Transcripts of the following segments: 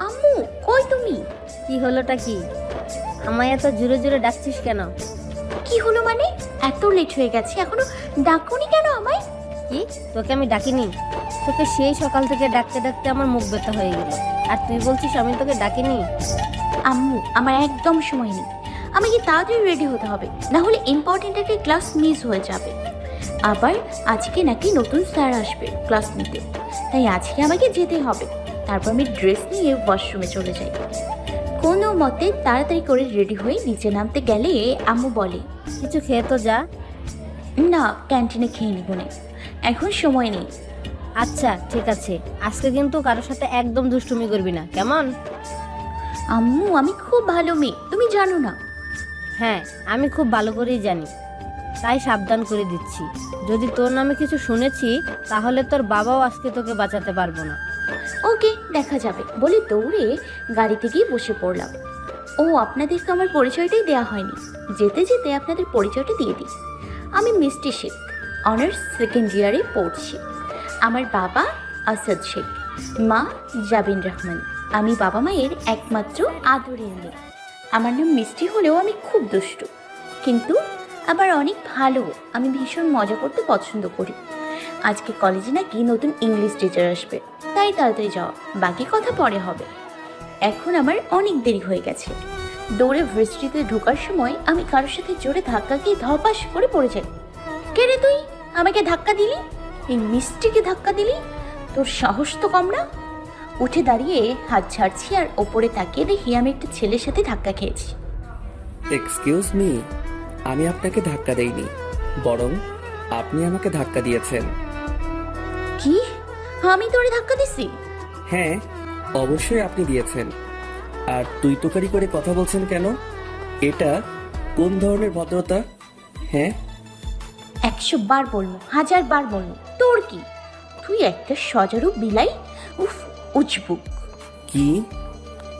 আম্মু, কই তুমি? কি হলোটা কি? আমায় এত জোরে জোরে ডাকছিস কেন? কি হলো মানে? এত লেট হয়ে গেছে, এখনো ডাকুনি কেন আমায়? কি, তোকে আমি ডাকিনি? তোকে সেই সকাল থেকে ডাকতে ডাকতে আমার মুখ ব্যথা হয়ে গেল, আর তুই বলছিস আমি তোকে ডাকিনি? আম্মু, আমার একদম সময় নেই। আমাকে তাড়াতাড়ি রেডি হতে হবে, না হলে ইম্পর্টেন্ট একটা ক্লাস মিস হয়ে যাবে। আবার আজকে নাকি নতুন স্যার আসবে ক্লাস নিতে, তাই আজকে আমাকে যেতে হবে। তারপর আমি ড্রেস নিয়ে ওয়াশরুমে চলে যাই। কোনো মতে তাড়াতাড়ি করে রেডি হয়ে নিচে নামতে গেলে আম্মু বলে, কিছু খেয়ে তো যা। না, ক্যান্টিনে খেয়ে নিব না, এখন সময় নেই। আচ্ছা ঠিক আছে, আজকে কিন্তু কারোর সাথে একদম দুষ্টুমি করবি না, কেমন? আম্মু, আমি খুব ভালো মেয়ে, তুমি জানো না? হ্যাঁ, আমি খুব ভালো করেই জানি, তাই সাবধান করে দিচ্ছি। যদি তোর নামে কিছু শুনেছি তাহলে তোর বাবাও আজকে তোকে বাঁচাতে পারবো না। ওকে, দেখা যাবে বলে দৌড়ে গাড়িতে গিয়ে বসে পড়লাম। ও, আপনাদেরকে আমার পরিচয়টাই দেওয়া হয়নি। যেতে যেতে আপনাদের পরিচয়টা দিয়ে দিই। আমি মিষ্টি শেখ, অনার্স সেকেন্ড ইয়ারে পড়ছি। আমার বাবা আসাদ শেখ, মা জাবিন রহমান। আমি বাবা মায়ের একমাত্র আদরের মেয়ে। আমার নাম মিষ্টি হলেও আমি খুব দুষ্টু, কিন্তু আবার অনেক ভালো। আমি ভীষণ মজা করতে পছন্দ করি। আজকে কলেজে নাকি নতুন ইংলিশ টিচার আসবে, তাই তাড়াতাড়ি যাওয়া। বাকি কথা পরে হবে, এখন আমার অনেক দেরি হয়ে গেছে। দৌড়ে ভার্সিটিতে ঢোকার সময় আমি কারোর সাথে জোরে ধাক্কা খেয়ে ধপাস করে পড়ে যাই। কে রে তুই? আমাকে ধাক্কা দিলি? এই মিষ্টিকে ধাক্কা দিলি? তোর সাহস তো কম না। উঠে দাঁড়িয়ে হাত ছাড়ছি আর ওপরে তাকিয়ে দেখি আমি একটা ছেলের সাথে ধাক্কা খেয়েছি। এক্সকিউজ মি, আমি আপনাকে ধাক্কা দেইনি, বরং আপনি আমাকে ধাক্কা দিয়েছেন। কি? আমি তোরে ধাক্কা দিছি? হ্যাঁ, অবশ্যই আপনি দিয়েছেন। আর তুই তুকারি করে কথা বলছেন কেন? এটা কোন ধরনের ভদ্রতা? হ্যাঁ, 100 বার বলবো, 1000 বার বলবো, তোর কি? তুই একটা সজারু বিলাই। উফ, উজবুক। কি?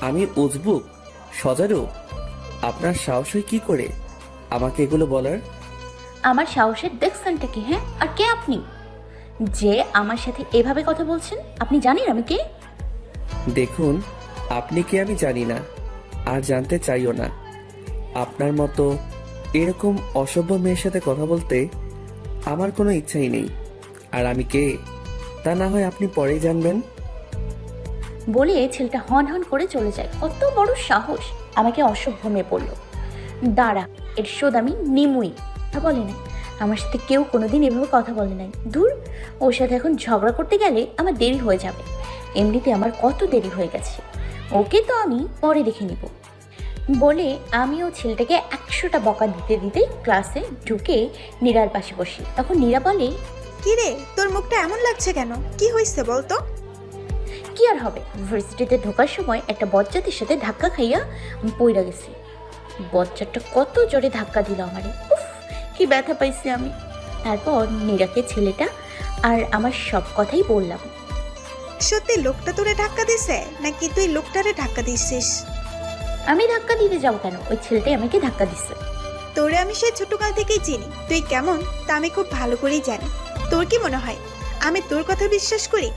আমি উজবুক? সজারু? আপনার সাহস হয় কি করে আমাকে এগুলো বলার? আমার সাহসের দেখছেনটা কি? হ্যাঁ, আর কে আপনি যে আমার সাথে এভাবে কথা বলছেন? আপনি জানেন আমি কে? দেখুন, আপনি কে আমি জানি না, আর জানতে চাইও না। আপনার মতো এরকম অসভ্য মেয়ের সাথে কথা বলতে আমার কোনো ইচ্ছাই নেই। আর আমি কে তা না হয় আপনি পরেই জানবেন। বলে ছেলেটা হন হন করে চলে যায়। কত বড় সাহস, আমাকে অসভ্য মেয়ে বলল। দাঁড়া, এর শোধ আমি নিমুই। তা বলে না, আমার সাথে কেউ কোনোদিন এভাবে কথা বলে নাই। দূর, ওর সাথে এখন ঝগড়া করতে গেলে আমার দেরি হয়ে যাবে। এমনিতে আমার কত দেরি হয়ে গেছে, ওকে তো আমি পরে দেখে নিব। বলে আমিও ছেলেটাকে 100টা বকা দিতে দিতে ক্লাসে ঢুকে নীরার পাশে বসি। তখন নীরা বলে, কি রে, তোর মুখটা এমন লাগছে কেন? কি হয়েছে বলতো? কি আর হবে, ভার্সিটিতে ঢোকার সময় একটা বজ্জাতের সাথে ধাক্কা খাইয়া আমি পইড়া গেছি। বজ্জাতটা কত জোরে ধাক্কা দিল আমারে, উফ, কি ব্যথা পাইছি আমি। তারপর নীরাকে ছেলেটা আর আমার সব কথাই বললাম। সত্যি লোকটা তোরে ধাক্কা দিছে নাকি তুই লোকটারে ধাক্কা দিছিস? আমি ধাক্কা দিতে যাবো কেন? ওই ছেলেটাই আমাকে ধাক্কা দিচ্ছে। তোরে আমি সেই ছোটকাল থেকেই চিনি, তুই কেমন তা আমি খুব ভালো করেই জানি। তোর কি মনে হয় আমি তোর কথা বিশ্বাস করি?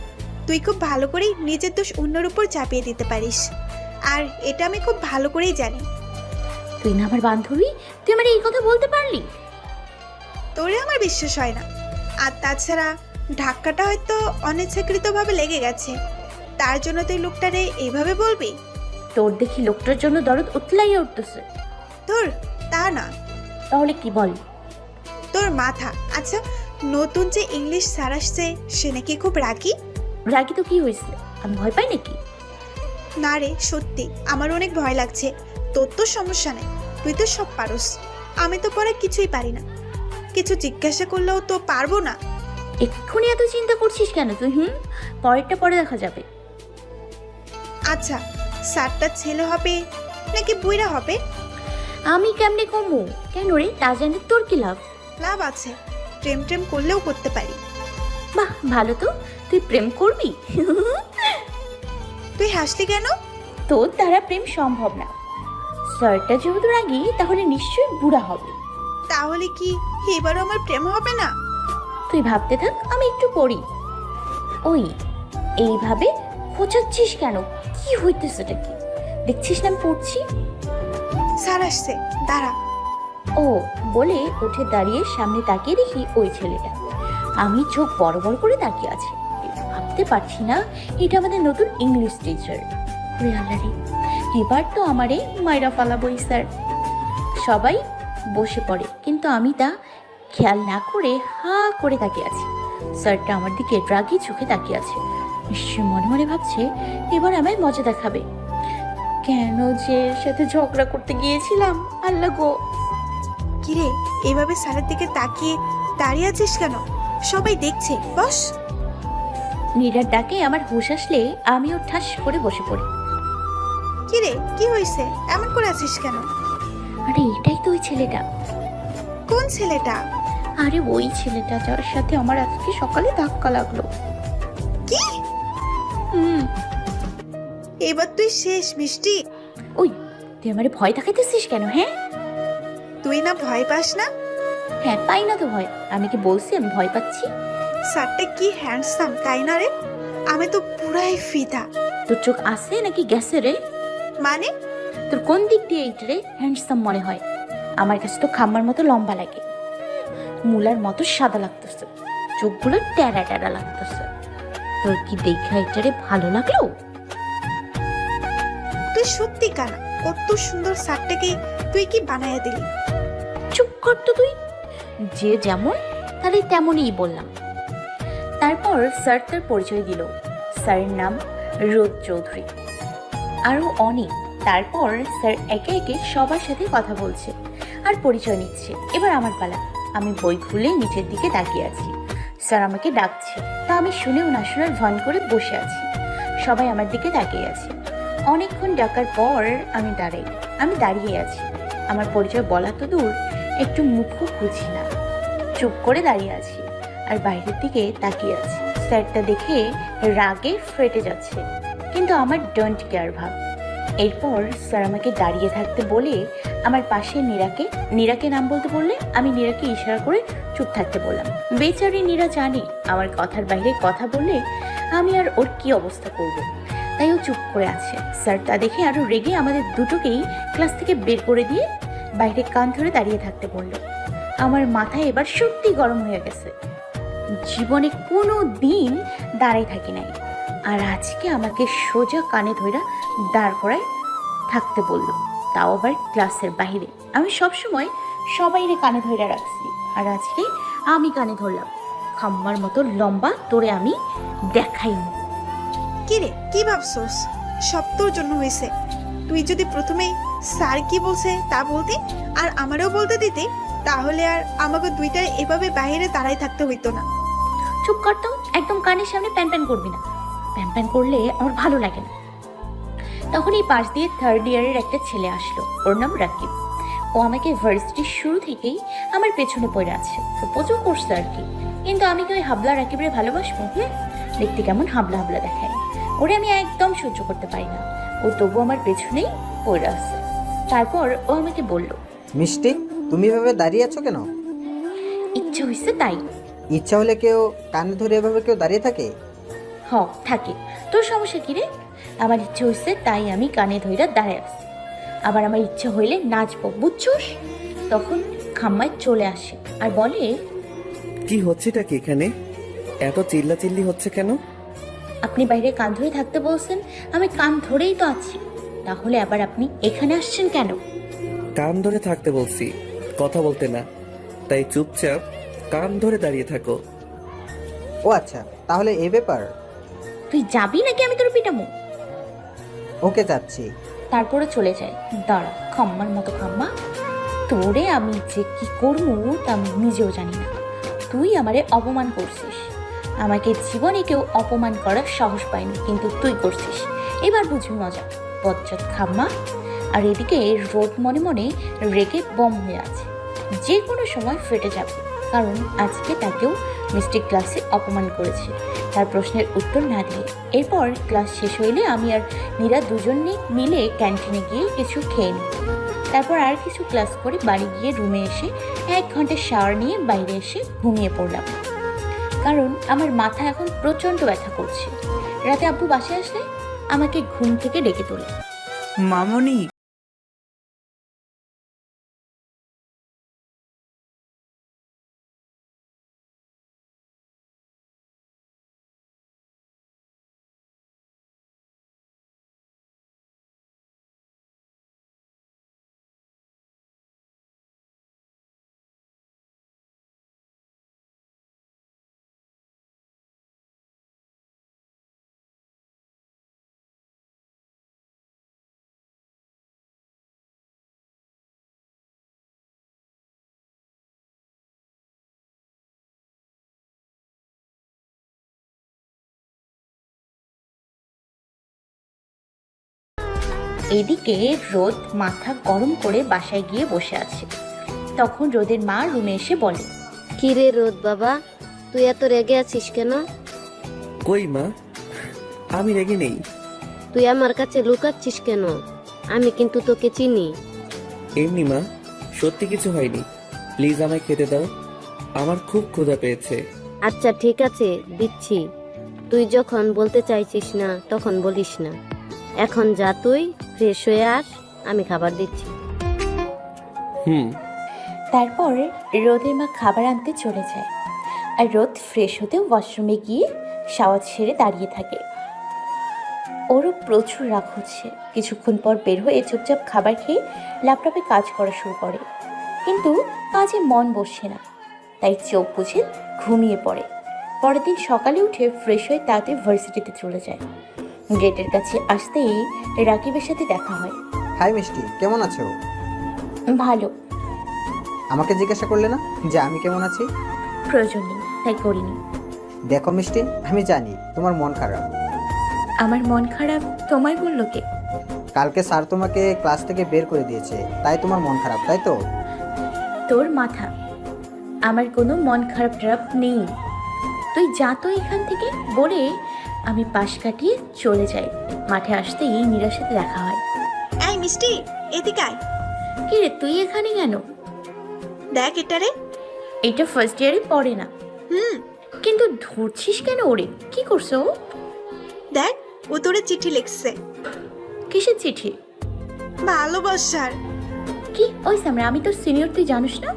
তুই খুব ভালো করেই নিজের দোষ অন্যের উপর চাপিয়ে দিতে পারিস, আর এটা আমি খুব ভালো করেই জানি। তুই না আমার বান্ধবী, তুই আমার এই কথা বলতে পারলি? তোরে আমার বিশ্বাস হয় না। আর তাছাড়া ধাক্কাটা হয়তো অনিচ্ছাকৃতভাবে লেগে গেছে, তার জন্য তুই লোকটারে এইভাবে বলবি? তোর দেখি লোকটার জন্য দরদ উতলাইয়া উঠতেছে। তোর তা না, তাহলে কি বল? তোর মাথা। আচ্ছা, নতুন যে ইংলিশ স্যার আসছে সে নাকি খুব রাগী? রাগি তো কি হয়েছে? আমি ভয় পাই নাকি? না রে, সত্যি আমার অনেক ভয় লাগছে। তোর তো সমস্যা নেই, তুই তো সব পারোস। আমি তো পরে কিছুই পারি না, কিছু জিজ্ঞাসা করলেও তো পারবো না। এক্ষুনি এত চিন্তা করছিস কেন তুই? পরেরটা পরে দেখা যাবে। আচ্ছা, স্যারটা ছেলে হবে নাকি বুইড়া হবে? আমি কেমনে কমু? কেন রে, তা জানি তোর কি লাভ? লাভ আছে, প্রেম টেম করলেও করতে পারি। বাহ, ভালো তো, তুই প্রেম করবি? তুই হাসলি কেন? তোর দ্বারা প্রেম সম্ভব না। স্যারটা যেহেতু রাগি, তাহলে নিশ্চয়ই বুড়া হবে। তাহলে কি এবারও আমার প্রেম হবে না? তুই ভাবতে থাক, আমি একটু পড়ি। ওই এইভাবে খোঁচাচ্ছিস কেন? কি হইতেছে এটা কি? দেখছিস না আমি পড়ছি? স্যার আসছে, দাঁড়া। ও বলে উঠে দাঁড়িয়ে সামনে তাকিয়ে দেখি ওই ছেলেটা। আমি চোখ বড় বড় করে তাকিয়ে আছি। ভাবতে পারছি না এটা আমাদের নতুন ইংলিশ টিচার। এবার তো আমারে মাইরা ফালাবই স্যার। সবাই বসে পড়ে, কিন্তু আমি তা খেয়াল না করে হা করে তাকিয়ে আছি। স্যারটা আমার দিকে রাগি চোখে তাকিয়ে আছে। নিশ্চয় মনে মনে ভাবছে এবার আমায় মজা দেখাবে। কেন যে এর সাথে ঝগড়া করতে গিয়েছিলাম, আল্লাহ গো। কিরে, এভাবে স্যারের দিকে তাকিয়ে দাঁড়িয়ে আছিস কেন? সবাই দেখছে, বস। নীরার ডাকে আমার হুঁশ আসলে আমিও ঠাস করে বসে পড়ি। কিরে, কি হয়েছে? এমন করে আছিস কেন? আরে এটাই তো ওই ছেলেটা। কোন ছেলেটা? আরে ওই ছেলেটা যার সাথে আমার আজকে সকালে ধাক্কা লাগলো। কি? হুম। এবার তুই শেষ মিষ্টি। ওই তুই আমারে ভয় দেখাইতেছিস কেন? হ্যাঁ তুই না ভয় পাস না? হ্যাঁ, পাই না তো ভয়। আমি কি বলছি আমি ভয় পাচ্ছি? স্যারটা কি হ্যান্ডসাম, তাই না রে? আমি তো পুরাই ফিদা। তোর চোখ আছে নাকি গেছে রে? মানে? তোর কোন দিক দিয়ে এইটা রে হ্যান্ডসাম মনে হয়? আমার কাছে তো খাম্বার মতো লম্বা লাগে, মুলার মতো সাদা লাগতেছে, চোখগুলো টেরা টেরা লাগতেছে। তোর কি দেখা এটা রে ভালো লাগলো? তুই সত্যি কানা, কত সুন্দর স্যারটাকে তুই কি বানাইয়া দিলি। চুপ কর তো তুই। যে যেমন তাহলে তেমনই বললাম। তারপর স্যার তার পরিচয় দিল। স্যারের নাম রোদ চৌধুরী, আরও অনেক। তারপর স্যার একে একে সবার সাথে কথা বলছে আর পরিচয় নিচ্ছে। এবার আমার পালা। আমি বই খুলে নিচের দিকে তাকিয়ে আছি। স্যার আমাকে ডাকছে, তা আমি শুনেও না শোনার ভান করে বসে আছি। সবাই আমার দিকে তাকিয়ে আছে। অনেকক্ষণ ডাকার পর আমি দাঁড়িয়ে আছি। আমার পরিচয় বলা তো দূর, একটু মুখও খুঁজি না, চুপ করে দাঁড়িয়ে আছি আর বাইরের দিকে তাকিয়ে আছি। স্যারটা দেখে রাগে ফেটে যাচ্ছে, কিন্তু আমার ডোন্ট কেয়ার ভাব। এরপর স্যার আমাকে দাঁড়িয়ে থাকতে বলে আমার পাশে নীরাকে নাম বলতে বললে আমি নীরাকে ইশারা করে চুপ থাকতে বললাম। বেচারি নীরা জানে আমার কথার বাইরে কথা বললে আমি আর ওর কি অবস্থা করব, তাই ও চুপ করে আছে। স্যার তা দেখে আরো রেগে আমাদের দুটোকেই ক্লাস থেকে বের করে দিয়ে বাইরে কান ধরে দাঁড়িয়ে থাকতে বলল। আমার মাথায় এবার সত্যি গরম হয়ে গেছে। জীবনে কোনো দিন দাঁড়াই থাকি নাই, আর আজকে আমাকে সোজা কানে ধইরা দাঁড় করায় থাকতে বলল, তাও আবার ক্লাসের বাইরে। আমি সবসময় সবাইরে কানে ধইরা রাখছি, আর আজকে আমি কানে ধরলাম। খাম্মার মতো লম্বা তোরে আমি দেখাইনি। কিরে, কি ভাবছোস? সব তোর জন্য হয়েছে। তুই যদি প্রথমেই স্যার কি বলছে তা বলতি আর আমারও বলতে দিতি, তাহলে আর আমাকে দুইটার এভাবে বাইরে দাঁড়াই থাকতে হইতো না। চুপ করতো, একদম কানের সামনে প্যান প্যান করবি না। প্যান প্যান করলে আমার ভালো লাগে না। তখন এই পাশ দিয়ে 3rd ইয়ারের একটা ছেলে আসলো, ওর নাম রাকিব। ও আমাকে ভার্সিটির শুরু থেকেই আমার পেছনে পড়ে আছে, প্রপোজও করছে আর কি। কিন্তু আমি কি ওই হাবলা রাকিবরে ভালোবাসবো? দেখতে কেমন হাবলা হাবলা দেখায়, ওরে আমি একদম সহ্য করতে পারি না। ও তবু আমার পেছনেই পড়ে আছে। তারপর ও আমাকে বলল, মিষ্টি, তুমি এভাবে দাঁড়িয়ে আছো কেন? ইচ্ছে হয়েছে তাই। ইচ্ছা হলে কেউ কানে ধরে এভাবে কেউ দাঁড়িয়ে থাকে? থাকে। তোর সমস্যা কি রে? আমার ইচ্ছে হয়েছে তাই আমি কানে ধইরা দাঁড়ায় আছি। আবার আমার ইচ্ছে হইলে নাচবো, বুঝছোস? তখন খাম্মায় চলে আসে আর বলে, কি হচ্ছেটা কি এখানে? এত চিল্লাচিল্লি হচ্ছে কেন? আপনি বাইরে কান ধরে থাকতে বলছেন, আমি কান ধরেই তো আছি, তাহলে আবার আপনি এখানে আসছেন কেন? কান ধরে থাকতে বলছি, কথা বলতে না। তাই চুপচাপ কান ধরে দাঁড়িয়ে থাকো। ও আচ্ছা, তাহলে এই ব্যাপার। তুই যাবি নাকি আমি তোর পিটামো? ওকে, যাচ্ছি। তারপরে চলে যায়। দাঁড়া, খাম্মার মতো খাম্মা, তোরে আমি যে কি করবো তা আমি নিজেও জানি না। তুই আমারে অপমান করছিস, আমাকে জীবনে কেউ অপমান করার সাহস পায়নি, কিন্তু তুই করছিস। এবার বুঝবি মজা, বজ্জাত খাম্মা। আর এদিকে রোদ মনে মনে রেগে বম হয়ে আছে, যে কোনো সময় ফেটে যাবে। কারণ আজকে তাকেও মিষ্টি ক্লাসে অপমান করেছে তার প্রশ্নের উত্তর না দিয়ে। এরপর ক্লাস শেষ হইলে আমি আর নীরা দুজনে মিলে ক্যান্টিনে গিয়ে কিছু খেয়ে নিই। তারপর আর কিছু ক্লাস করে বাড়ি গিয়ে রুমে এসে 1 ঘন্টা শাওয়ার নিয়ে বাইরে এসে ঘুমিয়ে পড়লাম, কারণ আমার মাথা এখন প্রচণ্ড ব্যথা করছে। রাতে আব্বু বাসায় আসলে আমাকে ঘুম থেকে ডেকে তোলে। মামনি। এদিকে রোদ মাথা গরম করে বাসায় গিয়ে বসে আছে। তখন রোদের মা রুমে এসে বলে, কি রে রোদ বাবা, তুই এত রেগে আছিস কেন? কই মা, আমি রেগে নেই। তুই আমার কাছে লুকাচ্ছিস কেন? আমি কিন্তু তোকে চিনি। এমনি মা, সত্যি কিছু হয়নি। প্লিজ আমায় খেতে দাও, আমার খুব ক্ষুধা পেয়েছে। আচ্ছা ঠিক আছে, দিচ্ছি। তুই যখন বলতে চাইছিস না তখন বলিস না। এখন যা, তুই ফ্রেশ হয়ে আস, আমি খাবার দিচ্ছি। হুম। তারপর রোদের মা খাবার আনতে চলে যায় আর রোদ ফ্রেশ হতে ওয়াশরুমে গিয়ে শাওয়ার ছেড়ে দাঁড়িয়ে থাকে। ওরও প্রচুর রাগ হচ্ছে। কিছুক্ষণ পর বের হয়ে চুপচাপ খাবার খেয়ে ল্যাপটপে কাজ করা শুরু করে, কিন্তু কাজে মন বসছে না, তাই চোখ বুজে ঘুমিয়ে পড়ে। পরের দিন সকালে উঠে ফ্রেশ হয়ে তাড়াতাড়ি ভার্সিটিতে চলে যায়। গেটের কাছে আসতেই রাকিবের সাথে দেখা হয়। হাই মিষ্টি, কেমন আছো? ভালো। আমাকে জিজ্ঞাসা করলে না যে আমি কেমন আছি? প্রয়োজন নেই, তাই করিনি। দেখো মিষ্টি, আমি জানি তোমার মন খারাপ। আমার মন খারাপ তোমায় বললো কে? কালকে স্যার তোমাকে ক্লাস থেকে বের করে দিয়েছে, তাই তোমার মন খারাপ, তাই তো? তোর মাথা, আমার কোনো মন খারাপ টারাপ নেই। তুই যা তো এখান থেকে বলে আমি পাশ কাটিয়ে চলে যাই। মাঠে আসতেই মীরার সাথে দেখা হয়। এই মিষ্টি, এদিকে আয়। কি রে, তুই এখানে কেন? দেখ এটারে। এটা ফার্স্ট ইয়ারে পড়ে না, হুম, কিন্তু ধরছিস কেন ওরে? কি করছো ও? দেখ ও তোরে চিঠি লিখছে। কিসের চিঠি? ভালোবাসার। কি ওই সামনে, আমি তোর সিনিয়র, তুই জানিস না?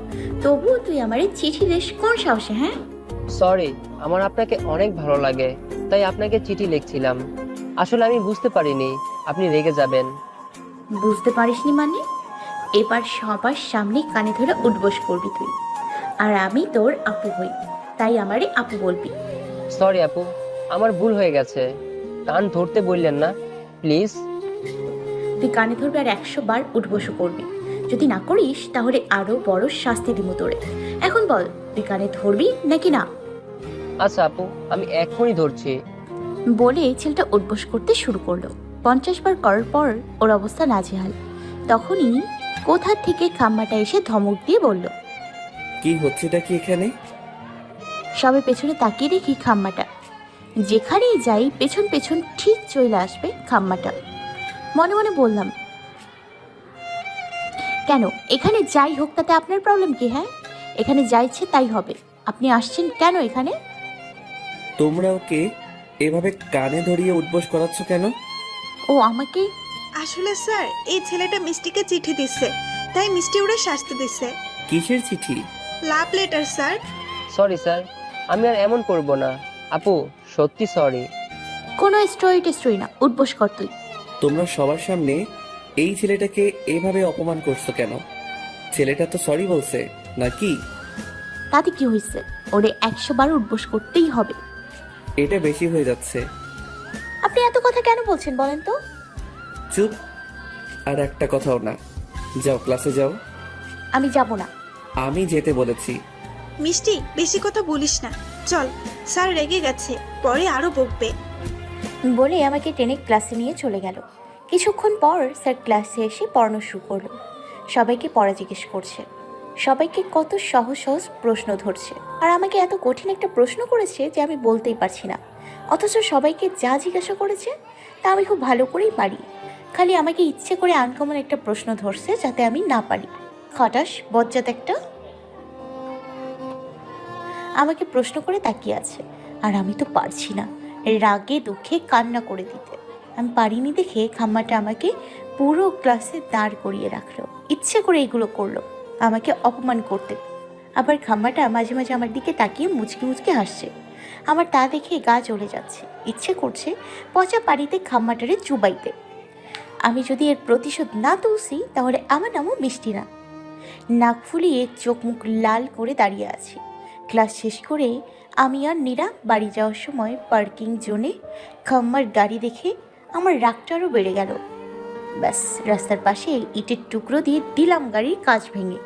তবুও তুই আমার এই চিঠি লিস কোন সাহসে? হ্যাঁ, সরি, আমার আপনাকে অনেক ভালো লাগে, তাই আপনাকে চিঠি লিখছিলাম। আসলে আমি বুঝতে পারিনি আপনি রেগে যাবেন। বুঝতে পারিসনি মানে? এবার সবার সামনে কানে ধরে উঠবোস করবি তুই, আর আমি তোর আপু হই, তাই আমারে আপু বলবি। সরি আপু, আমার ভুল হয়ে গেছে। কান ধরতে বললেন না, প্লিজ। তুই কানে ধরবি আর 100 বার উঠবোসও করবি। যদি না করিস তাহলে আরো বড় শাস্তি দিব তোরে। এখন বল, তুই কানে ধরবি নাকি না? আচ্ছা আপু, আমি এক্ষুনি ধরছি। বলে ছেলেটা উঠবোস করতে শুরু করলো। 50 বার করার পর ওর অবস্থা নাজেহাল। তখনই কোথা থেকে খাম্মাটা এসে ধমক দিয়ে বলল, কি হচ্ছেটা কি এখানে? সবে পেছনে তাকিয়ে দেখি খাম্মাটা। যেখানেই যাই পেছন পেছন ঠিক চলে আসবে খাম্মাটা। মনে মনে বললাম, কেন এখানে যাই হোক তাতে আপনার প্রবলেম কি? হ্যাঁ, এখানে যা ইচ্ছে তাই হবে। আপনি আসছেন কেন এখানে? তোমরা ওকে এভাবে কানে ধরিয়ে উঠবোস করাচ্ছ কেন? ও আমাকে? আসলে স্যার, এই ছেলেটা মিষ্টিকে চিঠি দিচ্ছে, তাই মিষ্টি ওরা শাস্তি দিচ্ছে। কিসের চিঠি? Love letter sir. Sorry sir, আমি আর এমন করব না। আপু সত্যি সরি। কোনো স্টোরি না, উঠবোস কর তুই। তোমরা সবার সামনে এই ছেলেটাকে এভাবে অপমান করছো কেন? ছেলেটা তো সরি বলছে নাকি? তাতে কি হয়েছে? ওরে 100 বার উঠবোস করতেই হবে। এটা বেশি হয়ে যাচ্ছে। আপনি এত কথা কেন বলছেন বলেন তো? চুপ, আর একটা কথাও না। যাও, ক্লাসে যাও। আমি যাব না। আমি যেতে বলেছি। মিষ্টি, বেশি কথা বলিস না, চল। স্যার রেগে গেছে, পরে আরো বকবে। বলে আমাকে টেনে ক্লাসে নিয়ে চলে গেল। কিছুক্ষণ পর স্যার ক্লাসে এসে পড়ানো শুরু করলো। সবাইকে পড়া জিজ্ঞেস করছে, সবাইকে কত সহজ সহজ প্রশ্ন ধরছে, আর আমাকে এত কঠিন একটা প্রশ্ন করেছে যে আমি বলতেই পারছি না। অথচ সবাইকে যা জিজ্ঞাসা করেছে তা আমি খুব ভালো করেই পারি। খালি আমাকে ইচ্ছে করে আনকমন একটা প্রশ্ন ধরছে যাতে আমি না পারি। খটাস বজ্জাত একটা আমাকে প্রশ্ন করে তাকিয়ে আছে, আর আমি তো পারছি না। রাগে দুঃখে কান্না করে দিতে। আমি পারিনি দেখে খাম্মাটা আমাকে পুরো ক্লাসে দাঁড় করিয়ে রাখলো। ইচ্ছে করে এগুলো করলো আমাকে অপমান করতে। আবার খাম্মাটা মাঝে মাঝে আমার দিকে তাকিয়ে মুচকি মুচকি হাসছে। আমার তা দেখে গা জ্বলে যাচ্ছে, ইচ্ছে করছে পচা পানিতে খাম্মাটারে চুবাইতে। আমি যদি এর প্রতিশোধ না তুলছি তাহলে আমার নামও মিষ্টি না। নাক ফুলিয়ে চোখ মুখ লাল করে দাঁড়িয়ে আছি। ক্লাস শেষ করে আমি আর নীরা বাড়ি যাওয়ার সময় পার্কিং জোনে খাম্মার গাড়ি দেখে আমার রাগটা আরও বেড়ে গেল। ব্যাস রাস্তার পাশে ইটের টুকরো দিয়ে দিলাম গাড়ির কাঁচ ভেঙে।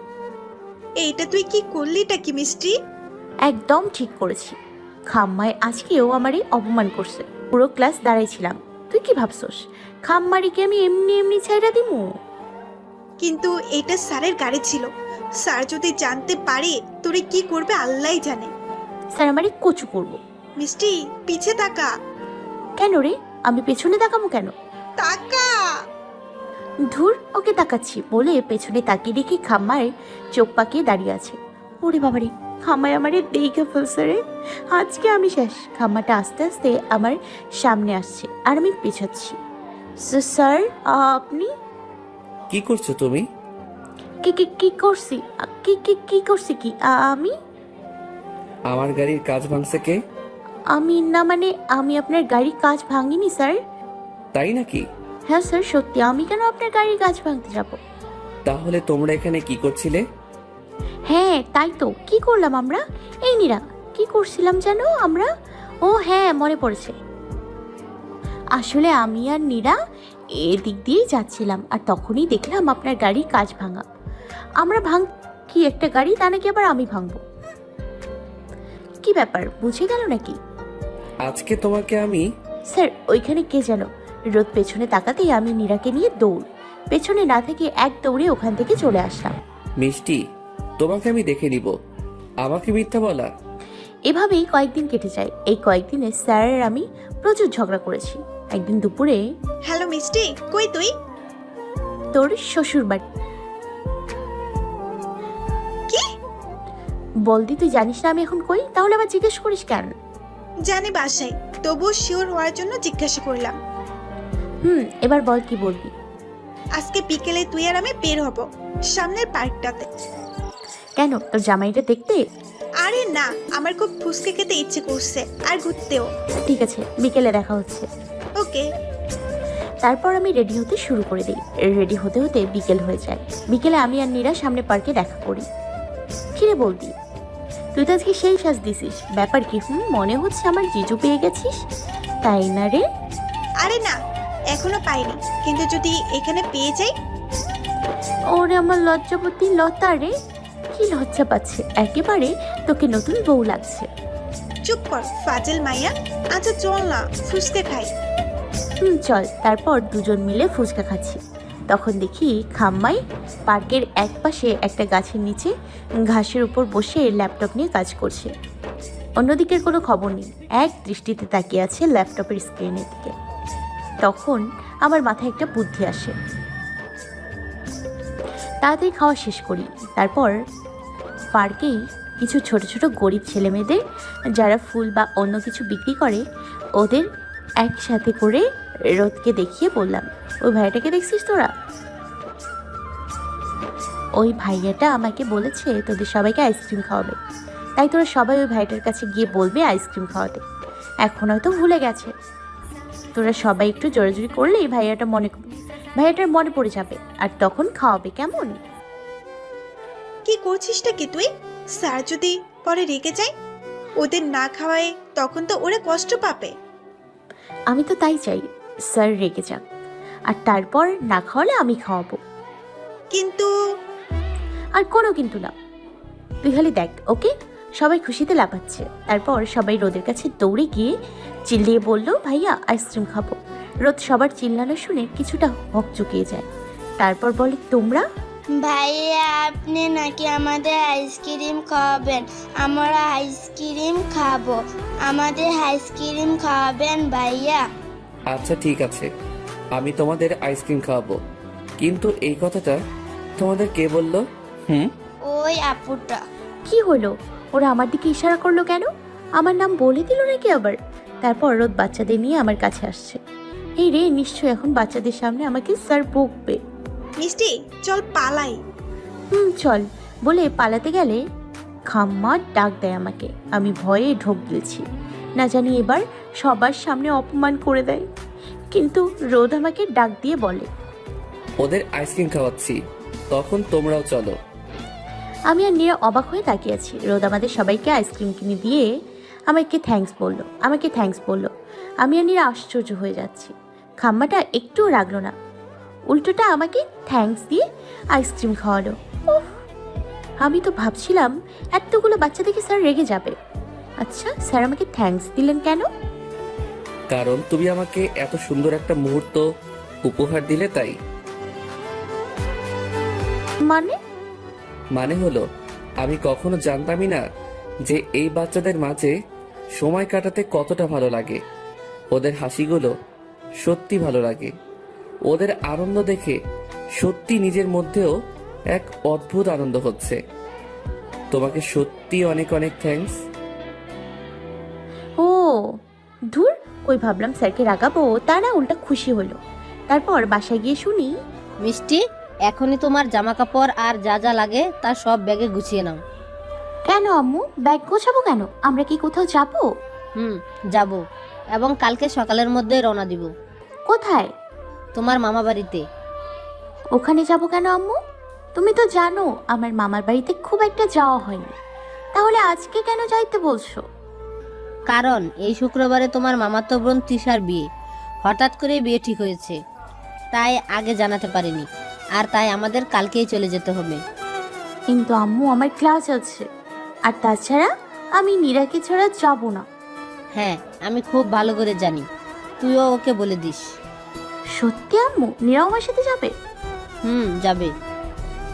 এইটা তুই কি করলিটা কি মিষ্টি? একদম ঠিক করেছি। খাম্মায় আজকেও আমারই অপমান করছে। পুরো ক্লাস দাঁড়াইছিলাম। তুই কি ভাবছস খাম্মারিকে আমি এমনি এমনি ছাইরা দিমু? কিন্তু এটা স্যারের গাড়ি ছিল। স্যার যদি জানতে পারে তোরে কি করবে আল্লাহই জানে। স্যার আমারই কচু করব। মিষ্টি পিছে তাকা। কেন রে? আমি পেছনে তাকাবো কেন? তাকা। ধুর, ওকে তাকাচ্ছি বলে পেছনে তাকিয়ে দেখি খাম্মায় চোখ পাকিয়ে দাঁড়িয়ে আছে। ওরে বাবারে, খাম্মায় আমারে দেখে ফেলছে রে। আজকে আমি শেষ। খাম্মাটা আস্তে আস্তে আমার সামনে আসছে আর আমি পেছাচ্ছি। স্যার আপনি? কি করছো তুমি? কি কি কি করছি? কি কি কি করছি? কি আমি? আমার গাড়ির কাজ ভাঙছে কে? আমি না, মানে আমি আপনার গাড়ির কাজ ভাঙিনি স্যার। তাই নাকি? হ্যাঁ স্যার, সত্যি। আমি কেন আপনার গাড়ির কাজ ভাঙতে যাব? তাহলে তোমরা এখানে কি করছিলে? হ্যাঁ তাই তো, কি করলাম আমরা? এই নীরা, কি করছিলাম যেন আমরা? ও হ্যাঁ, মনে পড়েছে। আসলে আমি আর নীরা এদিক দিয়েই যাচ্ছিলাম আর তখনই দেখলাম আপনার গাড়ির কাজ ভাঙা। আমরা কি একটা গাড়ি, তা নাকি আবার আমি ভাঙবো? কি ব্যাপার, বুঝে গেল নাকি? আজকে তোমাকে আমি... স্যার ওইখানে কে যেন? রোদ পেছনে তাকাতেই আমি নীরাকে নিয়ে দৌড়। পেছনে না থেকে এক দৌড়ে ওখান থেকে চলে আসলাম। মিষ্টি, তোমাকে আমি দেখে নিব। আমাকে মিথ্যা বলা? এভাবেই কয়েকদিন কেটে যায়। এই কয়েকদিনে স্যার আর আমি প্রচুর ঝগড়া করেছি। একদিন দুপুরে হ্যালো মিষ্টি, কই তুই? তোর শ্বশুর বাড়ি। কি? বলদি, তুই জানিস না আমি এখন কই? তাহলে আবার জিজ্ঞেস করিস কেন? জানি বাসায়, তবুও শিওর হওয়ার জন্য জিজ্ঞাসা করলাম। এবার বল কি বলবি? আজকে বিকেলে তুই আর আমি বের হব সামনের পার্কটাতে। কেন, তোর জামাইটা দেখতে? আরে না, আমার খুব ফুচকা খেতে ইচ্ছে করছে আর ঘুরতেও। ঠিক আছে, বিকেলে দেখা হচ্ছে। ওকে। তারপর আমি রেডি হতে শুরু করে দিই। রেডি হতে হতে বিকেল হয়ে যায়। বিকেলে আমি আর নীরা সামনে পার্কে দেখা করি। কিরে বলদি, তুই তো আজকে সেই সাজ দিছিস, ব্যাপার কি? মনে হচ্ছে আমার জিজু পেয়ে গেছিস, তাই না রে? আরে না, এখনো পাইনি, কিন্তু যদি এখানে পেয়ে যাই। ওরে আমার লজ্জাপতি লতা রে, কি লজ্জা পাচ্ছে একেবারে, তোকে নতুন বউ লাগছে। চুপ কর ফাজিল মাইয়া। আচ্ছা চল না, ফুচকা খাই। চল। তারপর দুজন মিলে ফুচকা খাচ্ছি। তখন দেখি খাম্মাই পার্কের এক পাশে একটা গাছের নিচে ঘাসের উপর বসে ল্যাপটপ নিয়ে কাজ করছে। অন্যদিকের কোনো খবর নেই, এক দৃষ্টিতে তাকিয়ে আছে ল্যাপটপের স্ক্রিনের দিকে। তখন আমার মাথায় একটা বুদ্ধি আসে। তাড়াতাড়ি খাওয়া শেষ করি। তারপর পার্কেই কিছু ছোট ছোট গরিব ছেলেমেয়েদের যারা ফুল বা অন্য কিছু বিক্রি করে, ওদের একসাথে করে রোদকে দেখিয়ে বললাম, ওই ভাইয়াটাকে দেখছিস তোরা? ওই ভাইয়াটা আমাকে বলেছে তোদের সবাইকে আইসক্রিম খাওয়াবে, তাই তোরা সবাই ওই ভাইয়াটার কাছে গিয়ে বলবে আইসক্রিম খাওয়াতে। এখন হয়তো ভুলে গেছে। তোরা সবাই একটু জোরাজুরি করলে এই ভাইয়াটার মনে পড়ে যাবে আর তখন খাওয়াবে, কেমন? কি করছিসটা কি তুই? স্যার যদি পরে রেগে যায়, ওদের না খাওয়ায়, তখন তো ওরা কষ্ট পাবে। আমি তো তাই চাই, স্যার রেগে যাক আর তারপর না খাওয়ালে আমি খাওয়াবো। কিন্তু আর কোনো কিন্তু না, তুই খালি দেখ। ওকে? সবাই খুশিতে লাফাচ্ছে। তারপর সবাই রোদের কাছে দৌড়ে গিয়ে চিল্লিয়ে বলল, ভাইয়া আইসক্রিম খাবো। রোদ সবার চিল্লানো শুনে কিছুটা হকচকিয়ে যায়। তারপর বলে, তোমরা? ভাইয়া আপনি নাকি আমাদের আইসক্রিম খাওয়াবেন? আমরা আইসক্রিম খাবো, আমাদের আইসক্রিম খাওয়াবেন ভাইয়া। আচ্ছা ঠিক আছে, আমি তোমাদের আইসক্রিম খাওয়াবো, কিন্তু এই কথাটা তোমাদের কে বললো? ওই আপুটা। কি হলো? ওরা আমার দিকে ইশারা করলো কেন? আমার নাম বলে দিল নাকি আবার? তারপর রোদ বাচ্চাদের নিয়ে আমার কাছে আসছে। এই রে, নিশ্চয় এখন বাচ্চাদের সামনে আমাকে স্যার বকবে। মিষ্টি চল পালাই। চল বলে পালাতে গেলে খাম্মা ডাক দেয় আমাকে। আমি ভয়ে ঢোক গিয়েছি, না জানি এবার সবার সামনে অপমান করে দেয়। কিন্তু রোদ আমাকে ডাক দিয়ে বলে, ওদের আইসক্রিম খাওয়াচ্ছি, তখন তোমরাও চলো। আমি আর নীরা অবাক হয়ে তাকিয়ে আছি। রোদ আমাদের সবাইকে আইসক্রিম কিনে দিয়ে আমাকে থ্যাঙ্কস বললো। আমি আর নীরা আশ্চর্য হয়ে যাচ্ছি। খাম্মাটা একটুও রাগলো না, উল্টোটা আমাকে থ্যাঙ্কস দিয়ে আইসক্রিম খাওয়ালো। উফ, আমি তো ভাবছিলাম এতগুলো বাচ্চা দেখে স্যার রেগে যাবে। আচ্ছা, স্যার আমাকে থ্যাঙ্কস দিলেন কেন? কারণ তুমি আমাকে এত সুন্দর একটা মুহূর্ত উপহার দিলে তাই। মানে হলো, আমি কখনো জানতামই না যে এই বাচ্চাদের মাঝে সময় কাটাতে কতটা ভালো লাগে। ওদের হাসিগুলো সত্যি ভালো লাগে। ওদের আনন্দ দেখে সত্যি নিজের মধ্যেও এক অদ্ভুত আনন্দ হচ্ছে। তোমাকে সত্যি অনেক অনেক থ্যাঙ্কস। ও ধুর, ওই ভাবলাম স্যারকে রাগাবো, তা না উল্টা খুশি হলো। তারপর বাসায় গিয়ে শুনি, মিষ্টি, এখনই তোমার জামা কাপড় আর যা যা লাগে তা সব ব্যাগে গুছিয়ে নাও। কেন আম্মু, ব্যাগ গোছাবো কেন? আমরা কি কোথাও যাবো? যাব, এবং কালকে সকালের মধ্যে রওনা দিব। কোথায়? তোমার মামা বাড়িতে। ওখানে যাব কেন আম্মু? তুমি তো জানো আমার মামার বাড়িতে খুব একটা যাওয়া হয়নি। তাহলে আজকে কেন যাইতে বলছো? কারণ এই শুক্রবারে তোমার মামাতো বোন তৃষার বিয়ে। হঠাৎ করে বিয়ে ঠিক হয়েছে, তাই আগে জানাতে পারিনি, আর তাই আমাদের কালকেই চলে যেতে হবে। কিন্তু আম্মু, আমার ক্লাস আছে, আর তাছাড়া আমি নীরাকে ছাড়া যাব না। হ্যাঁ, আমি খুব ভালো করে জানি, তুইও ওকে বলে দিস। সত্যি আম্মু, নীরাও আমার সাথে যাবে? যাবে।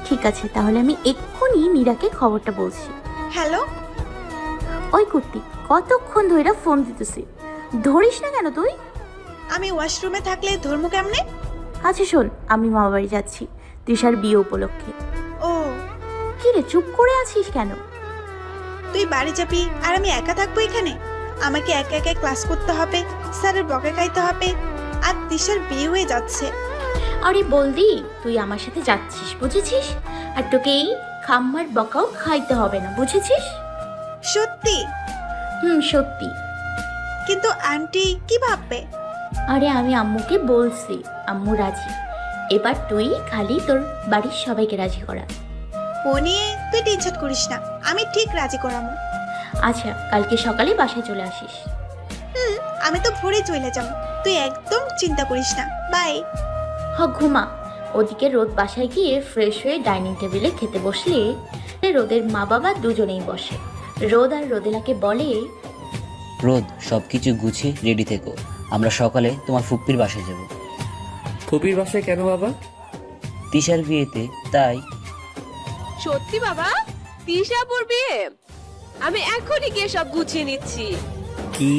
ঠিক আছে, তাহলে আমি এক্ষুনি নীরাকে খবরটা বলছি। হ্যালো, ওই কুর্তি, কতক্ষণ ধরে ফোন দিতেছি, ধরিস না কেন তুই? আমি ওয়াশরুমে থাকলে ধর্ম কেমনে? আচ্ছা শোন, আমি মামা বাড়ি যাচ্ছি তৃষার বিয়ে উপলক্ষে। ও, কি রে, চুপ করে আছিস কেন? তুই বাড়ি যাবি আর আমি একা থাকবো এখানে? আমাকে একা একা ক্লাস করতে হবে, স্যারের বকা খাইতে হবে, আর দিশার বিয়ে হয়ে যাচ্ছে। আরে বলদি, তুই আমার সাথে যাচ্ছিস, বুঝেছিস? আর তোকে এই খাম্মার বকাও খাইতে হবে না, বুঝেছিস? সত্যি? সত্যি। কিন্তু আন্টি কি ভাববে? আরে আমি আম্মুকে বলছি, আম্মু রাজি। এবার তুই খালি তোর বাড়ির সবাইকে রাজি করা। ও নিয়ে তুই টেনশন করিস না, আমি ঠিক রাজি করাবো। আচ্ছা, কালকে সকালে বাসায় চলে আসিস। আমি তো ভোরে চলে যাব, তুই একদম চিন্তা করিস না। বাই। ঘুমা। ওদিকে রোদ বাসায় গিয়ে ফ্রেশ হয়ে ডাইনিং টেবিলে খেতে বসলে রোদের মা বাবা দুজনেই বসে। রোদ আর রোদেলাকে বলে, রোদ, সবকিছু গুছিয়ে রেডি থেকো, আমরা সকালে তোমার ফুপ্পির বাসায় যাব। ফুপির বাসায় কেন বাবা? তিশার বিয়েতে, তাই। সত্যি বাবা? তিশাপুর বিয়ে? আমি এখনই গিয়ে সব গুছিয়ে নিচ্ছি। কি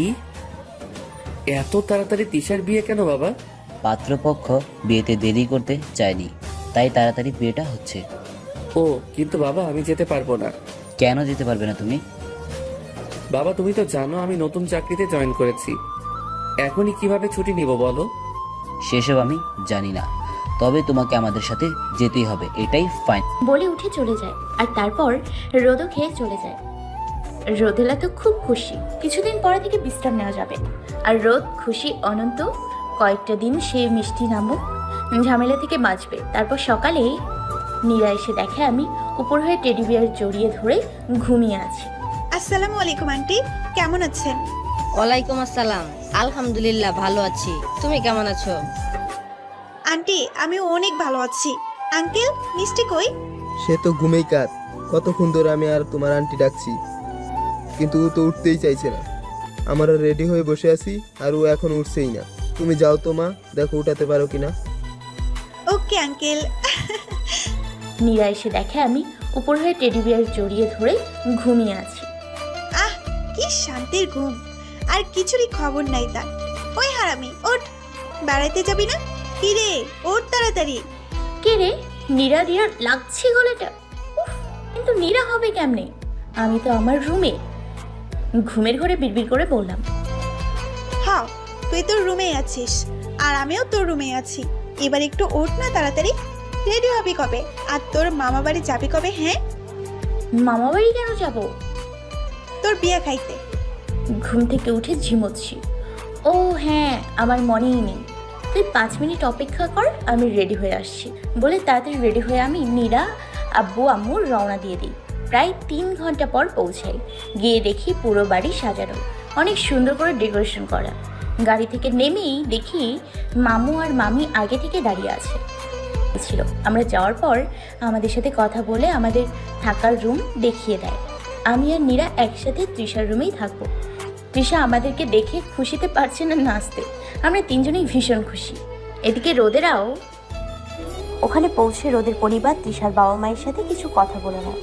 এত তাড়াতাড়ি তিশার বিয়ে কেন বাবা? পাত্রপক্ষ বিয়েতে দেরি করতে চায়নি, তাই তাড়াতাড়ি বিয়েটা হচ্ছে। ও, কিন্তু বাবা আমি যেতে পারবো না। কেন যেতে পারবে না তুমি? বাবা তুমি তো জানো আমি নতুন চাকরিতে জয়েন করেছি, এখনই কিভাবে ছুটি নিব বলো? সেসব আমি জানি না, তবে তোমাকে আমাদের সাথে যেতেই হবে, এটাই ফাইন। বলে উঠে চলে যায়। আর তারপর রোদও খেয়ে চলে যায়। রোদেলা তো খুব খুশি, কিছুদিন পরে থেকে বিশ্রাম নেওয়া যাবে। আর রোদ খুশি অনন্ত, কয়েকটা দিন সে মিষ্টি নামক ঝামেলা থেকে বাঁচবে। তারপর সকালে নীরা এসে দেখে আমি উপর হয়ে টেডি বিয়ার জড়িয়ে ধরে ঘুমিয়ে আছি। আসসালামু আলাইকুম আন্টি, কেমন আছেন? ওয়ালাইকুম আসসালাম। আলহামদুলিল্লাহ ভালো আছি, তুমি কেমন আছো? আন্টি আমি অনেক ভালো আছি। আঙ্কেল, মিষ্টি কই? সে তো ঘুমেই কাত, কতক্ষণ ধরে আমি আর তোমার আন্টি ডাকছি, কিন্তু ও তো উঠতেই চাইছে না। আমরা রেডি হয়ে বসে আছি আর ও এখন উঠছেই না। তুমি যাও তো মা, দেখো উঠাতে পারো কিনা। Okay uncle. নীরা এসে দেখে আমি উপর হয়ে টেডি বিয়ার জড়িয়ে ধরে ঘুমিয়ে আছি। আহ, কি শান্তির ঘুম, আর কিছুরই খবর নাই তার। ওই হারামি, ওঠ, বেড়াইতে যাবি না? কি রে, ওঠ তাড়াতাড়ি। কে রে? নীরা নীরা লাগছে গলাটা। উফ, কিন্তু নীরা হবে কেমনে? আমি তো আমার রুমে। ঘুমের ঘরে বিড়বিড় করে বললাম, তুই তোর রুমেই আছিস আর আমিও তোর রুমে আছি। এবার একটু ওঠ না তাড়াতাড়ি। রেডি হবি কবে? আর তোর মামা বাড়ি যাবি কবে? হ্যাঁ, মামা বাড়ি কেন যাব? তোর বিয়ে খাইতে। ঘুম থেকে উঠে ঝিমোচ্ছি। ও হ্যাঁ, আমার মনেই নেই। তুই 5 মিনিট অপেক্ষা কর, আমি রেডি হয়ে আসছি। বলে তাড়াতাড়ি রেডি হয়ে আমি নীরা, আব্বু আম্মুর রওনা দিয়ে দিই। প্রায় 3 ঘন্টা পর পৌঁছাই। গিয়ে দেখি পুরো বাড়ি সাজানো, অনেক সুন্দর করে ডেকোরেশন করা। গাড়ি থেকে নেমেই দেখি মামু আর মামি আগে থেকে দাঁড়িয়ে আছে ছিল। আমরা যাওয়ার পর আমাদের সাথে কথা বলে আমাদের থাকার রুম দেখিয়ে দেয়। আমি আর নীরা একসাথে তৃষার রুমেই থাকবো। তৃষা আমাদেরকে দেখে খুশিতে পারছে না নাচতে। আমরা 3 জনেই ভীষণ খুশি। এদিকে রোদেরাও ওখানে পৌঁছে রোদের পরিবার তৃষার বাবা মায়ের সাথে কিছু কথা বলে নেয়।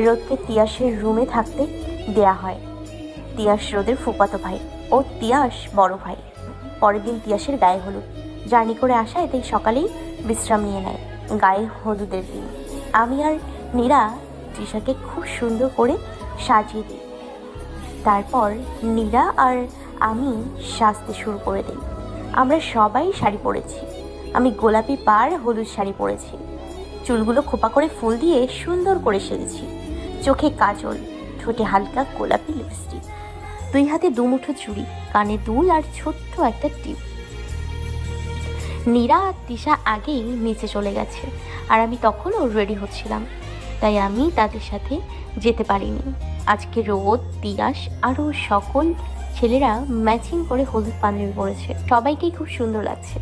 রোদকে তিয়াসের রুমে থাকতে দেয়া হয়। তিয়াস রোদের ফুফাতো ভাই ও তিয়াস বড় ভাই। পরের দিন তিয়াসের গায়ে হলুদ। জার্নি করে আসা, এতেই সকালেই বিশ্রাম নিয়ে নেয়। গায়ে হলুদের দিন আমি আর নীরা তৃষাকে খুব সুন্দর করে সাজিয়ে দিই। তারপর নীরা আর আমি সাজতে শুরু করে দিই। আমরা সবাই শাড়ি পরেছি। আমি গোলাপি পাড় হলুদ শাড়ি পরেছি। চুলগুলো খোপা করে ফুল দিয়ে সুন্দর করে সেজেছি। চোখে কাজল, ঠোঁটে হালকা গোলাপি লিপস্টিক, 2 হাতে 2 মুঠো চুড়ি, কানে দুল আর ছোট্ট একটা টিপ। নীরা আর তৃষা আগেই নিচে চলে গেছে আর আমি তখনও রেডি হচ্ছিলাম, তাই আমি তাদের সাথে যেতে পারিনি। আজকে রোদ, তিয়াস আরও সকল ছেলেরা ম্যাচিং করে হলুদ পাঞ্জাবি পরেছে। সবাইকেই খুব সুন্দর লাগছে।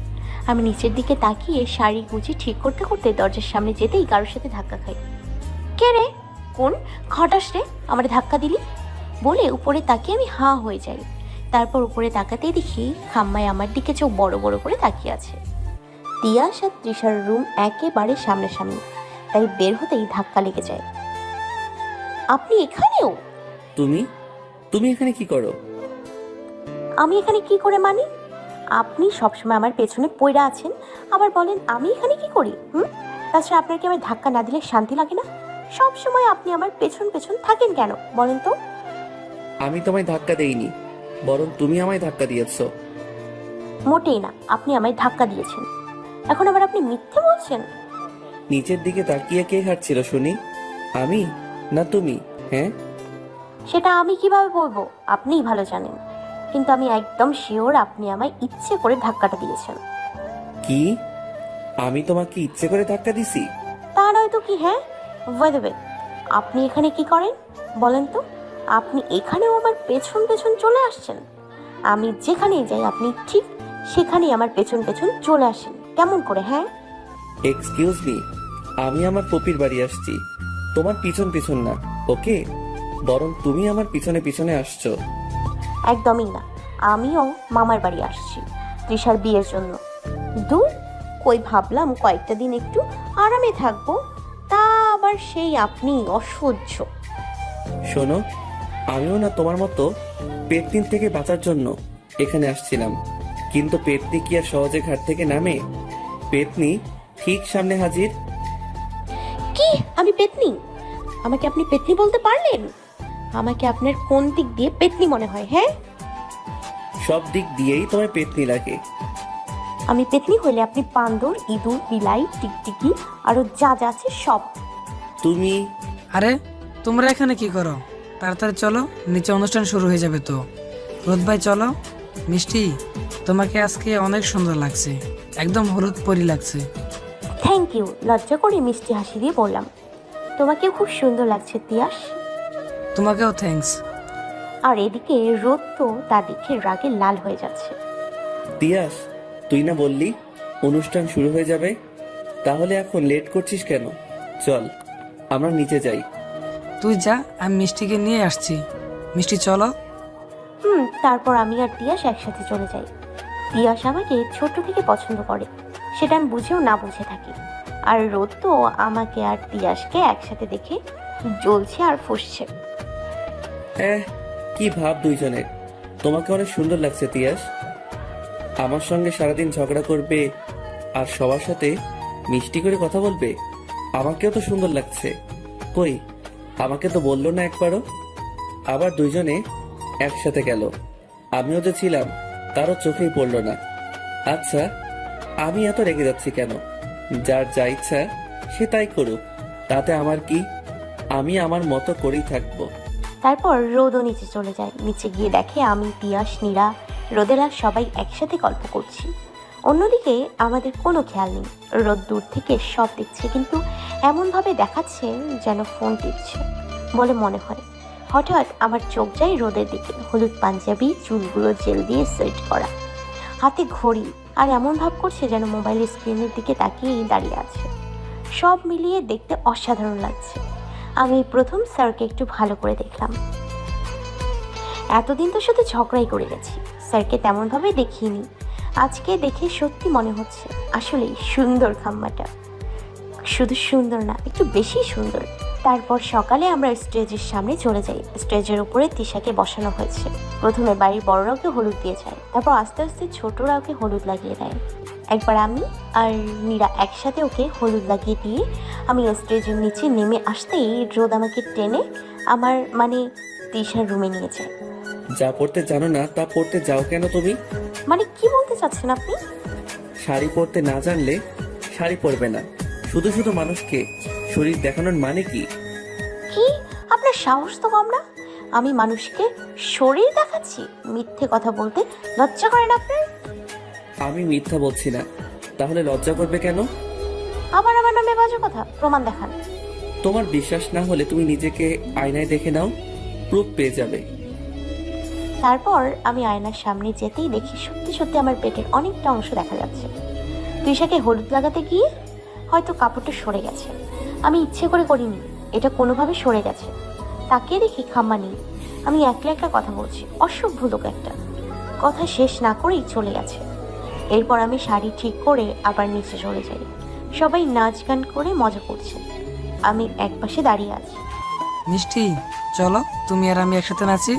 আমি নিচের দিকে তাকিয়ে শাড়ি গুছি ঠিক করতে করতে দরজার সামনে যেতেই কারোর সাথে ধাক্কা খাই। কে রে? কোন খটাস রে আমার ধাক্কা দিলি? বলে উপরে তাকিয়ে আমি হাঁ হয়ে যাই। তারপর উপরে তাকাতেই দেখি খাম্মায় আমার দিকে চোখ বড় বড় করে তাকিয়ে আছে। তিয়াস আর তৃষার রুম একেবারে সামনাসামনি, তাই বের হতেই ধাক্কা লেগে যায়। আপনি এখানেও? তুমি তুমি এখানে কি করো? আমি এখানে কি করে মানে? আপনি সবসময় আমার পেছনে পড়ে আছেন, আবার বলেন আমি এখানে কি করি? তাছাড়া আপনার কি আমার ধাক্কা না দিলে শান্তি লাগে না? সব সময় আপনি আমার পেছন পেছন থাকেন কেন বলেন তো? আমি তোমায় ধাক্কা দেইনি, বরং তুমি আমায় ধাক্কা দিয়েছো। মোটেই না, আপনি আমায় ধাক্কা দিয়েছেন। এখন আবার আপনি মিথ্যে বলছেন। নিচের দিকে তাকিয়ে কে হাঁটছিল শুনি? আমি না তুমি? হ্যাঁ, সেটা আমি কিভাবে বলবো? আপনিই ভালো জানেন। কিন্তু আমি একদম শিওর আপনি আমায় ইচ্ছে করে ধাক্কাটা দিয়েছেন। কি? আমি তোমাকে ইচ্ছে করে ধাক্কা দিছি? তা নয় তো কি? হ্যাঁ, ওয়েদবে আপনি এখানে কি করেন বলেন তো? আপনি এখানেও আমার পেছন পেছন চলে আসছেন। আমি যেখানেই যাই আপনি ঠিক সেখানেই আমার পেছন পেছন চলে আসেন। কেমন করে? হ্যাঁ, এক্সকিউজ মি, আমি আমার পপির বাড়ি আসছি, তোমার পিছন পিছন না, ওকে? বরং তুমি আমার পিছনে পিছনে আসছো। একদমই না। আমিও মামার বাড়ি আসছি তৃষার বিয়ের জন্য। দূর, কই ভাবলাম কয়েকটা দিন একটু আরামে থাকবো, তা আবার সেই আপনি অসহ্য। শোনো, আমিও না তোমার মতো পেটনিন থেকে বাঁচার জন্য এখানে আসছিলাম, কিন্তু পেটনি কি আর সহজে ঘাট থেকে নামে? পেটনি ঠিক সামনে হাজির। কি? আমি পেতনি? আমাকে আপনি পেতনি বলতে পারলেন? আমাকে আপনার কোন দিক দিয়ে পেতনি মনে হয়? হ্যাঁ, সব দিক দিয়েই তোমায় পেটনি লাগে। আমি পেতনি হইলে আপনি বান্দর, ইঁদুর, বিলাই, টিকটিকি আরো যা যা আছে সব। তুমি আরে তোমরা এখানে কি করো? তাড়াতাড়ি চলো, নিচে অনুষ্ঠান শুরু হয়ে যাবে তো। রোদ ভাই চলো। মিষ্টি, তোমাকে আজকে অনেক সুন্দর লাগছে, একদম হলুদ পরি লাগছে। Thank you. লজ্জা করে মিষ্টি হাসি দিয়ে বললাম। তোমাকেও খুব সুন্দর লাগছে তিয়াস। তোমাকেও থ্যাঙ্কস। আর এদিকে রোদ তো তা দেখে রাগে লাল হয়ে যাচ্ছে। তিয়াস, তুই না বললি অনুষ্ঠান শুরু হয়ে যাবে? তাহলে এখন লেট করছিস কেন? চল আমরা নিচে যাই। তুই যা, আমি মিষ্টিকে নিয়ে আসছি। মিষ্টি চলো। তারপর আমি আর তিয়াস একসাথে চলে যাই। তিয়াস আমাকে ছোট থেকে পছন্দ করে, সেটা আমি বুঝেও না বুঝে থাকি। আর রোদ তো আমাকে আর তিয়াসকে একসাথে দেখে জ্বলছে আর ফুঁসছে। কি ভাব দুইজনের। তোমাকে অনেক সুন্দর লাগছে তিয়াস। আমার সঙ্গে সারাদিন ঝগড়া করবে আর সবার সাথে মিষ্টি করে কথা বলবে। আমাকেও তো সুন্দর লাগছে। কই, আমাকে তো বললো না একবারও। আবার দুইজনে একসাথে গেল। আমিও তো ছিলাম তারও চোখেই পড়ল না। আচ্ছা, আমি এত রেগে যাচ্ছি কেন? যার যা ইচ্ছা সে তাই করুক, তাতে আমার কি? আমি আমার মতো করেই থাকবো। তারপর রোদও নিচে চলে যায়। নিচে গিয়ে দেখে আমি, তিয়াস, নীরা, রোদেলা সবাই একসাথে গল্প করছি। অন্যদিকে আমাদের কোনো খেয়াল নেই। রোদ দূর থেকে সব দেখছে, কিন্তু এমনভাবে দেখাচ্ছে যেন ফোন টিপছে বলে মনে হয়। হঠাৎ আমার চোখ যায় রোদের দিকে। হলুদ পাঞ্জাবি, চুলগুলো জেল দিয়ে সেট করা, হাতে ঘড়ি, আর এমন ভাব করছে যেন মোবাইলের স্ক্রিনের দিকে তাকিয়েই দাঁড়িয়ে আছে। সব মিলিয়ে দেখতে অসাধারণ লাগছে। আমি প্রথম স্যারকে একটু ভালো করে দেখলাম। এতদিন তো শুধু ঝগড়াই করে গেছি, স্যারকে তেমনভাবে দেখিনি। আজকে দেখে সত্যি মনে হচ্ছে আসলেই সুন্দর খাম্মাটা। শুধু সুন্দর না, একটু বেশি সুন্দর। তারপর সকালে আমরা স্টেজের সামনে চলে যাই। স্টেজের উপরে তিশাকে বসানো হয়েছে। প্রথমে বাড়ির বড়রাওকে হলুদ দিয়ে যায়, তারপর আস্তে আস্তে ছোটরা ওকে হলুদ লাগিয়ে দেয়। একবার আমি আর মীরা একসাথে ওকে হলুদ লাগিয়ে দিয়ে আমি স্টেজের নিচে নেমে আসতেই রোদ আমাকে টেনে আমার মানে তিশার রুমে নিয়ে যায়। যা পড়তে জানো না তা পড়তে যাও কেন তুমি? মানে কি বলতে চাচ্ছেন আপনি? শাড়ি পরতে না জানলে শাড়ি পরবে না। শুধু শুধু মানুষকে শরীর দেখানোর মানে কি? কি আপনার সাহস তো কম না? আমি মানুষকে শরীর দেখাচ্ছি? মিথ্যে কথা বলতে লজ্জা করেন আপনার? আমি মিথ্যা বলছি না, তাহলে লজ্জা করবে কেন? আবার আমার নামে বাজে কথা, প্রমাণ দেখান। তোমার বিশ্বাস না হলে তুমি নিজেকে আয়নায় দেখে নাও, প্রুফ পেয়ে যাবে। তারপর আমি আয়নার সামনে যেতেই দেখি সত্যি সত্যি আমার পেটের অনেকটা অংশ দেখা যাচ্ছে। তিশাকে হলুদ লাগাতে গিয়ে হয়তো কাপড়টা সরে গেছে। আমি ইচ্ছে করে করিনি, এটা কোনোভাবে সরে গেছে। তাকিয়ে দেখি খাম্মা নেই। আমি একলা একটা কথা বলছি, অসভ্য লোক একটা। কথা শেষ না করেই চলে গেছে। এরপর আমি শাড়ি ঠিক করে আবার নিচে চলে যাই। সবাই নাচ গান করে মজা করছে, আমি একপাশে দাঁড়িয়ে আছি। মিষ্টি, চলো তুমি আর আমি একসাথে নাচি।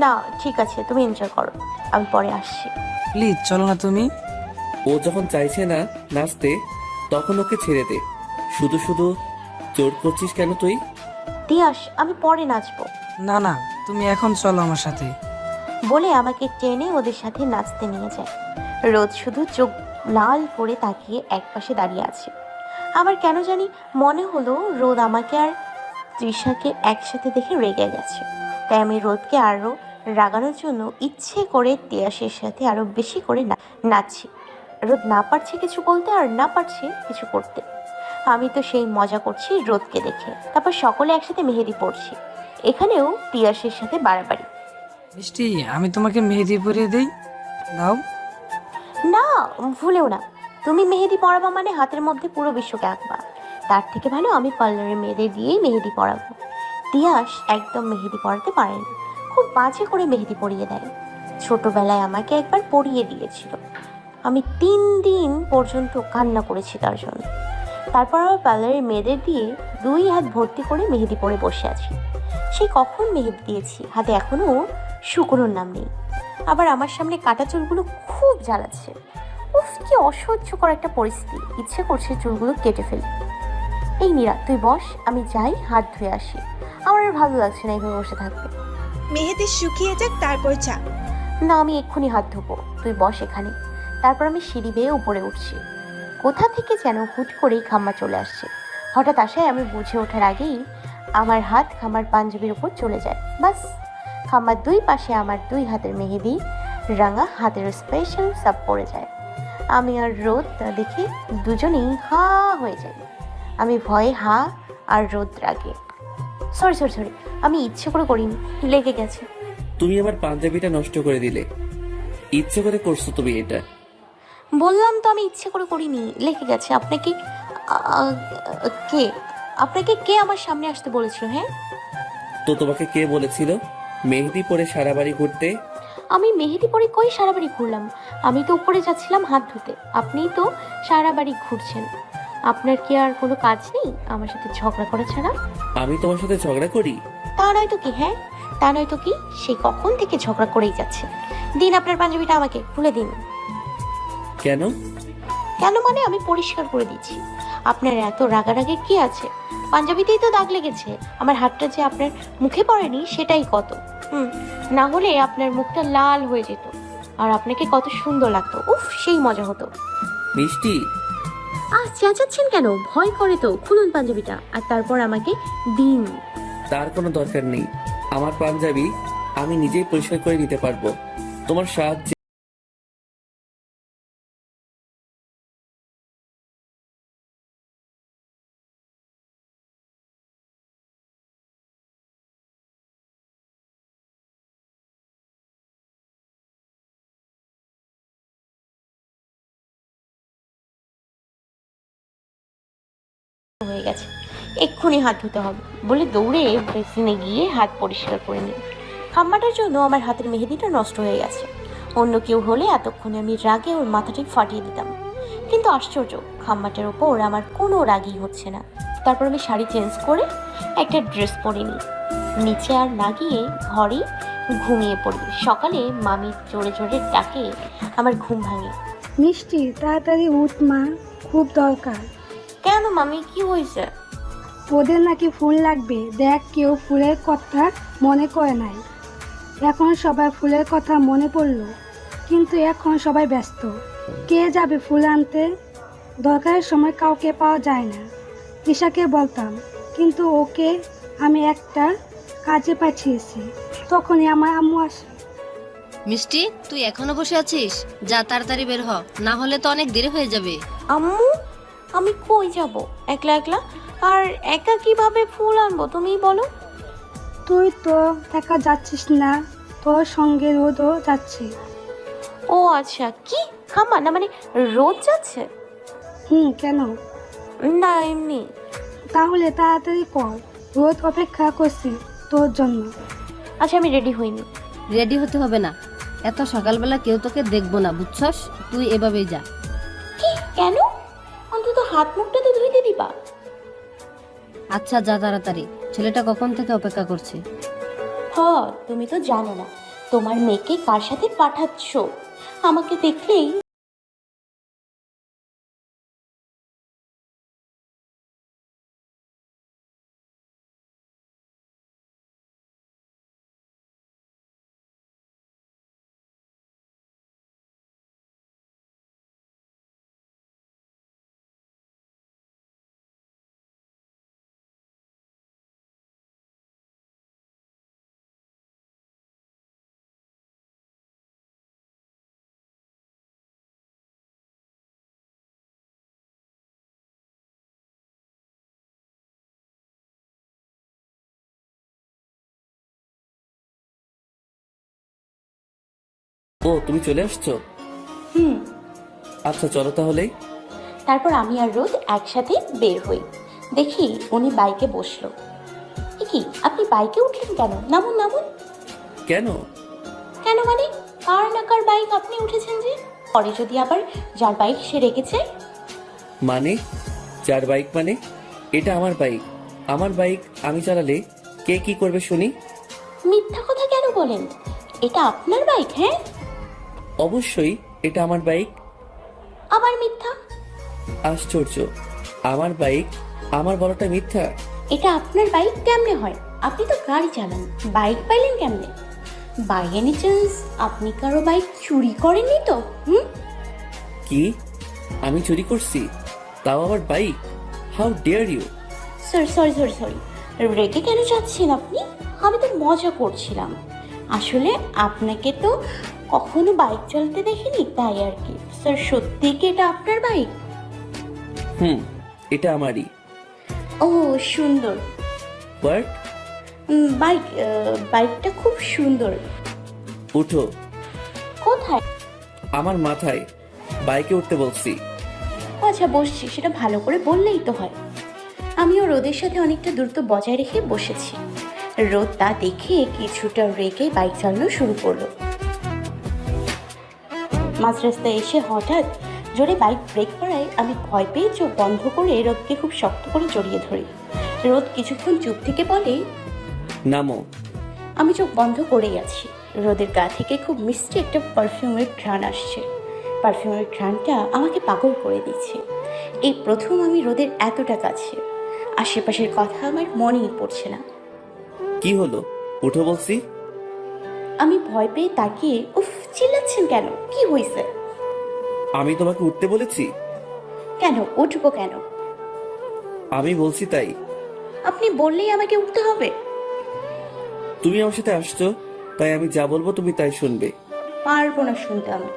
না ঠিক আছে, তুমি এনজয় করো, আমি পরে আসছি। প্লিজ চলো না তুমি। ও যখন চাইছে না নাচতে তখন ওকে ছেড়ে দে। শুধু শুধু জোর করছিস কেন তুই? তিয়াস, আমি পরে নাচবো। না না, তুমি এখন চলো আমার সাথে। বলে আমাকে টেনে ওদের সাথে নাচতে নিয়ে যায়। রোদ শুধু চোখ লাল করে তাকিয়ে একপাশে দাঁড়িয়ে আছে। আমার কেন জানি মনে হলো রোদ আমাকে আর তৃষাকে একসাথে দেখে রেগে গেছে। তাই আমি রোদকে আরও রাগানোর জন্য ইচ্ছে করে তিয়াসের সাথে আরও বেশি করে নাচছি। রোদ না পারছে কিছু বলতে আর না পারছে কিছু করতে। আমি তো সেই মজা করছি রোদকে দেখে। তারপর সকলে একসাথে মেহেদি পড়ছি। এখানেও তিয়াসের সাথে বাড়াবাড়ি। মিষ্টি, আমি তোমাকে মেহেদি পরিয়ে দেই, দাও। না, ভুলেও না। তুমি মেহেদি পরাবা মানে হাতের মধ্যে পুরো বিশ্বকে আঁকবা। তার থেকে ভালো আমি পার্লারের মেয়েদের দিয়েই মেহেদি পরাবো। তিয়াস একদম মেহেদি পরাতে পারে না, খুব বাজে করে মেহেদি পরিয়ে দেয়। ছোটবেলায় আমাকে একবার পরিয়ে দিয়েছিল, আমি 3 দিন পর্যন্ত কান্না করেছি তার জন্য। তারপর আবার পার্লারের মেয়েদের দিয়ে 2 হাত ভর্তি করে মেহেদি পরে বসে আছি। সেই কখন মেহেদি দিয়েছি, হাতে এখনো শুকনোর নাম নেই। আবার আমার সামনে কাটা চুলগুলো খুব জ্বালাচ্ছে। উফ, কি অসহ্যকর একটা পরিস্থিতি। ইচ্ছে করছে চুলগুলো কেটে ফেলি। এই মীরা, তুই বস, আমি যাই হাত ধুয়ে আসি। আমার আর ভালো লাগছে না এইভাবে বসে থাকতে। মেহেদি শুকিয়ে যাক তারপর চা। না, আমি এক্ষুনি হাত ধোবো, তুই বস এখানে। তারপর আমি সিঁড়ি বেয়ে উপরে উঠছি। কোথা থেকে যেন হুট করেই খাম্মা চলে আসছে। হঠাৎ আসায় আমি বুঝে ওঠার আগেই আমার হাত খাম্মার পাঞ্জাবির উপর চলে যায়। বাস, খাম্মার 2 পাশে আমার 2 হাতের মেহেদি রাঙা হাতের স্পেশাল সাপ পড়ে যায়। আমি আর রোদ দেখে দুজনেই হা হয়ে যাই। আমি ভয়ে হা আর রোদ রাগে। সরি, আমি ইচ্ছে করে করিনি, লেগে গেছে। তুমি আমার পাঞ্জাবিটা নষ্ট করে দিলে। ইচ্ছে করে করছো তুমি এটা? বললাম তো আমি ইচ্ছে করে করিনি, লেগে গেছে। আপনাকে কে আমার সামনে আসতে বলেছিল? হ্যাঁ, তো তোমাকে কে বলেছিল মেহেদি পরে সারা বাড়ি ঘুরতে? আমি মেহেদি পরে কই সারা বাড়ি ঘুরলাম? আমি তো উপরে যাচ্ছিলাম হাত ধুতে, আপনিই তো সারা বাড়ি ঘুরছেন। আপনার কি আর কোনো কাজ নেই আমার সাথে ঝগড়া করা ছাড়া? আমি তোমার সাথে ঝগড়া করি? তা নয় তো কি। হ্যাঁ, তা নয় তো কি, সেই কখন থেকে ঝগড়া করেই যাচ্ছে। দিন আপনার পাঞ্জাবিটা আমাকে, খুলে দিন। কেন? কেন মানে আমি পরিষ্কার করে দিচ্ছি। আপনার এত রাগারাগি কি আছে? পাঞ্জাবিতেই তো দাগ লেগেছে। আমার হাতটা যে আপনার মুখে পড়েনি সেটাই কত। না হলে আপনার মুখটা লাল হয়ে যেত। আর আপনাকে কত সুন্দর লাগতো। উফ, সেই মজা হতো। মিষ্টি, চেঁচাচ্ছেন কেন? ভয় করে তো। খুলুন পাঞ্জাবিটা আর তারপর আমাকে দিন। তার কোনো দরকার নেই। আমার পাঞ্জাবি আমি নিজেই পরিষ্কার করে নিতে পারবো। তোমার সাহায্যে হয়ে গেছে, এক্ষুনি হাত ধুতে হবে বলে দৌড়ে বেসিনে গিয়ে হাত পরিষ্কার করে নিই। খাম্মাটার জন্য আমার হাতের মেহেদিটা নষ্ট হয়ে গেছে। অন্য কেউ হলে এতক্ষণে আমি রাগে ওর মাথাটাই ফাটিয়ে দিতাম, কিন্তু আশ্চর্য, খাম্মাটার ওপর আমার কোনো রাগই হচ্ছে না। তারপর আমি শাড়ি চেঞ্জ করে একটা ড্রেস পরে নিই, নিচে আর না গিয়ে ঘরেই ঘুমিয়ে পড়ি। সকালে মামি জোরে জোরে ডাকে, আমার ঘুম ভাঙে। মিষ্টি, তাড়াতাড়ি উঠ মা, খুব দরকার। কেন মামি, কি হয়েছে? ওদের নাকি ফুল লাগবে, দেখ কেউ ফুলের কথা মনে করে নাই। এখন সবাই ফুলের কথা মনে পড়লো, কিন্তু এখন সবাই ব্যস্ত। কে যাবে ফুল আনতে? দরকারের সময় কাউকে পাওয়া যায় না। ঈশাকে বলতাম, কিন্তু ওকে আমি একটা কাজে পাঠিয়েছি, তখনই আমার আম্মু আসে। মিষ্টি, তুই এখনো বসে আছিস? যা তাড়াতাড়ি বের হ, না হলে তো অনেক দেরি হয়ে যাবে। আম্মু, আমি কই যাব একলা একলা? আর একা কিভাবে ফুল আনবো তুমিই বলো। তুই তো একা যাচ্ছিস না, তোর সঙ্গে রোদও যাচ্ছে। ও আচ্ছা, কি খাম্মা না মানে রোদ যাচ্ছে? কেন? না এমনি। তাহলে তাড়াতাড়ি কর, রোদ অপেক্ষা করছি তোর জন্য। আচ্ছা, আমি রেডি হইনি। রেডি হতে হবে না, এত সকালবেলা কেউ তোকে দেখবো না, বুঝছস? তুই এভাবেই যা। কি? কেন? অন্তত হাত মুখটা তো ধুইতে দিবা। আচ্ছা যা তাড়াতাড়ি, ছেলেটা কখন থেকে অপেক্ষা করছে। তুমি তো জানো না তোমার মেয়েকে কার সাথে পাঠাচ্ছ। আমাকে দেখলেই ও তুমি চলে আসছো? আচ্ছা চলো তাহলে। তারপর আমি আর রোদ একসাথে বের হই। দেখি উনি বাইকে বসলো। কি, আপনি বাইকে উঠলেন কেন? নামুন নামুন। কেন? কেন মানে? কার না কার বাইক আপনি উঠেছেন যে? পরে যদি আবার যার বাইক সে রেখেছে? মানে যার বাইক মানে? এটা আমার বাইক। আমার বাইক আমি চালালে কে কি করবে শুনি? মিথ্যা কথা কেন বলেন? এটা আপনার বাইক? হ্যাঁ অবশ্যই এটা আমার বাইক। আবার মিথ্যা? আশ্চর্য, আমার বাইক আমার বলাটা মিথ্যা? এটা আপনার বাইক কেমনে হয়? আপনি তো গাড়ি চালান, বাইক পাইলেন কেমনে? বাই এনি চান্স আপনি কারো বাইক চুরি করেননি তো? কি? আমি চুরি করছি? তাও আবার bike? How dare you! Sorry, রেগে কেন যাচ্ছেন আপনি? আমি তো মজা করছিলাম। আসলে আপনাকে তো কখনো বাইক চালাতে দেখিনি, তাই আর কি। স্যার, সত্যি কি এটা আপনার বাইক? এটা আমারই। ও সুন্দর। হোয়াট? বাইকটা খুব সুন্দর। উঠো। কোথায়? আমার মাথায়। বাইকে উঠতে বলছি। আচ্ছা বসছি, সেটা ভালো করে বললেই তো হয়। আমিও রোদের সাথে অনেকটা দূরত্ব বজায় রেখে বসেছি। রোদ তা দেখে কিছুটা রেগে বাইক চালানো শুরু করলো। মাঝ রাস্তায় এসে হঠাৎ জোরে বাইক ব্রেক করায় আমি ভয় পেয়ে চোখ বন্ধ করে রোদকে খুব শক্ত করে জড়িয়ে ধরি। রোদ কিছুক্ষণ চুপ থেকে বলে, নামো। আমি চোখ বন্ধ করেই আছি। রোদের গা থেকে খুব মিষ্টি একটা পারফিউমের ঘ্রাণ আসছে। পারফিউমের ঘ্রাণটা আমাকে পাগল করে দিচ্ছে। এই প্রথম আমি রোদের এতটা কাছে। আশেপাশের কথা আমার মনেই পড়ছে না। কি হলো? উঠো বলছি। আমি ভয় পেয়ে তাকিয়ে উফ চিল্লাচ্ছেন কেন? কি হয়েছে? আমি তোমাকে উঠতে বলেছি? কেন উঠবো কেন? আমি বলছি তাই। আপনি বললেই আমাকে উঠতে হবে? তুমি আমার সাথে আসছো, তাই আমি যা বলবো তুমি তাই শুনবে। পারবো না শুনতে আমি।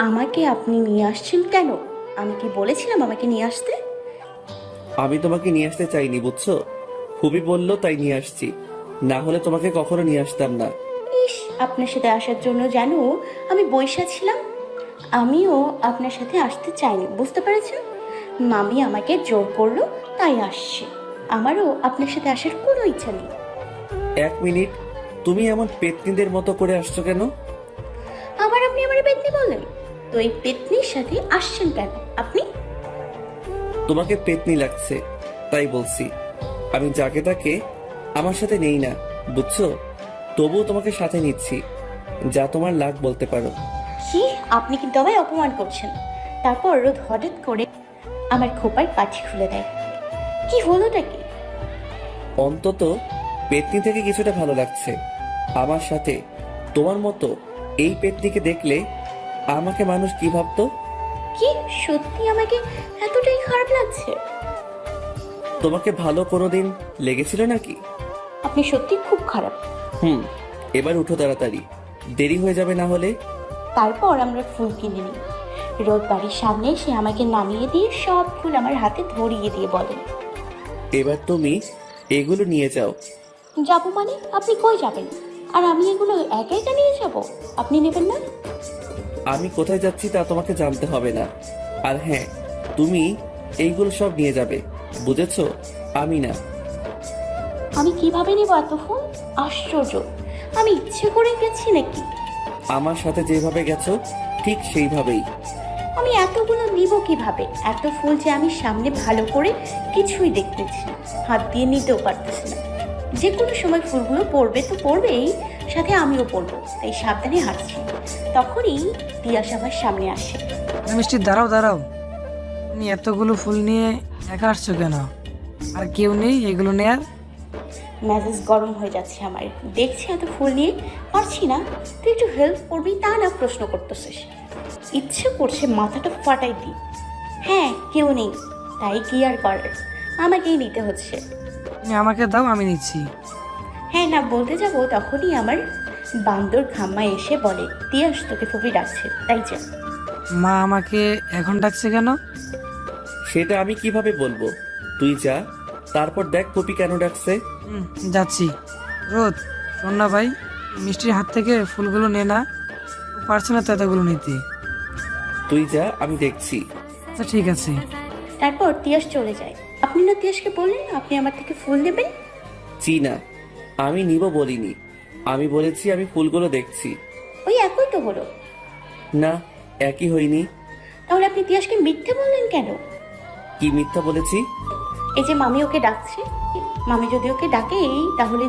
আমাকে আপনি নিয়ে আসছেন কেন? আমি কি বলেছিলাম আমাকে নিয়ে আসতে? আমি তোমাকে নিয়ে আসতে চাইনি, বুঝছো? খুবই বললো তাই নিয়ে আসছি, না হলে তোমাকে কখনো নিয়ে আসতাম না। ইস, আপনার সাথে আসার জন্য জানো আমি বইসা ছিলাম। আমিও আপনার সাথে আসতে চাইনি, বুঝতে পেরেছেন? মামি আমাকে জোর করলো তাই আসছে। আমারও আপনার সাথে আসার কোনো ইচ্ছা নেই। 1 মিনিট, তুমি এমন পেতনিদের মতো করে আসছো কেন? আবার আপনি আমার পেতনি বললেন? তো এই পেতনির সাথে আসছেন কেন আপনি? তোমাকে পেতনি লাগছে তাই বলছি। আমি যাকে তাকে আমার সাথে নেই না, বুঝছো? তবুও তোমাকে সাথে নিচ্ছি, যা তোমার লাগ বলতে পারো। কি, আপনি কিন্তু আমায় অপমান করছেন। তারপর রোদ হঠাৎ করে আমার খোপার পাঠি খুলে দেয়। কি হলোটা কি? অন্তত পেতনি থেকে কিছুটা ভালো লাগছে। আমার সাথে তোমার মতো এই পেতনিকে দেখলে আমাকে মানুষ কি ভাবতো? কি সত্যি আমাকে এতটাই খারাপ লাগছে? তোমাকে ভালো কোনোদিন লেগেছিল নাকি? আপনি সত্যি খুব খারাপ। এবার উঠো তাড়াতাড়ি, দেরি হয়ে যাবে না হলে। তারপর আমরা ফুল কিনে নিই। রোদ বাড়ির সামনে এসে আমাকে নামিয়ে দিয়ে সব ফুল আমার হাতে ধরিয়ে দিয়ে বলেন, এবার তুমি এগুলো নিয়ে যাও। যাবো মানে? আপনি কই যাবেন? আর আমি এগুলো একা একা নিয়ে যাব? আপনি নেবেন না? আমি কোথায় যাচ্ছি তা তোমাকে জানতে হবে না। আর হ্যাঁ, তুমি এইগুলো সব নিয়ে যাবে, বুঝেছো? আমি না। আমি কিভাবে নেব এত ফুল? আশ্চর্য, আমি ইচ্ছে করে গেছি নাকি? আমার সাথে যেভাবে গেছো ঠিক সেইভাবেই। আমি এতগুলো নিব কিভাবে? এত ফুল যে আমি সামনে ভালো করে কিছুই দেখতেছি না, হাত দিয়ে নিতেও পারতেছি না। যে কোনো সময় ফুলগুলো পড়বে তো পড়বেই, সাথে আমিও পড়বো, তাই সাবধানে হাঁটছি। তখনই তিয়াস আমার সামনে আসে। মিষ্টি দাঁড়াও দাঁড়াও, তুমি এতগুলো ফুল নিয়ে একা আসছো কেন? আর কেউ নেই এগুলো নেয়ার? মেজাজ গরম হয়ে যাচ্ছে আমার। দেখছি এত ফুল নিয়ে পারছি না, তুই একটু হেল্প করবি তা না প্রশ্ন করতেছিস। ইচ্ছে করছে মাথাটা ফাটাই দিই। হ্যাঁ, কেউ নেই, তাই কি আর করার, আমাকেই নিতে হচ্ছে। তুমি আমাকে দাও, আমি নিচ্ছি। হ্যাঁ না বলতে যাব, তখনই আমার বান্দর খাম্মা এসে বলে, তিয়াস তোকে ফুপি ডাকছে, তাই যা। মা আমাকে এখন ডাকছে কেন? সেটা আমি কিভাবে বলবো? তুই যা, তারপর দেখ পপি কেন ডাকছে। যাচ্ছি। রোদ, শোন না ভাই, মিষ্টির হাত থেকে ফুলগুলো নে না, ও পারছে না তো এতগুলো নিতে। তুই যা, আমি দেখছি। আচ্ছা ঠিক আছে। তারপর তিয়াস চলে যায়। আপনি না তিয়াসকে বললেন আপনি আমার থেকে ফুল নেবেন? জি না, আমি নিব বলিনি, আমি বলেছি আমি ফুলগুলো দেখছি। ওই একই তো হলো। না, একই হয়নি। তাহলে আপনি তিয়াসকে মিথ্যে বললেন কেন? কি মিথ্যা বলেছি? এই যে মামি ওকে ডাকছে, মামি যদি ওকে ডাকে তাহলে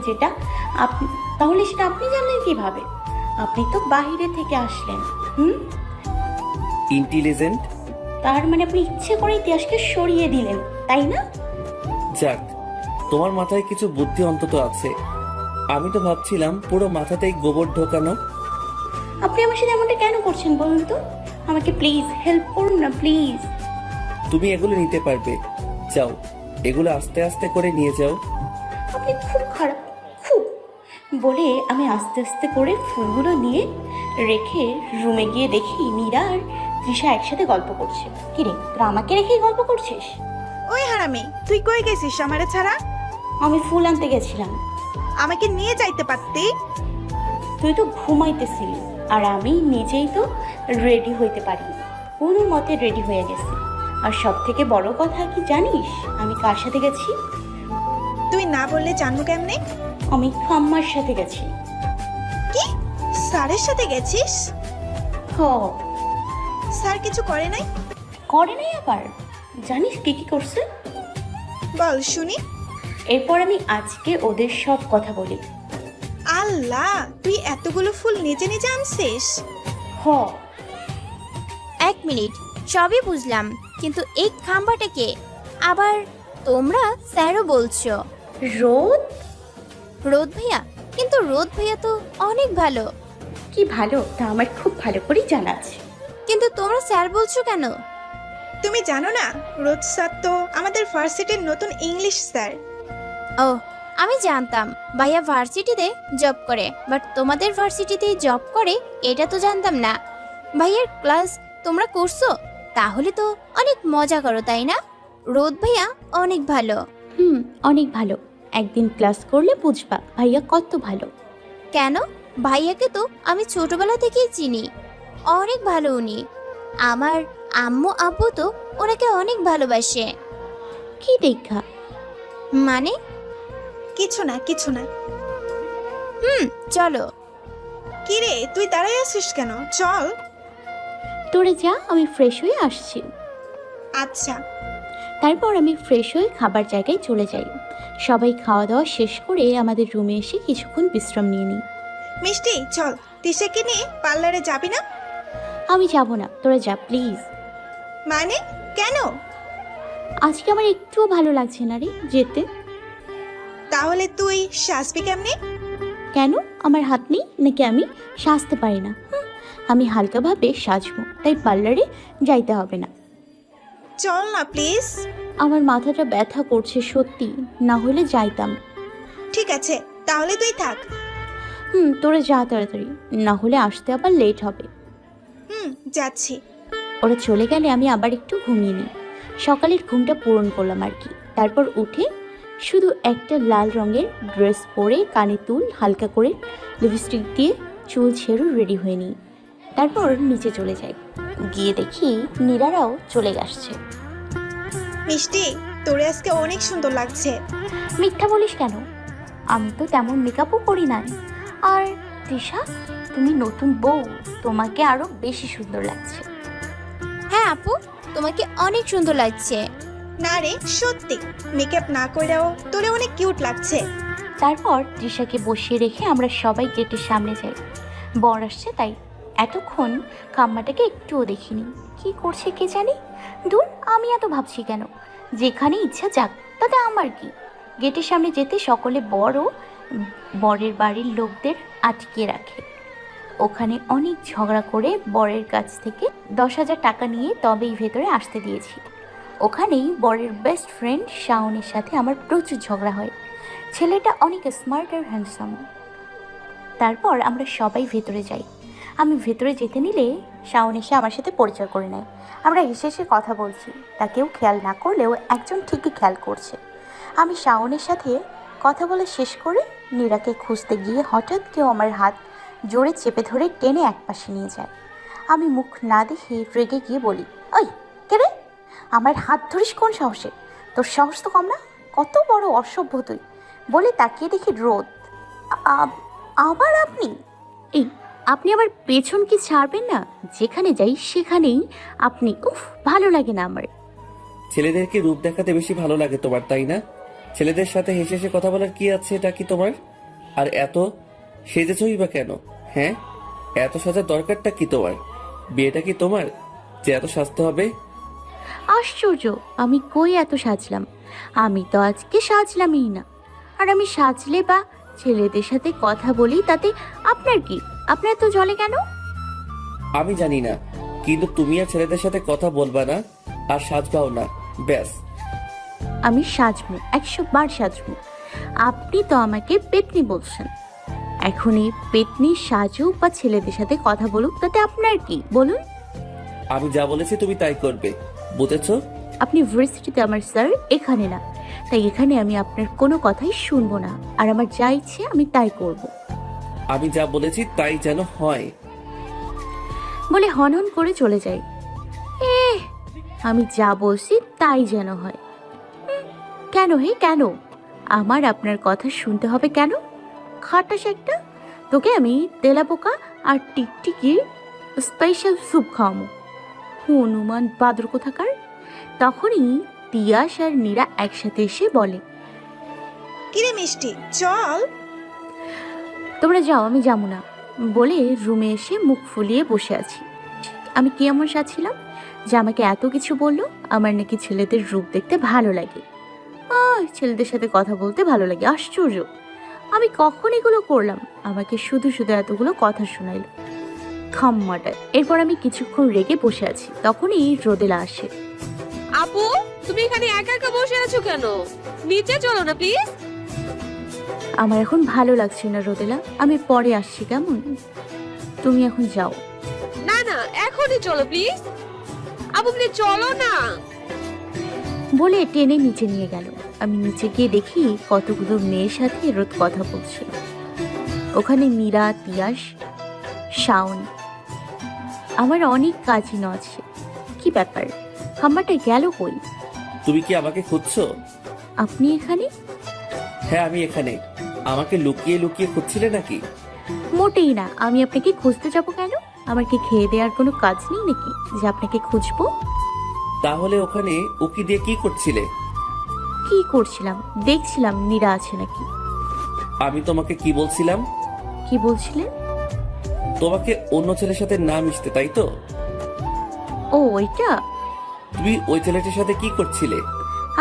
তাহলে সেটা আপনি জানলেন কিভাবে? আপনি তো বাইরে থেকে আসলেন। ইন্টেলিজেন্ট। তার মানে আপনি ইচ্ছে করে তিয়াসকে সরিয়ে দিলেন, তাই না? যাক, তোমার মাথায় কিছু বুদ্ধি অন্তত আছে। আমি তো ভাবছিলাম পুরো মাথাতেই গোবর ঢোকানো। আপনি আমার সাথে এমনটা কেন করছেন বলুন তো? আমাকে প্লিজ হেল্প করুন না প্লিজ। তুমি এগুলো নিতে পারবে, যাও, এগুলো আস্তে আস্তে করে নিয়ে যাও। আপনি খুব খারাপ, খুব। বলে আমি আস্তে আস্তে করে ফুলগুলো নিয়ে রেখে রুমে গিয়ে দেখি মীরা আর তৃষা একসাথে গল্প করছে। কিরে, তোরা আমাকে রেখেই গল্প করছিস? ওই হারামি, তুই কই গেছিস আমারে ছাড়া? আমি ফুল আনতে গেছিলাম। আমাকে নিয়ে যাইতে পারতি। তুই তো ঘুমাইতেছিলি, আর আমি নিজেই তো রেডি হইতে পারি, কোনো মতে রেডি হয়ে গেছি। আর সব থেকে বড় কথা কি জানিস আমি কার সাথে গেছি? তুই না বললে জানবো কেমনে? আমি খাম্মার সাথে গেছি। কি, স্যারের সাথে গেছিস? হ। স্যার কিছু করে নাই? করে নাই আবার? জানিস কি কি করছে? বল শুনি। এরপর আমি আজকে ওদের সব কথা বলি। আল্লাহ, তুই এতগুলো ফুল নিজে নিজে আনছিস? হ। 1 মিনিট, সবই বুঝলাম, কিন্তু এই খাম্বাটা কে? আবার তোমরা স্যারও বলছো। রোদ? রোদ ভাইয়া? কিন্তু রোদ ভাইয়া তো অনেক ভালো। কি ভালো তা আমার খুব ভালো করেই জানা আছে। কিন্তু তোমরা স্যার বলছো কেন? তুমি জানো না, রোজ স্যার তো আমাদের ভার্সিটির নতুন ইংলিশ স্যার। ও, আমি জানতাম ভাইয়া ভার্সিটিতে জব করে, বাট তোমাদের ভার্সিটিতেই জব করে এটা তো জানতাম না। ভাইয়ার ক্লাস তোমরা করছো? তাহলে তো অনেক মজা করো, তাই না? রোদ ভাইয়া অনেক ভালো। অনেক ভালো। একদিন ক্লাস করলে বুঝবা ভাইয়া কত ভালো। কেন? ভাইয়াকে তো আমি ছোটবেলা থেকেই চিনি, অনেক ভালো উনি। আমার আম্মু আব্বু তো ওনাকে অনেক ভালোবাসে। কি দেখা? মানে কিছু না কিছু না। চলো। কি রে, তুই দাঁড়াই আছিস কেন? চল। তোরে যা, আমি ফ্রেশ হয়ে আসছি। আচ্ছা। তারপর আমি ফ্রেশ হয়ে খাবার জায়গায় চলে যাই। সবাই খাওয়া দাওয়া শেষ করে আমাদের রুমে এসে কিছুক্ষণ বিশ্রাম নিয়ে নিই। মিষ্টি, চল তিশাকে নিয়ে পার্লারে যাবি না? আমি যাব না, তোরা যা প্লিজ। মানে কেন? আজকে আমার একটুও ভালো লাগছে না রে যেতে। তাহলে তুই সাজবি কেমনে? কেন, আমার হাত নেই নাকি আমি সাজতে পারি না? আমি হালকাভাবে সাজবো, তাই পার্লারে যাইতে হবে না। চল না প্লিজ। আমার মাথাটা ব্যথা করছে সত্যি, না হলে যাইতাম। ঠিক আছে, তাহলে তুই থাক। তোরা যা তাড়াতাড়ি, না হলে আসতে আবার লেট হবে। যাচ্ছি। ওরা চলে গেলে আমি আবার একটু ঘুমিয়ে নিই। সকালের ঘুমটা পূরণ করলাম আর কি। তারপর উঠে শুধু একটা লাল রঙের ড্রেস পরে, কানে তুল হালকা করে, লিপস্টিক দিয়ে চুল ছেড়ে রেডি হয়ে নিই। তারপর নিচে চলে যাই। গিয়ে দেখি নীরারাও চলে আসছে। মিষ্টি, তোরে আজকে অনেক সুন্দর লাগছে। মিথ্যা বলিস কেন? আমি তো তেমন মেকআপও করি না। আর তৃষা, তুমি নতুন বউ, তোমাকে আরো বেশি সুন্দর লাগছে। হ্যাঁ আপু, তোমাকে অনেক সুন্দর লাগছে। না রে, সত্যি মেকআপ না করেও তোরে অনেক কিউট লাগছে। তারপর তৃষাকে বসিয়ে রেখে আমরা সবাই গেটের সামনে যাই। বর আসছে তাই এতক্ষণ কাম্মাটাকে একটুও দেখিনি। কি করছে কে জানি। দূর, আমি এত ভাবছি কেন? যেখানে ইচ্ছা যাক, তাতে আমার কি। গেটের সামনে যেতে সকলে বর ও বরের বাড়ির লোকদের আটকে রাখে। ওখানে অনেক ঝগড়া করে বরের কাছ থেকে 10,000 টাকা নিয়ে তবেই ভেতরে আসতে দিয়েছি। ওখানেই বরের বেস্ট ফ্রেন্ড শাওনের সাথে আমার প্রচুর ঝগড়া হয়। ছেলেটা অনেক স্মার্ট আর হ্যান্ডসাম। তারপর আমরা সবাই ভেতরে যাই। আমি ভেতরে যেতে নিলে শাওন এসে আমার সাথে পরিচয় করে নেয়। আমরা হেসে হেসে কথা বলছি, তা কেউ খেয়াল না করলেও একজন ঠিকই খেয়াল করছে। আমি শাওনের সাথে কথা বলে শেষ করে নীরাকে খুঁজতে গিয়ে হঠাৎ কেউ আমার হাত জোরে চেপে ধরে টেনে একপাশে নিয়ে যায়। আমি মুখ না দেখে রেগে গিয়ে বলি, ওই কে রে? আমার হাত ধরিস কোন সাহসে? তোর সাহস তো কম না, কত বড় অসভ্য তুই। বলে তাকিয়ে দেখি রোদ। আবার আপনি? এই আপনি আবার পেছন কি ছাড়বেন না? যেখানে যাই সেখানেই আপনি। উফ, ভালো লাগে না আমার। ছেলেদেরকে রূপ দেখাতে বেশি ভালো লাগে তোমার, তাই না? ছেলেদের সাথে হেসে হেসে কথা বলার কি আছে এটা কি তোমার? আর এত সেজেছই বা কেন? হ্যাঁ, এত সাজার দরকারটা কি তোমার? বিয়েটা কি তোমার যে এত সাজতে হবে? আশ্চর্য, আমি কই এত সাজলাম? আমি তো আজকে সাজলামই না। আর আমি সাজলে বা ছেলেদের সাথে কথা বলি তাতে আপনার কি? আপনার তো জলে কেন? আমি জানি না, কিন্তু তুমি আর ছেলেদের সাথে কথা বলবা না আর সাজবাও না, ব্যাস। আমি সাজবো, 100 বার সাজবো। আপনি তো আমাকে পেতনি বলছেন। এখন এই পেতনি সাজুক বা ছেলেদের সাথে কথা বলুক, তাতে আপনার কি বলুন? আমি যা বলেছি তুমি তাই করবে, বুঝেছো? আপনি ভার্সিটিতে আমার স্যার, এখানে না। তাই এখানে আমি আপনার কোনো কথাই শুনবো না, আর আমার যা ইচ্ছে আমি তাই করব। আমি যা বলেছি তাই যেন হয় বলে হনহন করে চলে যাই। আমি যা বলছি তাই যেন হয়। কেন হে কেন? আমার আপনার কথা শুনতে হবে কেন? খাটাস একটা। তোকে আমি তেলাপোকা আর টিকটিকির স্পেশাল স্যুপ খাওয়াবো। হনুমান বাদর কোথাকার। তখনই তিয়াস আর নীরা একসাথে এসে বলে, কিরে মিষ্টি, চল। তোমরা যাও, আমি যাবো না বলে রুমে এসে মুখ ফুলিয়ে বসে আছি। আমি কি এমন সাজছিলাম যে আমাকে এত কিছু বললো? আমার নাকি ছেলেদের রূপ দেখতে ভালো লাগে, ছেলেদের সাথে কথা বলতে ভালো লাগে। আশ্চর্য, আমি কখন এগুলো করলাম? আমাকে শুধু শুধু এতগুলো কথা শোনাইল। খাম্মাটা। এরপর আমি কিছুক্ষণ রেগে বসে আছি, তখনই রোদেলা আসে। আপু, তুমি এখানে একা একা বসে আছো কেন? নিচে চলো না প্লিজ। আমার এখন ভালো লাগছে না রোদেলা, আমি পরে আসছি কেমন? তুমি এখন যাও। না না, এখনই চলো প্লিজ। আপু প্লিজ চলো না। বলে টেনে নিচে নিয়ে গেল। আমি নিচে গিয়ে দেখি কতগুলো মেয়ের সাথে রোদ কথা বলছে। ওখানে মীরা, তিয়াস, শাওন, আমার অনেক কাজিনও আছে। কি ব্যাপার, খাম্বাটা গেল কই? তুমি কি আমাকে খুঁজছো? আপনি এখানে? হ্যাঁ, আমি এখানে। আমাকে লুকিয়ে লুকিয়ে খুঁজছিলে নাকি? মোটেই না। আমি আপনাকে খুঁজতে যাব কেন? আমার কি খেয়ে দেওয়ার কোনো কাজ নেই নাকি যে আপনাকে খুঁজবো? তাহলে ওখানে উকি দিয়ে কি করছিলে? কি করছিলাম? দেখছিলাম নীরা আছে নাকি। আমি তোমাকে কি বলছিলাম? কি বলছিলেন? তোমাকে অন্য ছেলের সাথে না মিশতে, তাই তো? ও ওইটা? তুমি ওই ছেলেটার সাথে কি করছিলে?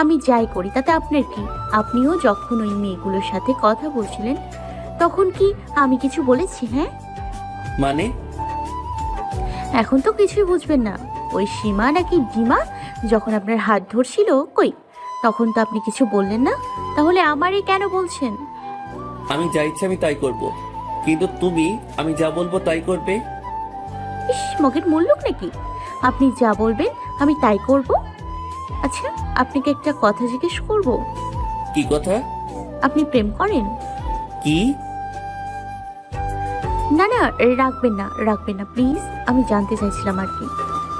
আমি যাই করি তাতে আপনার কি? আপনিও যখন ওই মেয়েগুলোর সাথে কথা বলছিলেন তখন কি আমি কিছু বলেছি? হ্যাঁ, মানে? এখন তো কিছুই বুঝবেন না। ওই সীমা নাকি ডিমা যখন আপনার হাত ধরছিল, কই তখন তো আপনি কিছু বললেন না। তাহলে আমারই কেন বলছেন? আমি যা ইচ্ছা আমি তাই করব, কিন্তু তুমি আমি যা বলবো তাই করবে। ইস, মগের মুল্লুক নাকি? আপনি যা বলবেন আমি তাই করব। আচ্ছা, আপনাকে একটা কথা জিজ্ঞেস করব। কি কথা? আপনি প্রেম করেন? কি? না না, রাখবেন না, রাখবেন না প্লিজ। আমি জানতে চাইছিলাম আর কি।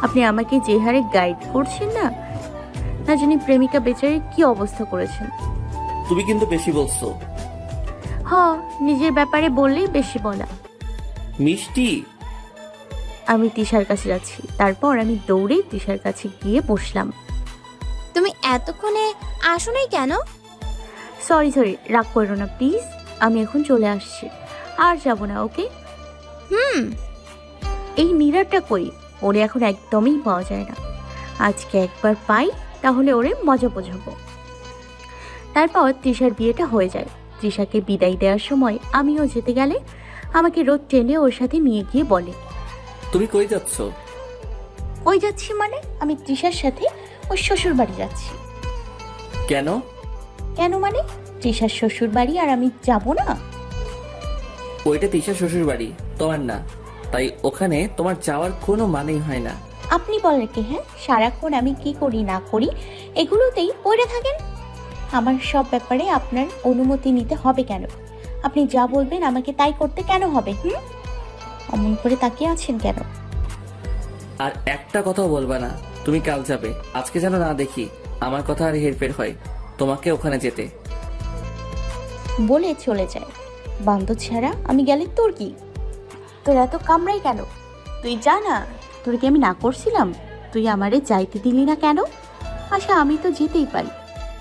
আপনি আমাকে যে হারে গাইড করছেন না, না জানি প্রেমিকা বেচারে কি অবস্থা করেছেন। তুমি কিন্তু বেশি বলছো। হ্যাঁ, নিজের ব্যাপারে বললেই বেশি বলা। মিষ্টি, আমি তিশার কাছে যাচ্ছি। তারপর আমি দৌড়ে তিশার কাছে গিয়ে বসলাম। তুমি এতক্ষণে আসো নাই কেন? সরি, রাগ করো না প্লিজ। আমি এখন চলে আসছি, আর যাব না, ওকে? এই নীরাটা কই? ওরে এখন একদমই পাওয়া যায় না। আজকে একবার পাই তাহলে ওরে মজা বোঝাবো। তারপর তৃষার বিয়েটা হয়ে যায়। তৃষাকে বিদায় দেওয়ার সময় আমিও যেতে গেলে আমাকে রোদ টেনে ওর সাথে নিয়ে গিয়ে বলে, তুমি কই যাচ্ছ? কই যাচ্ছি মানে? আমি তৃষার সাথে ওর শ্বশুর বাড়ি যাচ্ছি। কেন? কেন মানে? তৃষার শ্বশুর বাড়ি আর আমি যাব না? ওইটা তিশার শ্বশুর বাড়ি, তোমার না। তাই ওখানে তোমার যাওয়ার কোনো মানেই হয় না। আপনি বলেন কি? হ্যাঁ, সারাক্ষণ আমি কি করি না করি এগুলোতেই পড়ে থাকেন। আমার সব ব্যাপারে আপনার অনুমতি নিতে হবে কেন? আপনি যা বলবেন আমাকে তাই করতে কেন হবে? অমন করে তাকিয়ে আছেন কেন? আর একটা কথাও বলবা না। তুমি কাল যাবে, আজকে যেন না দেখি আমার কথা আর হেরফের হয় তোমাকে ওখানে যেতে। বলে চলে যায়। বান্ধব ছাড়া আমি গেলে তোর কি? তোর এত কামড়াই কেন? তুই যা না। তোর কি আমি না করছিলাম? তুই আমারে যাইতে দিলি না কেন? আচ্ছা, আমি তো যেতেই পারি।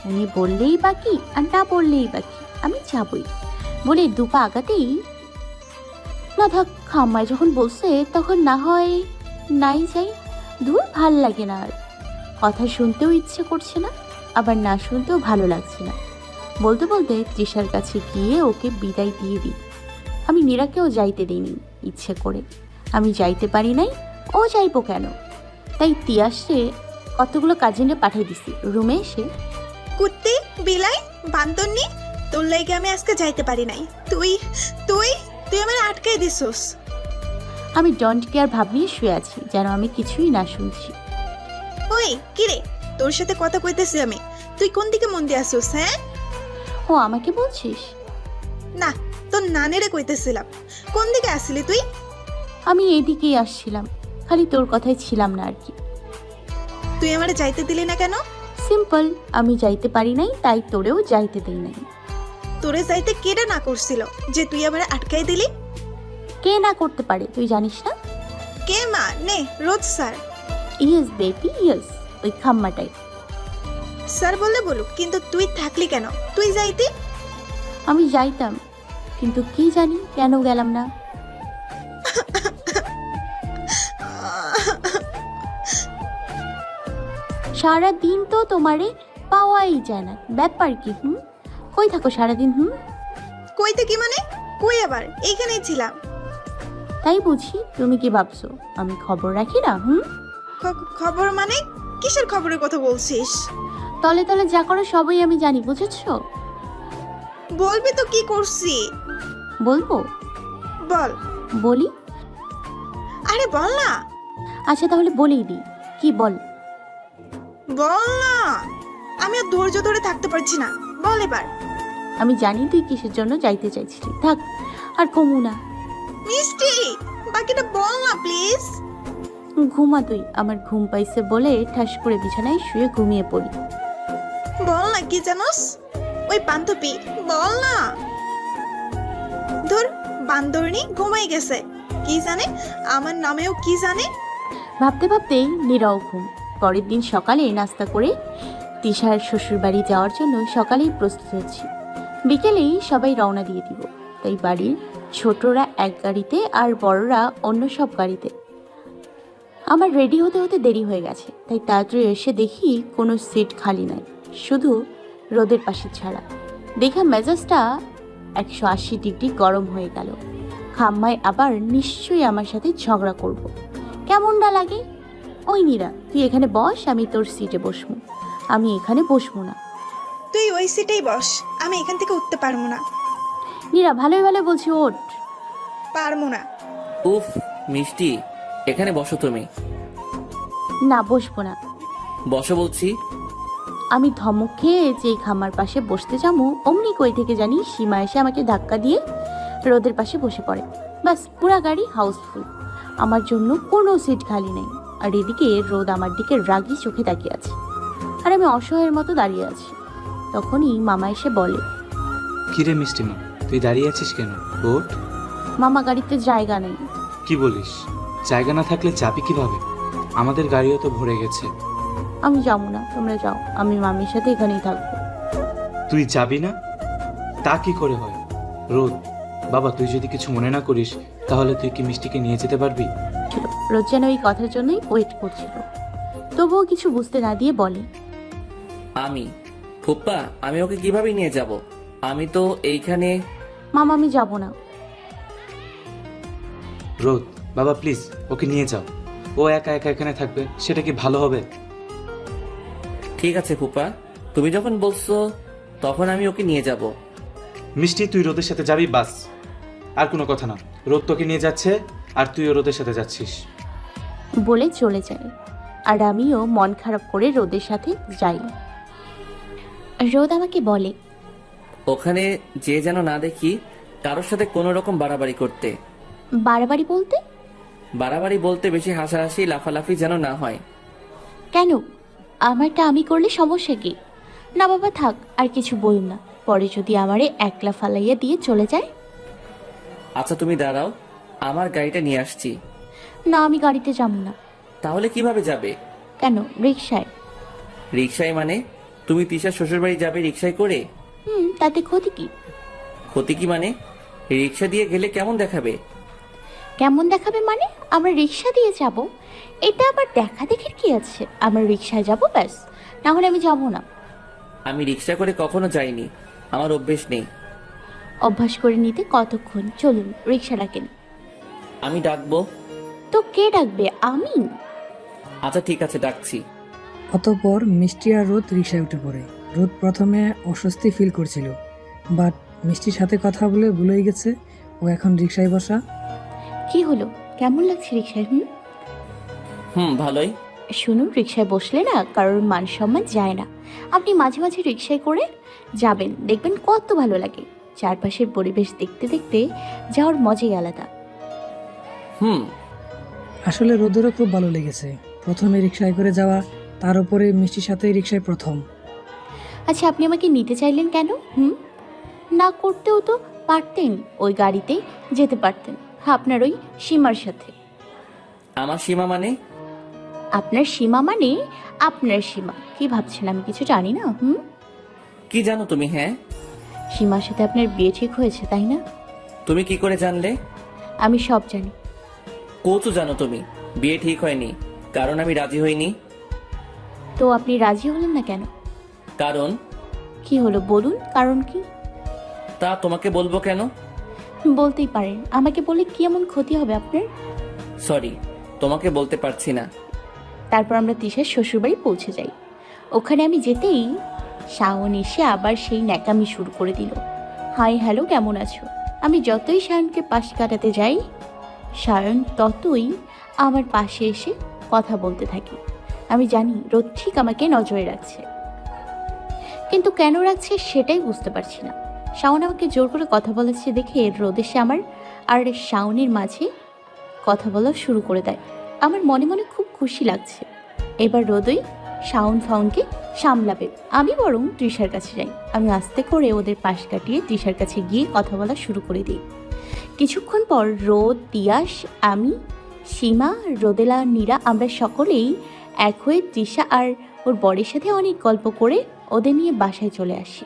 উনি বললেই বাকি আর না বললেই বাকি, আমি যাবই। বলে দুপা আগাতেই, না থাক, খাম্মায় যখন বলছে তখন না হয় নাই যাই। ধুর, ভাল লাগে না আর। কথা শুনতেও ইচ্ছে করছে না, আবার না শুনতেও ভালো লাগছে না। বলতে বলতে তৃষার কাছে গিয়ে ওকে বিদায় দিয়ে দিই। আমি নীরাকেও যাইতে দিইনি ইচ্ছে করে। আমি যাইতে পারি নাই, ও যাইবো কেন? তাই তিয়াসে কতগুলো কাজিনে পাঠিয়ে দিছি রুমে এসে, কুত্তি, বিলাই, বান্দরনি, তোর লাইগে আমি আজকে যাইতে পারি নাই। তুই তুই তুই আমার আটকাই দিছস। আমি ডোন্ট কেয়ার ভাব নিয়ে শুয়ে আছি, যেন আমি কিছুই না শুনছি। ওই কিরে, তোর সাথে কথা কইতেছি আমি, তুই কোন দিকে মন দিয়ে আসছিস? হ্যাঁ, ও আমাকে বলছিস? না, তোর নানেরে কইতেছিলাম। কোন দিকে আসলি তুই? আমি এইদিকেই আসছিলাম, খালি তোর কথাই ছিলাম না আর কি। তুই আমারে যাইতে দিলি না কেন? সিম্পল, আমি যাইতে পারি নাই, তাই তোরেও যাইতে দেই নাই। তোরে যাইতে কেডা না করছিল যে তুই আমারে আটকাই দিলি? কে না করতে পারে তুই জানিস না? কে মা? নে, রোজ স্যার। ইয়েস বেবি ইয়েস, ওই খাম্মাটাই। স্যার বললে বলুক, কিন্তু তুই থাকলি কেন? তুই যাইতি। আমি যাইতাম, কিন্তু কি জানি কেন গেলাম না। সারা দিন তো তোমারে পাওয়াই যায় না, ব্যাপার কি? কই থাকো সারাদিন? কইতে কি মানে? কই আবার? এইখানেই ছিলাম। তাই বুঝি তুমি কি ভাবছো আমি খবর রাখি না? খবর মানে কিসের খবরের কথা বলছিস? তলে তলে যা করো সবই আমি জানি, বুঝেছো? বলবি তো কি করছি? বলবো? বল। বলি? আরে বল না। আচ্ছা তাহলে বলেই দিই। কি বল? বল না, আমি আর ধৈর্য ধরে থাকতে পারছি না, বল এবার। আমি জানি তুই কিসের জন্য যাইতে চাইছিলি, থাক আর কমু না। মিষ্টি, বাকিটা বল না প্লিজ। ঘুমা তুই, আমার ঘুম পাইছে বলে ঠাস করে বিছানায় শুয়ে ঘুমিয়ে পড়ি। বল না কি জানোস? ওই বান্ধবী, বল না। ধর, বান্দরনি ঘুমাই গেছে, কি জানে আমার নামেও কি জানে। ভাবতে ভাবতেই নিরাও ঘুম। পরের দিন সকালে নাস্তা করে তিশার শ্বশুর বাড়ি যাওয়ার জন্য সকালেই প্রস্তুত হচ্ছি। বিকেলেই সবাই রওনা দিয়ে দিব, তাই বাড়ির ছোটরা এক গাড়িতে আর বড়রা অন্য সব গাড়িতে। আমার রেডি হতে হতে দেরি হয়ে গেছে, তাই তাড়াতাড়ি এসে দেখি কোনো সিট খালি নাই, শুধু রোদের পাশে ছাড়া। দেখা মেজাজটা 180 ডিগ্রি গরম হয়ে গেল। খাম্মায় আবার নিশ্চয়ই আমার সাথে ঝগড়া করব। কেমনটা লাগে? ওই নীরা, তুই এখানে বস, আমি তোর সিটে বসবো। আমি এখানে বসবো না। তুই ওই সিটেই বস, আমি এখান থেকে উঠতে পারবো না। নীরা, ভালোই ভালো বলছি, ওঠ। পারবো না। উফ মিষ্টি, এখানে বসো তুমি। না, বসবো না। বসো বলছি। আমি ধমক খেয়ে যেই খামার পাশে বসতে যাবো, অমনি কই থেকে জানি সীমা এসে আমাকে ধাক্কা দিয়ে রোদের পাশে বসে পড়ে। বাস, পুরা গাড়ি হাউসফুল, আমার জন্য কোনো সিট খালি নেই। আর এদিকে রোদ আমার দিকে রাগি চোখে তাকিয়ে আছে, আর আমি অসহায়ের মতো দাঁড়িয়ে আছি। তখনই মামা এসে বলে, কিরে মিষ্টিমা, তুই দাঁড়িয়ে আছিস কেন? ওঠ। মামা, গাড়িতে জায়গা নেই। কি বলিস? জায়গা না থাকলে যাবি কিভাবে? আমাদের গাড়িও তো ভরে গেছে। আমি যাবো না, তোমরা যাও, আমি মামির সাথে এখানেই থাকবো। তুই যাবি না? তা কি করে হয়? রোদ বাবা, তুই যদি কিছু মনে না করিস তাহলে তুই কি মিষ্টিকে নিয়ে যেতে পারবি? রোজ যেন ওই কথার জন্যই ওয়েট করছিল, তবুও কিছু বুঝতে না দিয়ে বলে, আমি ফুপ্পা, আমি ওকে কিভাবে নিয়ে যাব? আমি তো এইখানে। মামা, আমি যাবো না। রোদ বাবা, প্লিজ ওকে নিয়ে যাও। ও একা একা এখানে থাকবে, সেটা কি ভালো হবে? ঠিক আছে ফুপ্পা, তুমি যখন বলছো তখন আমি ওকে নিয়ে যাব। মিষ্টি, তুই রোদের সাথে যাবি, বাস, আর কোনো কথা না। রোদ তোকে নিয়ে যাচ্ছে আর তুইও রোদের সাথে যাচ্ছিস। বলে চলে যায়, আর আমিও মন খারাপ করে রোদের সাথে যাই। রোদ আমাকে বলে, ওখানে যে যেন না দেখি কারোর সাথে কোনো রকম বাড়াবাড়ি করতে। বাড়াবাড়ি বলতে? বাড়াবাড়ি বলতে বেশি হাসাহাসি লাফালাফি যেন না হয়। কেন? আমারটা আমি করলে সমস্যা কি? না বাবা, থাক, আর কিছু বল না, পরে যদি আমারে একলা ফালাইয়া দিয়ে চলে যায়। আচ্ছা তুমি দাঁড়াও, আমার গাড়িটা নিয়ে আসছি। না, আমি গাড়িতে যাবো না। তাহলে কিভাবে যাবে? কেন, রিক্সায়। রিক্সায় মানে? তুমি তিশার শ্বশুরবাড়ি যাবে রিক্সায় করে? তাতে ক্ষতি কি? ক্ষতি কি মানে? রিক্সা দিয়ে গেলে কেমন দেখাবে? কেমন দেখাবে মানে? আমরা রিক্সা দিয়ে যাব, এটা আবার দেখা দেখির কি আছে? আমরা রিক্সায় যাব, ব্যাস, না হলে আমি যাব না। আমি রিক্সা করে কখনো যাইনি, আমার অভ্যেস নেই। অভ্যাস করে নিতে কতক্ষণ? চলুন, রিক্সা ডাকেন। আমি ডাকবো? তো কে ডাকবে? আমি। আচ্ছা ঠিক আছে, ডাকছি। অতঃপর মিষ্টি আর রোদ রিক্সায় উঠে পড়ে। রোদ প্রথমে অস্বস্তি ফিল করছিল, বাট মিষ্টির সাথে কথা বলে ভুলেই গেছে ও এখন রিক্সায় বসা। কি হলো, কেমন লাগছে রিক্সায়? ভালোই। শুনুন, রিক্সায় বসলে না কারোর মান সম্মান যায় না। আপনি মাঝে মাঝে রিক্সায় করে যাবেন, দেখবেন কত ভালো লাগে। চারপাশের পরিবেশ দেখতে দেখতে যাওয়ার মজাই আলাদা। আসলে রোদেরও খুব ভালো লেগেছে প্রথমে রিক্সায় করে যাওয়া, তার উপরে মিষ্টির সাথে রিক্সায় প্রথম। আচ্ছা, আপনি আমাকে নিতে চাইলেন কেন? না করতেও তো পারতেন, ওই গাড়িতেই যেতে পারতেন আপনার ওই সীমার সাথে। আমার সীমা মানে? আপনার সীমা মানে আপনার সীমা। কি ভাবছেন আমি কিছু জানি না? কি জানো তুমি? হ্যাঁ, সীমার সাথে আপনার বিয়ে ঠিক হয়েছে, তাই না? তুমি কি করে জানলে? আমি সব জানি। কত জানো তুমি? বিয়ে ঠিক হয়নি কারণ আমি রাজি হইনি। তো আপনি রাজি হলেন না কেন? কারণ? কি হলো বলুন, কারণ কি? তা তোমাকে বলবো কেন? বলতেই পারেন, আমাকে বলে কি এমন ক্ষতি হবে আপনার? সরি, তোমাকে বলতে পারছি না। তারপর আমরা তিশার শ্বশুরবাড়ি পৌঁছে যাই। ওখানে আমি যেতেই শাওন এসে আবার সেই ন্যাকামি শুরু করে দিল। হাই হ্যালো, কেমন আছো? আমি যতই শায়নকে পাশ কাটাতে যাই, শায়ন ততই আমার পাশে এসে কথা বলতে থাকে। আমি জানি রোদ ঠিক আমাকে নজরে রাখছে, কিন্তু কেন রাখছে সেটাই বুঝতে পারছি না। শাওন আমাকে জোর করে কথা বলেছে দেখে রোদ এসে আমার আর শাওনের মাঝে কথা বলা শুরু করে দেয়। আমার মনে মনে খুব খুশি লাগছে। এবার রোদই শাওন ফাউনকে সামলাবে, আমি বরং তৃষার কাছে যাই। আমি আস্তে করে ওদের পাশ কাটিয়ে তৃষার কাছে গিয়ে কথা বলা শুরু করে দিই। কিছুক্ষণ পর রোদ, তিয়াস, আমি, সীমা, রোদেলা, নীরা আমরা সকলেই এক হয়ে তৃষা আর ওর বরের সাথে অনেক গল্প করে ওদের নিয়ে বাসায় চলে আসি।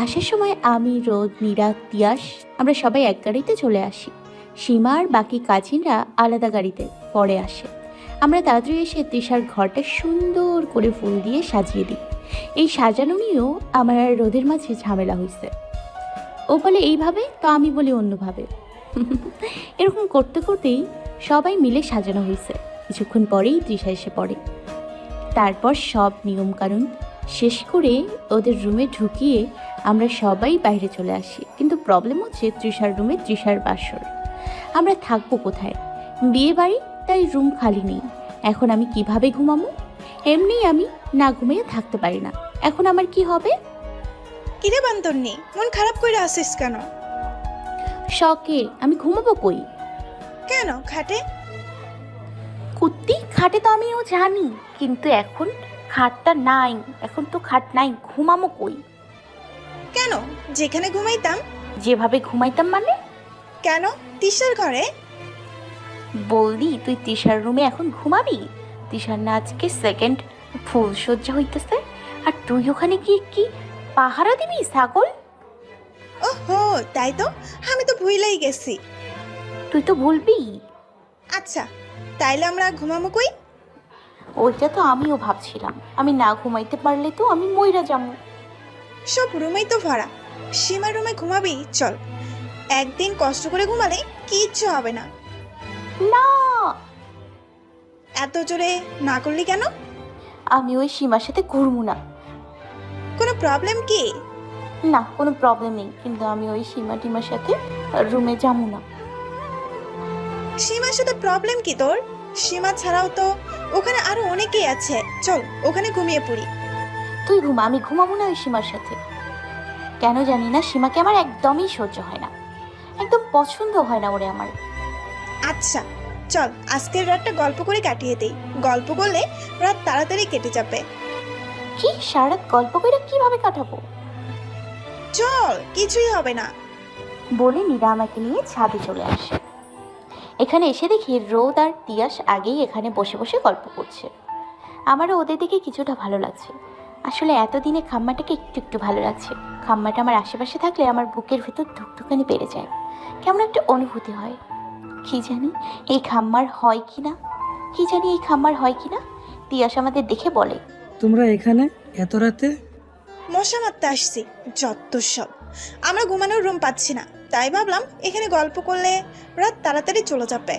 আসার সময় আমি, রোদ, নীরা, তিয়াস আমরা সবাই এক গাড়িতে চলে আসি। সীমা আর বাকি কাজিনরা আলাদা গাড়িতে পরে আসে। আমরা তাড়াতাড়ি এসে তৃষার ঘরটা সুন্দর করে ফুল দিয়ে সাজিয়ে দিই। এই সাজানো নিয়েও আমার আর রোদের মাঝে ঝামেলা হয়েছে। ও বলে এইভাবে, তো আমি বলি অন্যভাবে। এরকম করতে করতেই সবাই মিলে সাজানো হয়েছে। কিছুক্ষণ পরেই তৃষা এসে পড়ে। তারপর সব নিয়মকানুন শেষ করে ওদের রুমে ঢুকিয়ে আমরা সবাই বাইরে চলে আসি। কিন্তু প্রবলেম হচ্ছে তৃষার রুমে তৃষার বাসর। আমরা থাকবো কোথায়? বিয়ে বাড়ি, তাই রুম খালি নেই। এখন আমি কিভাবে ঘুমাবো? এমনি আমি না ঘুমিয়ে থাকতে পারি না। এখন আমার কি হবে? কিরে বান্তরনি, মন খারাপ করে আসিস কেন? শখে আমি ঘুমাবো কই? কেন খাটে? কুত্তি, খাটে তো আমিও জানি, কিন্তু এখন খাটটা নাই। এখন তো খাট নাই, ঘুমামো কই? কেন, যেখানে ঘুমাইতাম? যেভাবে ঘুমাইতাম মানে? কেন, তিশার ঘরে? বললি তুই তৃষার রুমে এখন ঘুমাবি? তৃষার না আজকে সেকেন্ড ফুলসজ্জা হইতেছে, আর তুই ওখানে গিয়ে কি পাহারা দিবি ছাগল? ওহো, তাই তো, আমি তো ভুলেই গেছি। তুই তো বলবি। আচ্ছা, তাইলে আমরা ঘুমাবো কই? ওইটা তো আমিও ভাবছিলাম। আমি না ঘুমাইতে পারলে তো আমি মইরা যাবো। সব রুমেই তো ভরা, সীমার রুমে ঘুমাবি চল। একদিন কষ্ট করে ঘুমালে কিচ্ছু হবে না। না, এত জোরে না করলি কেন? আমি ওই সীমার সাথে ঘুরবো না। কোনো প্রবলেম কি? না, কোনো প্রবলেম নেই, কিন্তু আমি ওই সীমা টিমার সাথে রুমে যাবো না। সীমার সাথে প্রবলেম কি তোর? সীমা ছাড়াও তো ওখানে আরো অনেকেই আছে, চল ওখানে ঘুমিয়ে পড়ি। তুই ঘুমা, আমি ঘুমাবো না ওই সীমার সাথে। কেন জানি না, সীমাকে আমার একদমই সহ্য হয় না, একদম পছন্দ হয় না ওরে আমার। আচ্ছা চল, আজকের রাতটা গল্প করে কাটিয়ে দেই। গল্প করলে রাত তাড়াতাড়ি কেটে যাবে। কি সারা রাত গল্প করে কিভাবে কাটাবো? চল, কিছুই হবে না। বলে নীরা আমাকে নিয়ে ছাদে চলে আসে। এখানে এসে দেখি রোদ আর তিয়াস আগেই এখানে বসে বসে গল্প করছে। আমারও ওদের দেখে কিছুটা ভালো লাগছে। আসলে এতদিনে খাম্মাটাকে একটু একটু ভালো লাগছে। খাম্মাটা আমার আশেপাশে থাকলে আমার বুকের ভেতর ধুকধুকানি বেড়ে যায়, কেমন একটা অনুভূতি হয়। কি জানি এই খাম্মার হয় কিনা, কি জানি এই খাম্মার হয় কিনা। তিয়াস আমাদের দেখে বলে, তোমরা এখানে এত রাতে? মশা মারতে আসছি, যত সব। আমরা ঘুমানোর রুম পাচ্ছি না, তাই ভাবলাম এখানে গল্প করলে রাত তাড়াতাড়ি চলে যাবে।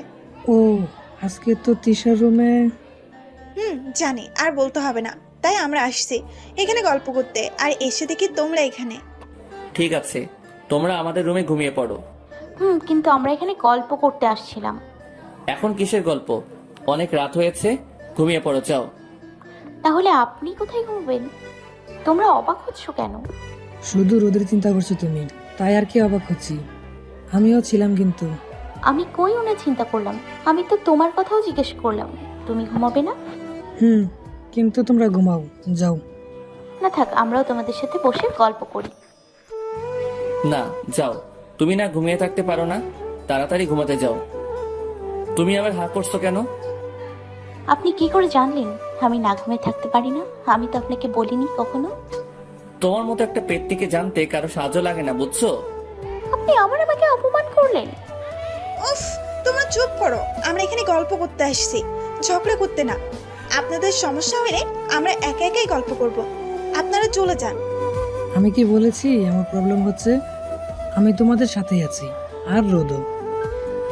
ও, আজকে তো তিশার রুমে। জানি, আর বলতে হবে না। তাই আমরা আসছি এখানে গল্প করতে, আর এসে দেখি তোমরা এখানে। ঠিক আছে, তোমরা আমাদের রুমে ঘুমিয়ে পড়ো। কিন্তু আমরা এখানে গল্প করতে আসছিলাম। এখন কিসের গল্প? অনেক রাত হয়েছে, ঘুমিয়ে পড়ো, যাও। তাহলে আপনি কোথায় ঘুমবেন? তোমরা অবাক হচ্ছ কেন? শুধু রোদের চিন্তা করছো তুমি, তাই আর কি অবাক হচ্ছি। আমিও ছিলাম, কিন্তু আমি কই ওনা চিন্তা করলাম? আমি তো তোমার কথাও জিজ্ঞেস করলাম। তুমি ঘুমাবে না? কিন্তু তোমরা ঘুমাও, যাও। না থাক, আমরাও তোমাদের সাথে বসে গল্প করি। না, যাও। তুমি না ঘুমিয়ে থাকতে পারো না? তাড়াতাড়ি ঘুমাতে যাও। তুমি আবার হা করছো কেন? আপনি কি করে জানলেন আমি না ঘুমিয়ে থাকতে পারি না? আমি তো আপনাকে বলিনি কখনো। তোমার মতো একটা পেটটিকে জানতে কারো সাহায্য লাগে না, বুঝছো? আপনি আবার আমাকে অপমান করলেন। উফ, তোমরা চুপ করো। আমরা এখানে গল্প করতে আসছি, ঝগড়া করতে না। আপনাদের সমস্যা হলে আমরা একা একাই গল্প করব, আপনারা চলে যান। আমি কি বলেছি আমার প্রবলেম হচ্ছে? আমি তোমাদের সাথেই আছি, আর রোদও।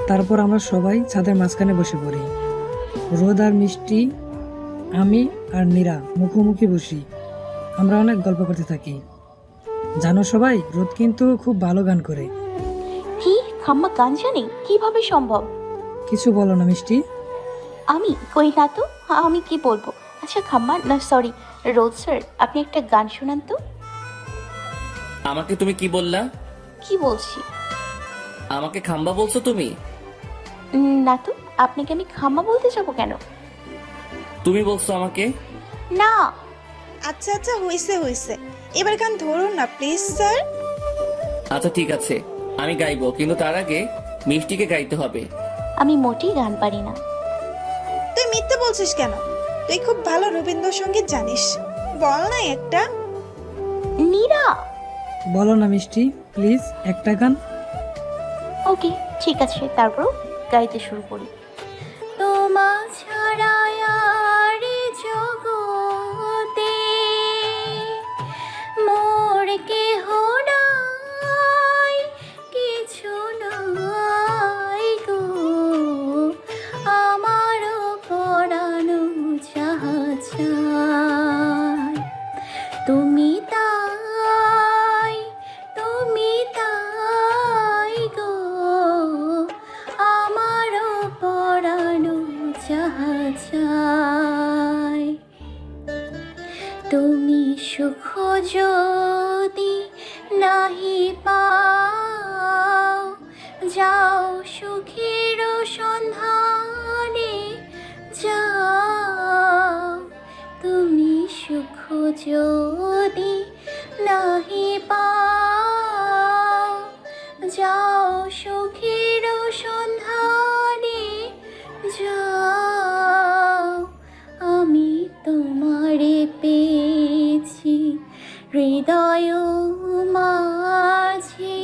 তারপর আমরা সবাই ছাদের মাঝখানে বসে পড়ি। রোদ আর মিষ্টি, আমি আর নীরা মুখোমুখি বসি। আমরা অনেক গল্প করতে থাকি। জানো সবাই, রোদ কিন্তু খুব ভালো গান করে। কি খাম্মা গান জানে? কিভাবে সম্ভব? কিছু বলো না মিষ্টি। আমি কই না তো, আমি কি বলবো? আচ্ছা খাম্মা, না সরি রোদ স্যার, আপনি একটা গান শোনান তো। আমাকে তুমি কি বললা? কি বলছি? আমাকে খাম্বা বলছো তুমি? না তো, আপনাকে আমি খাম্মা বলতে যাবো কেন? তুমি বলছো আমাকে। না। আচ্ছা আচ্ছা, হয়েছে হয়েছে, এবার গান ধরুন না প্লিজ স্যার। আচ্ছা ঠিক আছে, আমি গাইবো, কিন্তু তার আগে মিষ্টিকে গাইতে হবে। আমি মোটেই গান পারি না। তুই মিথ্যে বলছিস কেন? তুই খুব ভালো রবীন্দ্রসঙ্গীত জানিস, বল না একটা। নীরা। বলো না মিষ্টি, প্লিজ একটা গান। ওকে ঠিক আছে, তারপর গাইতে শুরু করি। তোমা ছাড়া আর জগতে মোর কেহ নাই, কিছু নাই গো, আমারও পরানো যাহা চায়। তুমি তাই, তুমি তাই গো, আমারও পরানো যাহা চায়। তুমি সুখ যদি নাহি পাও, যাও সুখের সন্ধানে যাও। তুমি সুখ যদি নাহি পাও, যাও সুখের সন্ধানে যাও। আমি তোমারে পেয়েছি হৃদয় মাঝে,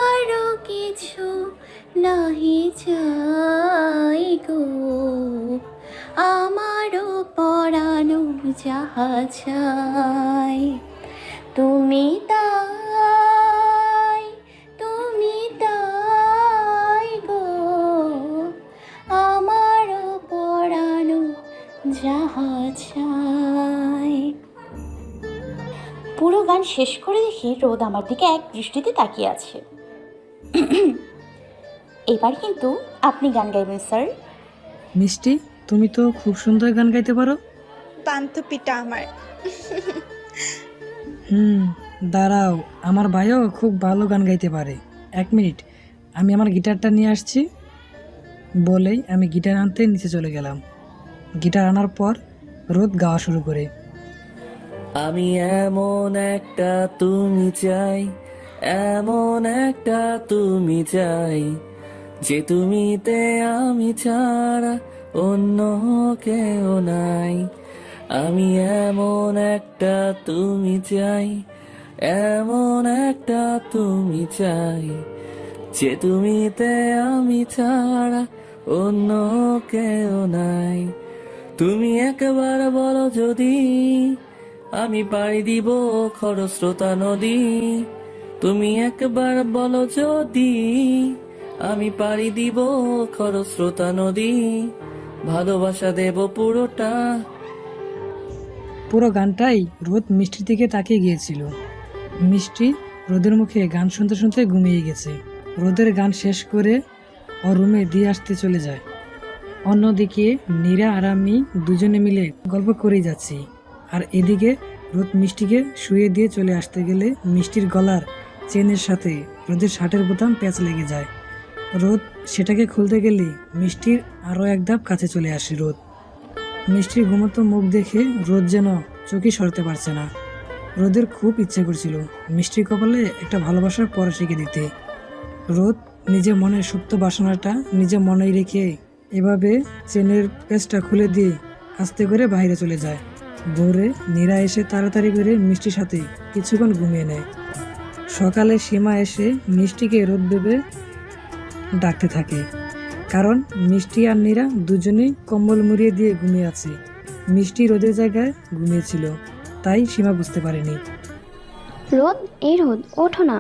আরো কিছু নাহি চাই গো, আমারও পরানো যাহা চাই। তুমি তাই, তুমি তাই গো, আমারও পরানো যাহা চাই। পুরো গান শেষ করে দেখি রোদ আমার দিকে এক দৃষ্টিতে তাকিয়ে আছে। এবার কিন্তু আপনি গান গাইবেন স্যার। মিষ্টি, তুমি তো খুব সুন্দর গান গাইতে পারো। বান্ধবীটা আমার। দাঁড়াও, আমার ভাইও খুব ভালো গান গাইতে পারে। 1 মিনিট, আমি আমার গিটারটা নিয়ে আসছি। বলেই আমি গিটার আনতে নিচে চলে গেলাম। গিটার আনার পর রোদ গাওয়া শুরু করে। আমি এমন একটা তুমি চাই, এমন একটা তুমি চাই, যে তুমিতে আমি ছাড়া অন্য কেউ নাই। আমি এমন একটা তুমি চাই, এমন একটা তুমি চাই, যে তুমিতে আমি ছাড়া অন্য কেউ নাই। তুমি একবার বলো যদি, আমি পাড়ি দিব খরস্রোতা নদী। তুমি একবার বলো যদি, আমি পাড়ি দিব খরস্রোতা নদী। ভালোবাসা দেব পুরোটা। পুরো গানটাই রোদ মিষ্টির দিকে তাকিয়ে গিয়েছিল। মিষ্টি রোদের মুখে গান শুনতে শুনতে ঘুমিয়ে গেছে। রোদের গান শেষ করে ও রুমে দিয়ে আসতে চলে যায়। অন্যদিকে নীরা আর আমি দুজনে মিলে গল্প করেই যাচ্ছি। আর এদিকে রোদ মিষ্টিকে শুয়ে দিয়ে চলে আসতে গেলে মিষ্টির গলার চেনের সাথে রোদের শার্টের বোতাম প্যাঁচ লেগে যায়। রোদ সেটাকে খুলতে গেলে মিষ্টির আরও এক ধাপ কাছে চলে আসে রোদ। মিষ্টির ঘুমতো মুখ দেখে রোদ যেন চোখই সরাতে পারছে না। রোদের খুব ইচ্ছে করছিল মিষ্টির কপালে একটা ভালোবাসার পরা শিখে দিতে। রোদ নিজের মনের সুপ্ত বাসনাটা নিজে মনেই রেখে এভাবে চেনের প্যাঁচটা খুলে দিয়ে আস্তে করে বাইরে চলে যায়। ভোরে নীরা এসে তাড়াতাড়ি করে মিষ্টির সাথে কিছুক্ষণ ঘুমিয়ে নেয়। সকালে সীমা এসে মিষ্টিকে রোদ দেবে ডাকতে থাকে, কারণ মিষ্টি আর নীরা দুজনেই কম্বল মুড়িয়ে দিয়ে ঘুমিয়ে আছে। মিষ্টি রোদের জায়গায় ঘুমিয়েছিল, তাই সীমা বুঝতে পারেনি। রোদ, এই রোদ, ওঠো না।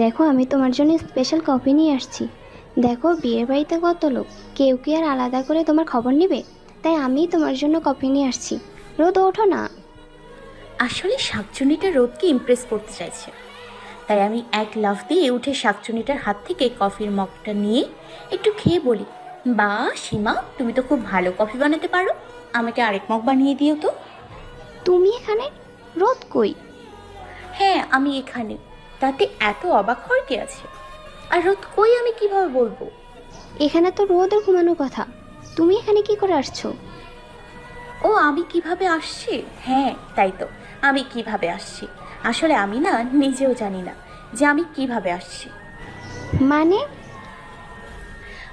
দেখো আমি তোমার জন্য স্পেশাল কফি নিয়ে আসছি। দেখো বিয়ের বাড়িতে কত লোক, কেউ কি আর আলাদা করে তোমার খবর নেবে? তাই আমি তোমার জন্য কফি নিয়ে আসছি। রোদ ওঠো না। আসলে শাকচুনিটা রোদকে ইমপ্রেস করতে চাইছে, তাই আমি এক লাফ দিয়ে উঠে শাকচুনিটার হাত থেকে কফির মগটা নিয়ে একটু খেয়ে বলি, বা সীমা, তুমি তো খুব ভালো কফি বানাতে পারো, আমাকে আরেক মগ বানিয়ে দিও তো। তুমি এখানে? রোদ কই? হ্যাঁ আমি এখানে, তাতে এত অবাক হওয়ার কি আছে? আর রোদ কই আমি কিভাবে বলবো? এখানে তো রোদের ঘুমানোর কথা, তুমি এখানে কি করে আসছো? ও আমি কিভাবে আসছি? হ্যাঁ তাই তো, আমি কিভাবে আসছি আসলে আমি না নিজেও জানি না যে আমি কিভাবে আসছি। মানে?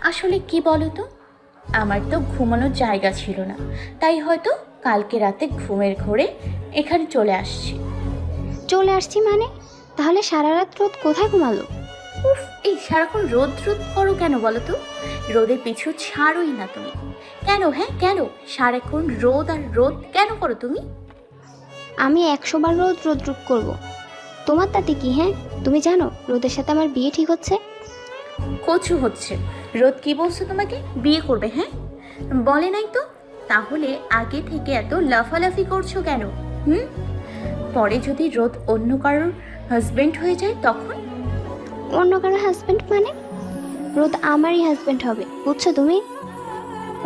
আসলে কি বলো তো, আমার তো ঘুমানোর জায়গা ছিল না, তাই হয়তো কালকে রাতে ঘুমের ঘোরে এখানে চলে আসছি। চলে আসছি মানে? তাহলে সারা রাত রোদ কোথায় ঘুমালো? উফ, এই সারাক্ষণ রোদ রোদ করো কেন বলো তো? রোদের পিছু ছাড়োই না তুমি। কেন? হ্যাঁ কেন সারাক্ষণ রোদ আর রোদ কেন করো তুমি? আমি 100 বার রোদ রোদ রোদ করবো, তোমার তাতে কি? হ্যাঁ তুমি জানো রোদের সাথে আমার বিয়ে ঠিক হচ্ছে। কচু হচ্ছে? রোদ কি বলছো তোমাকে বিয়ে করবে? হ্যাঁ বলে নাই তো, তাহলে আগে থেকে এত লাফালাফি করছো কেন? পরে যদি রোদ অন্য কারোর হাজবেন্ড হয়ে যায় তখন? অন্য কারো হাজবেন্ড মানে? রোদ আমারই হাজবেন্ড হবে, বুঝছো তুমি?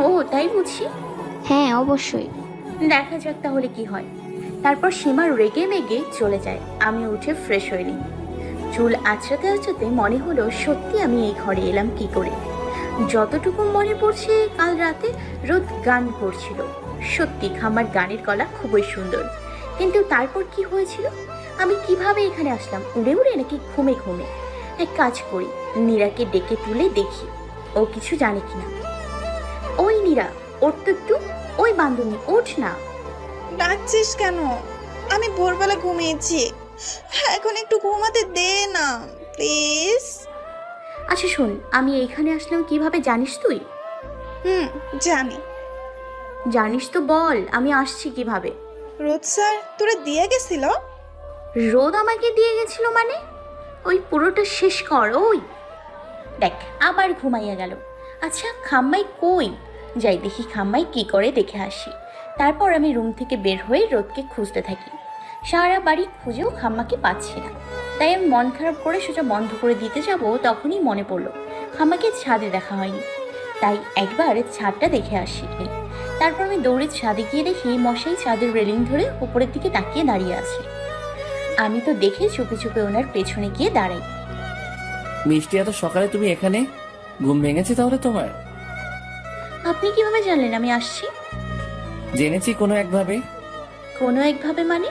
ও তাই বুঝি। হ্যাঁ অবশ্যই। দেখা যাক তাহলে কি হয়। তারপর সীমা রেগে মেগে চলে যায়, আমি উঠে ফ্রেশ হয়ে নিই। চুল আঁচড়াতে আঁচড়াতে মনে হলো সত্যি আমি এই ঘরে এলাম কি করে। যতটুকু মনে পড়ছে কাল রাতে রোদ গান করছিল, সত্যি খাম্মার গানের গলা খুবই সুন্দর। কিন্তু তারপর কি হয়েছিল? আমি কিভাবে এখানে আসলাম? উড়ে উড়ে নাকি ঘুমে ঘুমে? এক কাজ করি, নীরাকে ডেকে তুলে দেখি ও কিছু জানে কিনা। ওই নীরা, ওঠ তো একটু। ওই বান্ধবী ওঠ না। ডাকছিস কেন? আমি ভোরবেলা ঘুমিয়েছি, এখন একটু ঘুমাতে দে না প্লিজ। আচ্ছা শোন, আমি এখানে আসলাম কিভাবে জানিস তুই? জানি। জানিস তো বল আমি আসছি কিভাবে? রোদ স্যার তোরা দিয়ে গেছিল? রোদ আমাকে দিয়ে গেছিল মানে? ওই পুরোটা শেষ কর। ওই দেখ আবার ঘুমাইয়া গেল। আচ্ছা খাম্মাই কই? যাই দেখি খাম্মাই কি করে, দেখে আসি। তারপর আমি রুম থেকে বের হয়ে রোদকে খুঁজতে থাকি। সারা বাড়ি খুঁজেও খাম্মাকে পাচ্ছি না, তাই আমি মন খারাপ করে সোজা বন্ধ করে দিতে যাব, তখনই মনে পড়লো খাম্মাকে ছাদে দেখা হয়নি, তাই একবার ছাদটা দেখে আসি। তারপর আমি দৌড়ে ছাদে গিয়ে দেখি মশাই ছাদের রেলিং ধরে উপরের দিকে তাকিয়ে দাঁড়িয়ে আছে। আমি তো দেখে চুপে চুপে ওনার পেছনে গিয়ে দাঁড়াই। মিষ্টি, এত সকালে তুমি এখানে? ঘুম ভেঙেছে তাহলে তোমার? আপনি কিভাবে জানলেন আমি আসছি? জেনেছি কোনো একভাবে। কোনো একভাবে মানে?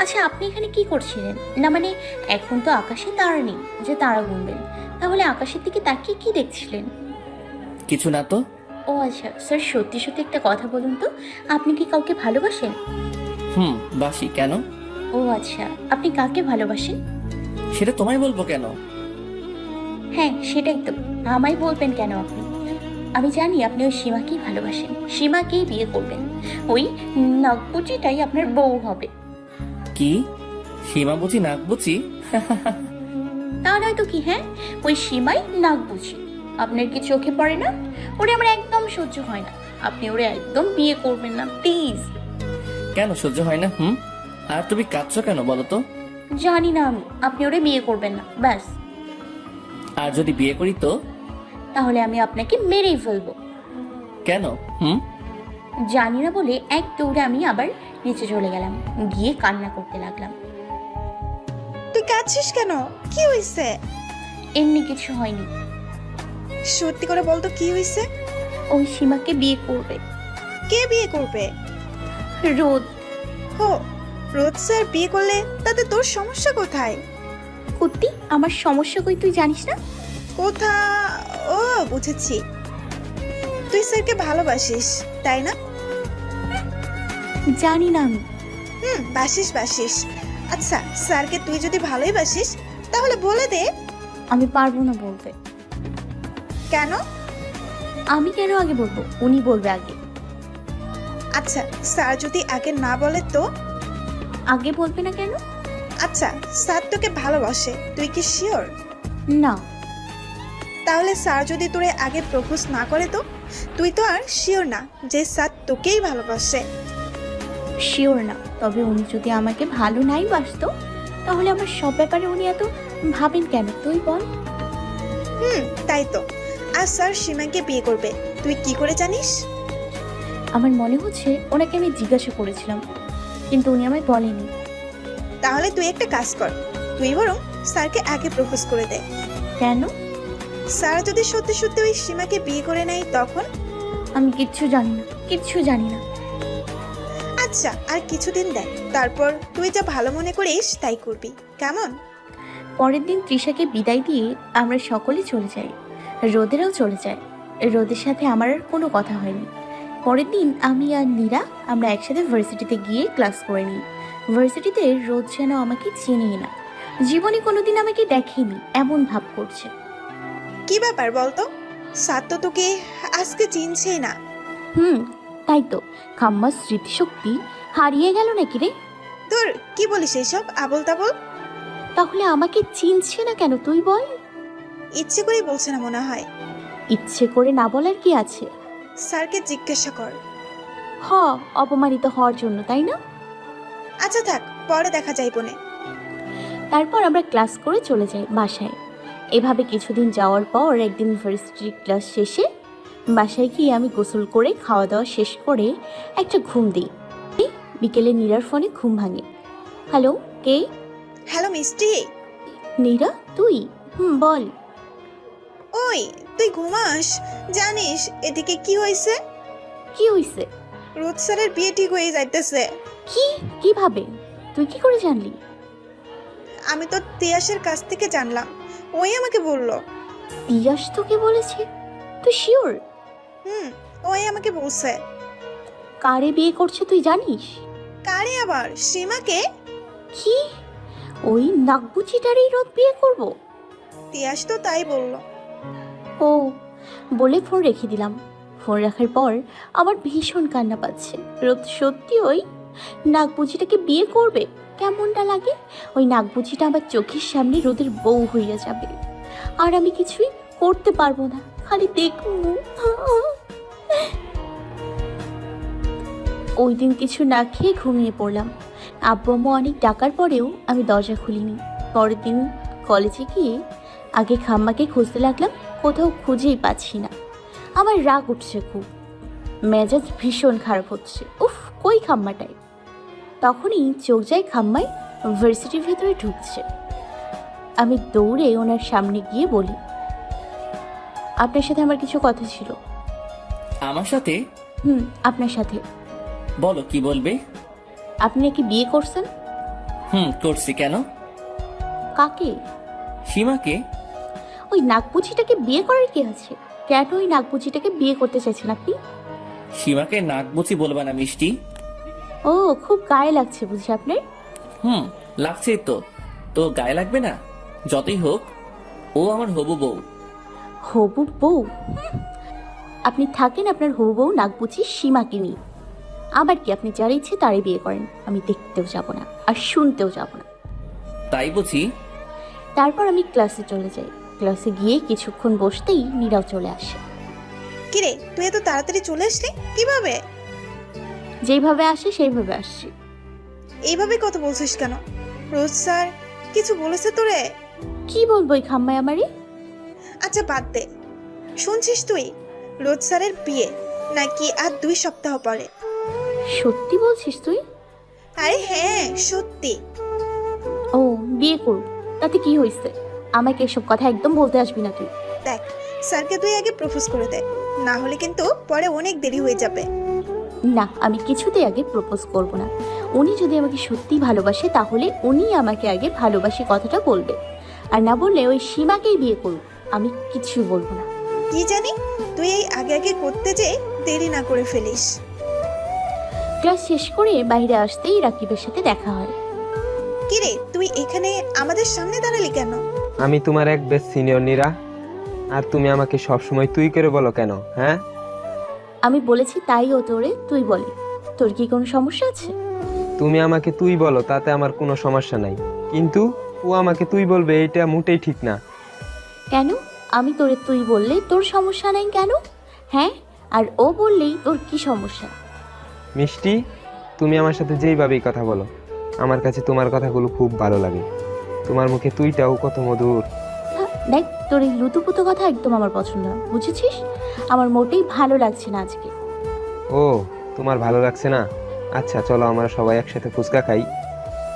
আচ্ছা আপনি এখানে কি করছিলেন? না মানে এখন তো আকাশে তারা নেই যে তারা গুনবেন, তাহলে আকাশের দিকে তাকিয়ে কি দেখছিলেন? কিছু না তো। ও আচ্ছা স্যার, সত্যি সত্যি একটা কথা বলুন তো, আপনি কি কাউকে ভালোবাসেন? বাসি। কেন? ও আচ্ছা, আপনি কাকে ভালোবাসেন? সেটা তোমায় বলবো কেন? হ্যাঁ সেটাই তো, আমায় বলবেন কেন আপনি? আমি জানি আপনি ওই সীমাকেই ভালোবাসেন, সীমাকেই বিয়ে করবেন, ওই নাগবুচিটাই আপনার বউ হবে। কি? সীমা বুঝি নাক বুঝি? তা নয় তো কি। হ্যাঁ ওই সীমাই নাগবুচি। আপনার কি চোখে পড়ে না? ওরে আমার একদম সহ্য হয় না, আপনি ওরে একদম বিয়ে করবেন না প্লিজ। কেন সহ্য হয় না? আর তুমি কাঁদছো কেন বলো তো? জানি না আমি, আপনি ওরে বিয়ে করবেন না ব্যাস। আর যদি বিয়ে করি তো? তাহলে আমি আপনাকে মেরেই ফেলবো। কেন? জানি না বলে এক দৌড়ে আমি আবার নিচে চলে গেলাম, গিয়ে কান্না করতে লাগলাম। তুই কাঁদছিস কেন? কি হয়েছে? এমনি কিছু হয়নি। সত্যি করে বলতো কি হয়েছে? ওই সীমাকে বিয়ে করবে। কে বিয়ে করবে? রোদ। হো, রোদ স্যার বিয়ে করলে তাতে তোর সমস্যা কোথায়? কুত্তি, আমার সমস্যা কই তুই জানিস না? কোথা? ও বুঝেছি, তুই স্যারকে ভালোবাসিস তাই না? জানি না আমি। বাসিস। আচ্ছা স্যারকে তুই যদি ভালোই বাসিস তাহলে বলে দে। আমি পারবো না বলতে। কেন? আমি কেন আগে বলবো? উনি বলবে আগে। আচ্ছা স্যার যদি আগে না বলে তো? আগে বলবে না কেন? আচ্ছা, স্যার তোকে ভালোবাসে, তুই কি শিওর? না। তাহলে স্যার যদি তোরে আগে প্রপোজ না করে তো তুই তো আর শিওর না যে স্যার তোকেই ভালোবাসে? শিওর না, তবে উনি যদি আমাকে ভালো নাই বাসতো তাহলে আমার সব ব্যাপারে উনি এত ভাবেন কেন তুই বল? তাই তো। আর স্যার সীমাকে বিয়ে করবে, তুই কি করে জানিস? আমার মনে হচ্ছে ওনাকে আমি জিজ্ঞাসা করেছিলাম, কিন্তু উনি আমায় বলেনি। তাহলে তুই একটা কাজ কর, তুই বরং স্যারকে আগে প্রপোজ করে দে। কেন? স্যার যদি সত্যি সত্যি ওই সীমাকে বিয়ে করে নেয় তখন? আমি কিচ্ছু জানি না, কিচ্ছু জানি না। আচ্ছা, আর কিছুদিন দেখ, তারপর তুই যা ভালো মনে করিস তাই করবি, কেমন? পরের দিন তৃষাকে বিদায় দিয়ে আমরা সকলে চলে যাই। রোদেরাও চলে যায়। রোদের সাথে আমার আর কোনো কথা হয়নি। পরের দিন আমি আর নীরা আমরা একসাথে ভার্সিটিতে গিয়ে ক্লাস করে নিই। ভার্সিটিতে রোদ যেন আমাকে চেনেই না, জীবনে কোনোদিন আমাকে দেখেনি এমন ভাব করছে। কি ব্যাপার বলতো? স্যার তো তোকে আজকে চিনছেই না। তাই তো, খাম্মার স্মৃতিশক্তি হারিয়ে গেল নাকি রে? তোর কি বলিস এইসব আবল তাবল? তাহলে আমাকে চিনছে না কেন তুই বল? ইচ্ছে করেই বলছে না মনে হয়। ইচ্ছে করে না বলার কি আছে? স্যারকে জিজ্ঞাসা কর। অপমানিত হওয়ার জন্য, তাই না? আচ্ছা থাক, পরে দেখা যাইব নে। তারপর আমরা ক্লাস করে চলে যাই বাসায়। এভাবে কিছুদিন যাওয়ার পর একদিন ভার্সিটির ক্লাস শেষে বাসায় গিয়ে আমি গোসল করে খাওয়া দাওয়া শেষ করে একটা ঘুম দিই। বিকেলে নীরার ফোনে ঘুম ভাঙে। হ্যালো, কে? হ্যালো মিষ্টি। নীরা, তুই? বল। ওই তুই ঘুমাস? জানিস এদিকে কি হয়েছে? কি হয়েছে? রোদ স্যারের বিয়ে ঠিক হয়ে যাইতেছে। কি? কিভাবে? তুই কি করে জানলি? আমি তো তিয়াসের কাছ থেকে জানলাম, ওই আমাকে বললো। তিয়াস তোকে বলেছে? তুই শিওর? ওই আমাকে বলছে। কারে বিয়ে করছে তুই জানিস? কারে আবার? সীমাকে। কি? ওই নাকবুচিটারই রোদ বিয়ে করব? তিয়াস তো তাই বলল। ও বলে ফোন রেখে দিলাম। ফোন রাখার পর আমার ভীষণ কান্না পাচ্ছে। রোদ সত্যি ওই নাগবুচিটাকে বিয়ে করবে? কেমনটা লাগে? ওই নাগবুচিটা আমার চোখের সামনে রোদের বউ হইয়া যাবে, আর আমি কিছুই করতে পারবো না, খালি দেখবো। ওই দিন কিছু না খেয়ে ঘুমিয়ে পড়লাম। আব্বু আম্মু অনেক ডাকার পরেও আমি দরজা খুলিনি। পরের দিন কলেজে গিয়ে আগে খাম্মাকে খুঁজতে লাগলাম, কোথাও খুঁজেই পাচ্ছি না। আমার রাগ উঠছে খুব, মেজাজ ভীষণ খারাপ হচ্ছে। উফ, কই খাম্মাটাই? তখনই চোখ যায় খাম্মায় ভার্সিটির ভেতরে ঢুকছে। আমি দৌড়ে ওনার সামনে গিয়ে বলি, আপনার সাথে আমার কিছু কথা ছিল। আমার সাথে? আপনার সাথে। বলো, কি বলবে? আপনি নাকি বিয়ে করছেন? করছি। কেন? কাকে? সীমাকে। ওই নাগপুচিটাকে বিয়ে করার কি আছে? কেন ওই নাগপুচিটাকে বিয়ে করতে চাইছেন আপনি? সীমাকে নাকবুচি বলবা না মিষ্টি। ও, খুব গায়ে লাগছে বুঝি আপনার? লাগছেই তো। তো গায়ে লাগবে না? যতই হোক ও আমার হবু বউ। হবু বউ? আপনি থাকেন আপনার হবু বউ নাগপুচি সীমাকে নিয়ে। আবার কি আপনি যার ইচ্ছে তারই বিয়ে করেন? আমি দেখতেও যাব না আর শুনতেও যাব না। তাই বুঝি? তারপর আমি ক্লাসে চলে যাই। ক্লাসে গিয়ে কিছুক্ষণ বসতেই নীরাও চলে আসে। কিরে, তুই এত তাড়াতাড়ি চলে আসলি কিভাবে? যেইভাবে আসে সেইভাবে আসছি। এইভাবে কথা বলছিস কেন? রোজ স্যার কিছু বলেছে তোরে? কি বলবো এই খাম্মায় আমারে? আচ্ছা বাদ দে। শুনছিস তুই রোজ স্যারের বিয়ে নাকি আর 2 সপ্তাহ পরে? সত্যি বলছিস তুই? আরে হ্যাঁ, সত্যি। ও, বিয়ে করুক, তাতে কি হয়েছে? আমাকে এসব কথা একদম বলতে আসবি না তুই। দেখ, স্যারকে তুই আগে প্রপোজ করে দে, না হলে কিন্তু পরে অনেক দেরি হয়ে যাবে। না, আমি কিছুতেই আগে প্রপোজ করব না। উনি যদি আমাকে সত্যি ভালোবাসে তাহলে উনি আমাকে আগে ভালোবাসি কথাটা বলবে, আর না বললে ওই সীমাকেই বিয়ে করুক, আমি কিছু বলবো না। কি জানি তুই এই আগে আগে করতে যে দেরি না করে ফেলিস। ক্লাস শেষ করে বাইরে আসতেই রাকিবের সাথে দেখা হয়। কিরে, তুই এখানে আমাদের সামনে দাঁড়ালি কেন? আমি তোমার এক বেস্ট সিনিয়র নীরা, আর তুমি আমাকে সবসময় তুই করে বলো কেন? হ্যাঁ, আমি বলেছি তাই ও তোরে তুই বলি। তোর কি কোনো সমস্যা আছে? তুমি আমাকে তুই বলো, তাতে আমার কোনো সমস্যা নাই, কিন্তু ও আমাকে তুই বলবে এটা মোটেই ঠিক না। কেন? আমি তোরে তুই বললে তোর সমস্যা নাই কেন? হ্যাঁ, আর ও বললেই তোর কি সমস্যা? মিষ্টি, তুমি আমার সাথে যেইভাবেই কথা বলো, আমার কাছে তোমার কথাগুলো খুব ভালো লাগে। তোমার মুখে তুইটাও কত মধুর। দেখ, তোর এই লুতুপুতু কথা একদম আমার পছন্দ না, বুঝেছিস? আমার মোটেই ভালো লাগছে না আজকে। ও, তোমার ভালো লাগছে না? আচ্ছা চলো আমরা সবাই একসাথে ফুচকা খাই,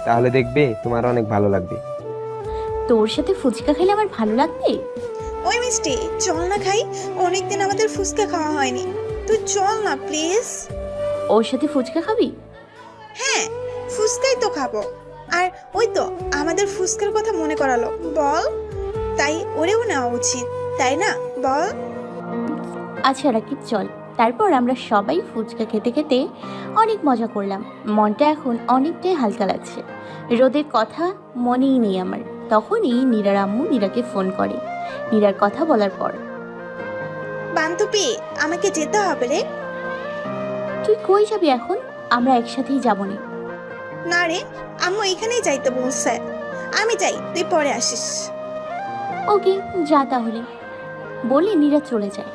তাহলে দেখবে তোমার অনেক ভালো লাগবে। তোর সাথে ফুচকা খেলে আমার ভালো লাগবে? ওই মিষ্টি, চল না খাই, অনেকদিন আমাদের ফুচকা খাওয়া হয়নি। তুই চল না প্লিজ। ওর সাথে ফুচকা খাবি? হ্যাঁ, ফুচকাই তো খাবো। আর ওই তো আমাদের ফুচকার কথা মনে করালো, বল? তাই ওরেও নেওয়া উচিত, তাই না বল? আচ্ছা রাকিব, চল। তারপর আমরা সবাই ফুচকা খেতে খেতে অনেক মজা করলাম। মনটা এখন অনেকটাই হালকা লাগছে। রোদের কথা মনেই নেই আমার। তখনই নীরার আম্মু নীরাকে ফোন করে। নীরার কথা বলার পর, বান্ধবী, আমাকে যেতে হবে রে। তুই কই যাবি এখন? আমরা একসাথেই যাবো না। না রে, আম্মু এখানেই যাইতে বলছে। আমি যাই, তুই পরে আসিস। ওকে, যা তাহলে, বলে নীরা চলে যায়।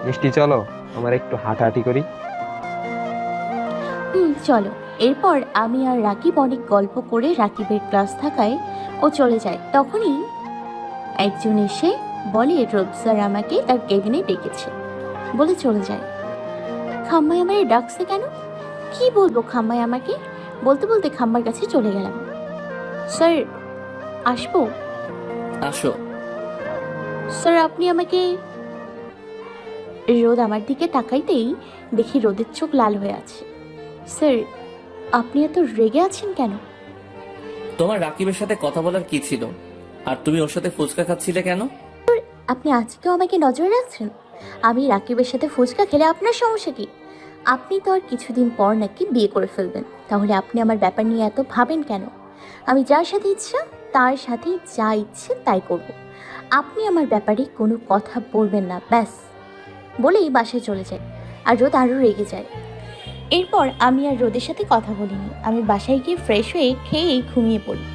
মিষ্টি চলো আমার একটু হাঁটাহাঁটি করি। চলো। এরপর আমি আর রাকিব অনেক গল্প করে রাকিবের ক্লাস থাকায় ও চলে যায়। তখনই একজন এসে বলে রোদ স্যার আমাকে তার কেবিনে ডেকেছে বলে চলে যায়। খাম্মাই আমায় ডাকছে কেন? কি বলবো খাম্মাই আমাকে? বলতে বলতে খাম্মার কাছে চলে গেলাম। স্যার, আসবো? আসো। স্যার, আপনি আমাকে... রোদ আমার দিকে তাকাইতেই দেখি রোদের চোখ লাল হয়ে আছে। স্যার, আপনি এত রেগে আছেন কেন? তোমার রাকিবের সাথে কথা বলার কি ছিল? আর তুমি ওর সাথে ফুচকা খাচ্ছিলে কেন? আপনি আজকেও আমাকে নজরে রাখছেন? আমি রাকিবের সাথে ফুচকা খেলে আপনার সমস্যা কি? আপনি তো আর কিছুদিন পর নাকি বিয়ে করে ফেলবেন, তাহলে আপনি আমার ব্যাপার নিয়ে এত ভাবেন কেন? আমি যার সাথে ইচ্ছা তার সাথেই যা ইচ্ছে তাই করব। আপনি আমার ব্যাপারে কোনো কথা বলবেন না, ব্যাস। বলেই বাসায় চলে যায়। আর রোদ আরও রেগে যায়। এরপর আমি আর রোদের সাথে কথা বলিনি। আমি বাসায় গিয়ে ফ্রেশ হয়ে খেয়েই ঘুমিয়ে পড়ি।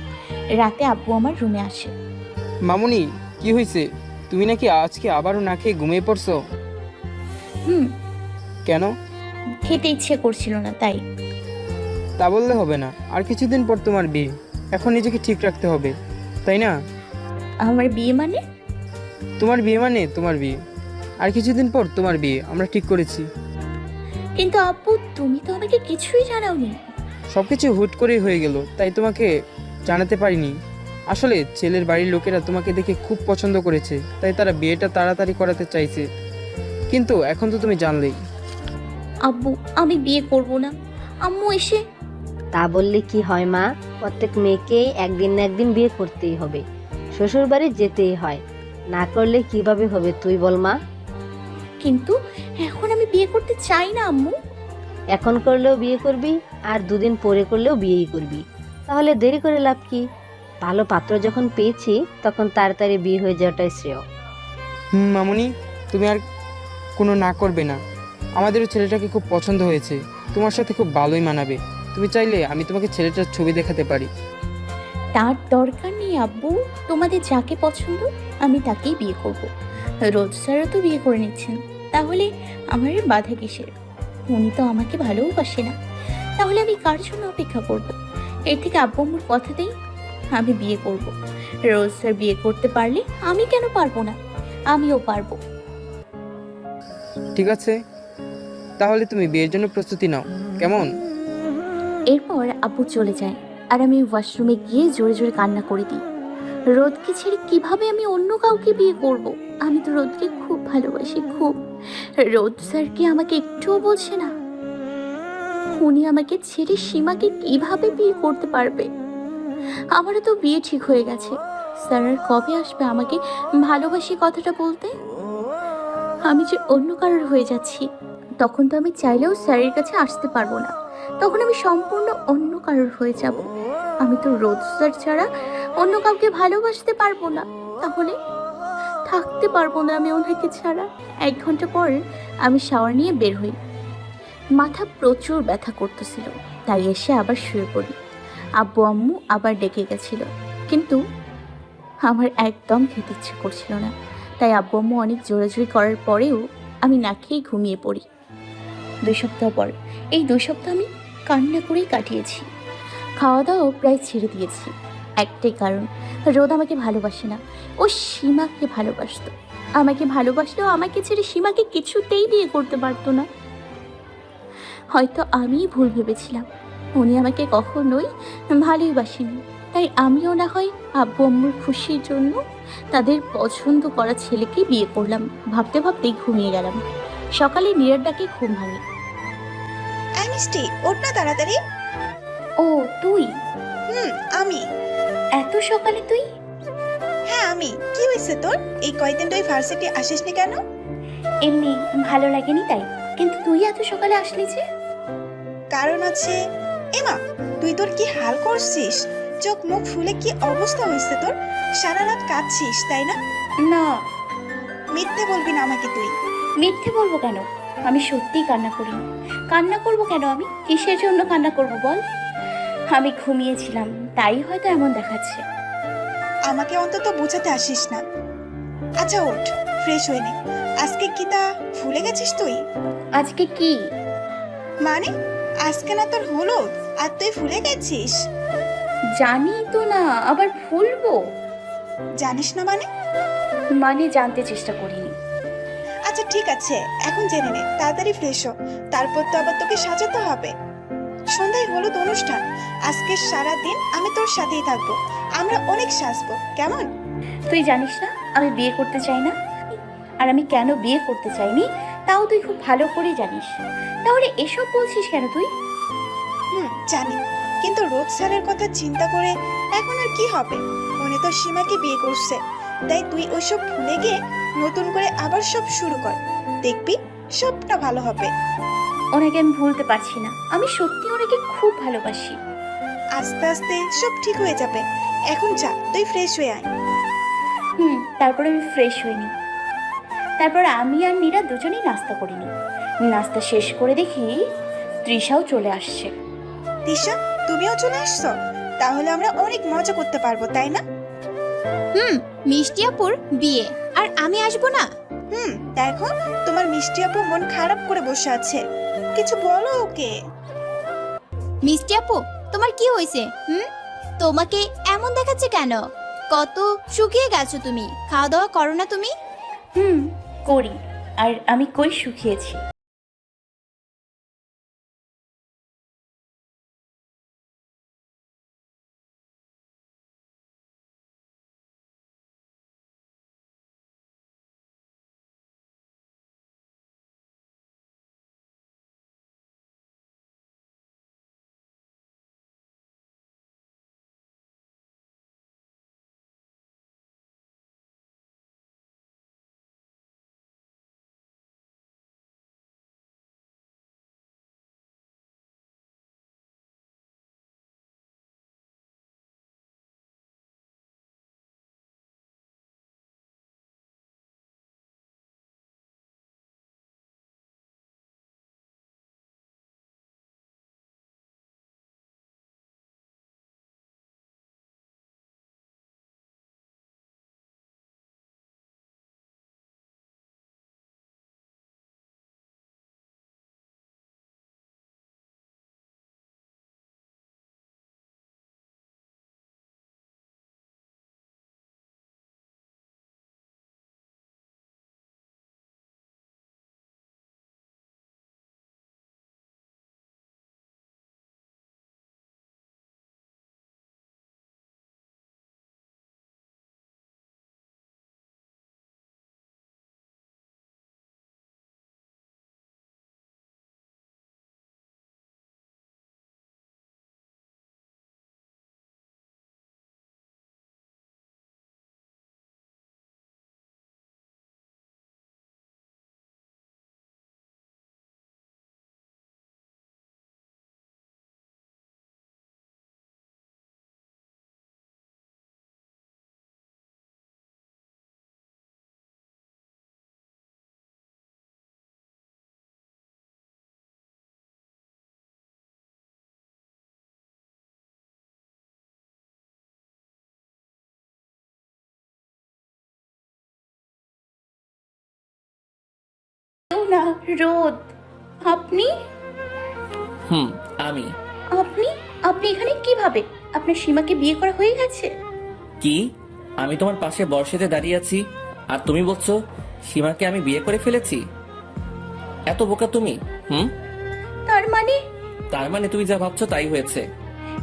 রাতে আব্বু আমার রুমে আসে। মামুনি, কি হয়েছে? তুমি নাকি আজকে আবারও না খেয়ে ঘুমিয়ে পড়ছো? হুম। কেন? খেতে ইচ্ছে করছিল না তাই। তা বললে হবে না, আর কিছুদিন পর তোমার বিয়ে। এখন নিজেকে ঠিক রাখতে হবে, তাই না? আমার বিয়ে মানে? তোমার বিয়ে মানে তোমার বিয়ে, আর কিছুদিন পর তোমার বিয়ে আমরা ঠিক করেছি। কিন্তু আব্বু, তুমি তো আমাকে কিছুই জানাওনি। সবকিছু হুট করেই হয়ে গেল, তাই তোমাকে জানাতে পারিনি। আসলে ছেলের বাড়ির লোকেরা তোমাকে দেখে খুব পছন্দ করেছে, তাই তারা বিয়েটা তাড়াতাড়ি করাতে চাইছে। কিন্তু এখন তো তুমি জানলেই। আব্বু, আমি বিয়ে করব না। আম্মু এসে... তা বললে কি হয় মা? প্রত্যেক মেয়েকেই একদিন না একদিন বিয়ে করতেই হবে, শ্বশুর বাড়ি যেতেই হয়। না করলে কিভাবে হবে তুই বল মা? কিন্তু এখন আমি বিয়ে করতে চাই না আম্মু। এখন করলেও বিয়ে করবি, আর দুদিন পরে করলেও বিয়েই করবি, তাহলে দেরি করে লাভ কি? ভালো পাত্র যখন পেয়েছি তখন তাড়াতাড়ি বিয়ে হয়ে যাওয়াটাই শ্রেয়। মামুনি, তুমি আর কোনো না করবে না। আমাদেরও ছেলেটাকে খুব পছন্দ হয়েছে, তোমার সাথে খুব ভালোই মানাবে। তুমি চাইলে আমি তোমাকে ছেলেটার ছবি দেখাতে পারি। তার দরকার নেই আব্বু, তোমাদের যাকে পছন্দ আমি তাকেই বিয়ে করব। রোজ স্যারও তো বিয়ে করে নিচ্ছেন, তাহলে আমার বাধা কিসের? উনি তো আমাকে ভালোবাসে না, তাহলে আমি কার জন্য অপেক্ষা করব? এর থেকে আব্বু আম্মুর কথাতেই আমি বিয়ে করব। রোজ স্যার বিয়ে করতে পারলে আমি কেন পারবো না? আমিও পারবো। ঠিক আছে, তাহলে তুমি বিয়ের জন্য প্রস্তুতি নাও, কেমন? এরপর আব্বু চলে যায় আর আমি ওয়াশরুমে গিয়ে জোরে জোরে কান্না করে দিই। রোদকে ছেড়ে কিভাবে আমি অন্য কাউকে বিয়ে করব? আমি তো রোদকে খুব ভালোবাসি, খুব। রোদ স্যার কি আমাকে একটুও বলছে না? উনি আমাকে ছেড়ে সীমাকে কিভাবে বিয়ে করতে পারবে? আমারও তো বিয়ে ঠিক হয়ে গেছে। স্যার আর কবে আসবে আমাকে ভালোবাসি কথাটা বলতে? আমি যে অন্য কারোর হয়ে যাচ্ছি, তখন তো আমি চাইলেও স্যারের কাছে আসতে পারবো না। তখন আমি সম্পূর্ণ অন্য কারোর হয়ে যাব। আমি তো রোদ স্যার ছাড়া অন্য কাউকে ভালোবাসতে পারবো না, তাহলে থাকতে পারবো না আমি ওনাকে ছাড়া। 1 ঘন্টা পর আমি শাওয়ার নিয়ে বের হই। মাথা প্রচুর ব্যথা করতেছিল, তাই এসে আবার শুয়ে পড়ি। আব্বু আম্মু আবার ডেকে গেছিল, কিন্তু আমার একদম খেতে ইচ্ছে করছিল না। তাই আব্বু আম্মু অনেক জোরাজুরি করার পরেও আমি না খেয়েই ঘুমিয়ে পড়ি। 2 সপ্তাহ পর, এই 2 সপ্তাহ আমি কান্না করেই কাটিয়েছি। খাওয়া দাওয়াও প্রায় ছেড়ে দিয়েছি। একটাই কারণ, রোদ আমাকে ভালোবাসে না, ও সীমাকে ভালোবাসতো। আমাকে ভালোবাসলেও আমাকে ছেড়ে সীমাকে কিছুতেই বিয়ে করতে পারতো না। হয়তো আমিই ভুল ভেবেছিলাম, উনি আমাকে কখনোই ভালোবাসেনি। তাই আমিও না হয় আব্বু আম্মুর খুশির জন্য তাদের পছন্দ করা ছেলেকে বিয়ে করলাম। ভাবতে ভাবতেই ঘুমিয়ে গেলাম। সকালে নীরার ডাকে ঘুম ভাঙে। এই মিষ্টি, ওঠ না তাড়াতাড়ি। ও তুই? আমি। এত সকালে তুই? হ্যাঁ আমি। কি হয়েছে তোর? এই কয়দিন তুই ভার্সিটি আসিসনি কেন? এমনি ভালো লাগেনি তাই। কিন্তু তুই এত সকালে আসলি যে? কারণ আছে। এমা, তুই তোর কি হাল করছিস? চোখ মুখ ফুলে কি অবস্থা হয়েছে তোর? সারা রাত কাঁদছিস তাই না? না। মিথ্যে বলবি না আমাকে তুই। মিথ্যে বলবো কেন? আমি সত্যিই কান্না করিনি। কান্না করবো কেন আমি? কিসের জন্য কান্না করবো বল? আমি ঘুমিয়েছিলাম, তাই হয়তো এমন দেখাচ্ছে। আমাকে অন্তত বোঝাতে আসিস না। আচ্ছা ওঠ, ফ্রেশ হয়ে নে। আজকে কি তা ভুলে গেছিস তুই? আজকে কি মানে? আজকে না তোর হলুদ, আর তুই ভুলে গেছিস? জানি তো না, আবার ভুলবো? জানিস না মানে? মানে জানতে চেষ্টা করিনি। আচ্ছা ঠিক আছে, এখন জেনে নে। তাড়াতাড়ি ফ্রেশ হ, তারপর তো আবার তোকে সাজাতে হবে। সন্ধ্যায় হলুদ অনুষ্ঠান। আজকে সারা দিন আমি তোর সাথেই থাকবো। আমরা অনেক সাজবো, কেমন? তুই জানিস না আমি বিয়ে করতে চাই না, আর আমি কেন বিয়ে করতে চাইনি তাও তুই খুব ভালো করে জানিস। তাহলে এসব বলছিস কেন তুই? জানি, কিন্তু রোদ স্যারের কথা চিন্তা করে এখন আর কি হবে? উনি তো সীমাকে বিয়ে করছে, তাই তুই ওইসব ভুলে গিয়ে নতুন করে আবার সব শুরু কর। দেখবি সবটা ভালো হবে। ওনাকে আমি ভুলতে পারছি না। আমি সত্যি ওনাকে খুব ভালোবাসি। আস্তে আস্তে সব ঠিক হয়ে যাবে। এখন যা, তুই ফ্রেশ হয়ে আয়। তারপর আমি ফ্রেশ হইনি। তারপর আমি আর নীরা দুজনেই নাস্তা করিনি। নাস্তা শেষ করে দেখি তৃষাও চলে আসছে। তিশা, তুমিও চলে আসছো? তাহলে আমরা অনেক মজা করতে পারবো, তাই না? মিষ্টি আপুর বিয়ে, আর আমি আসবো না? দেখো, তোমার মিষ্টি আপু মন খারাপ করে বসে আছে। কিছু বলো ওকে। মিষ্টি আপু, তোমার কি হয়েছে? তোমাকে এমন দেখাচ্ছে কেন? কত শুকিয়ে গেছো তুমি। খাওয়া দাওয়া করো না তুমি? করি। আর আমি কই শুকিয়েছি? না রোদ, আপনি আমি। আপনি আপনি এখানে কিভাবে? আপনার সীমাকে বিয়ে করা হয়ে গেছে? কি? আমি তোমার পাশে বর্ষাতে দাঁড়িয়ে আছি আর তুমি বলছো সীমাকে আমি বিয়ে করে ফেলেছি? এত বোকা তুমি? তার মানে? তার মানে তুমি যা ভাবছো তাই হয়েছে।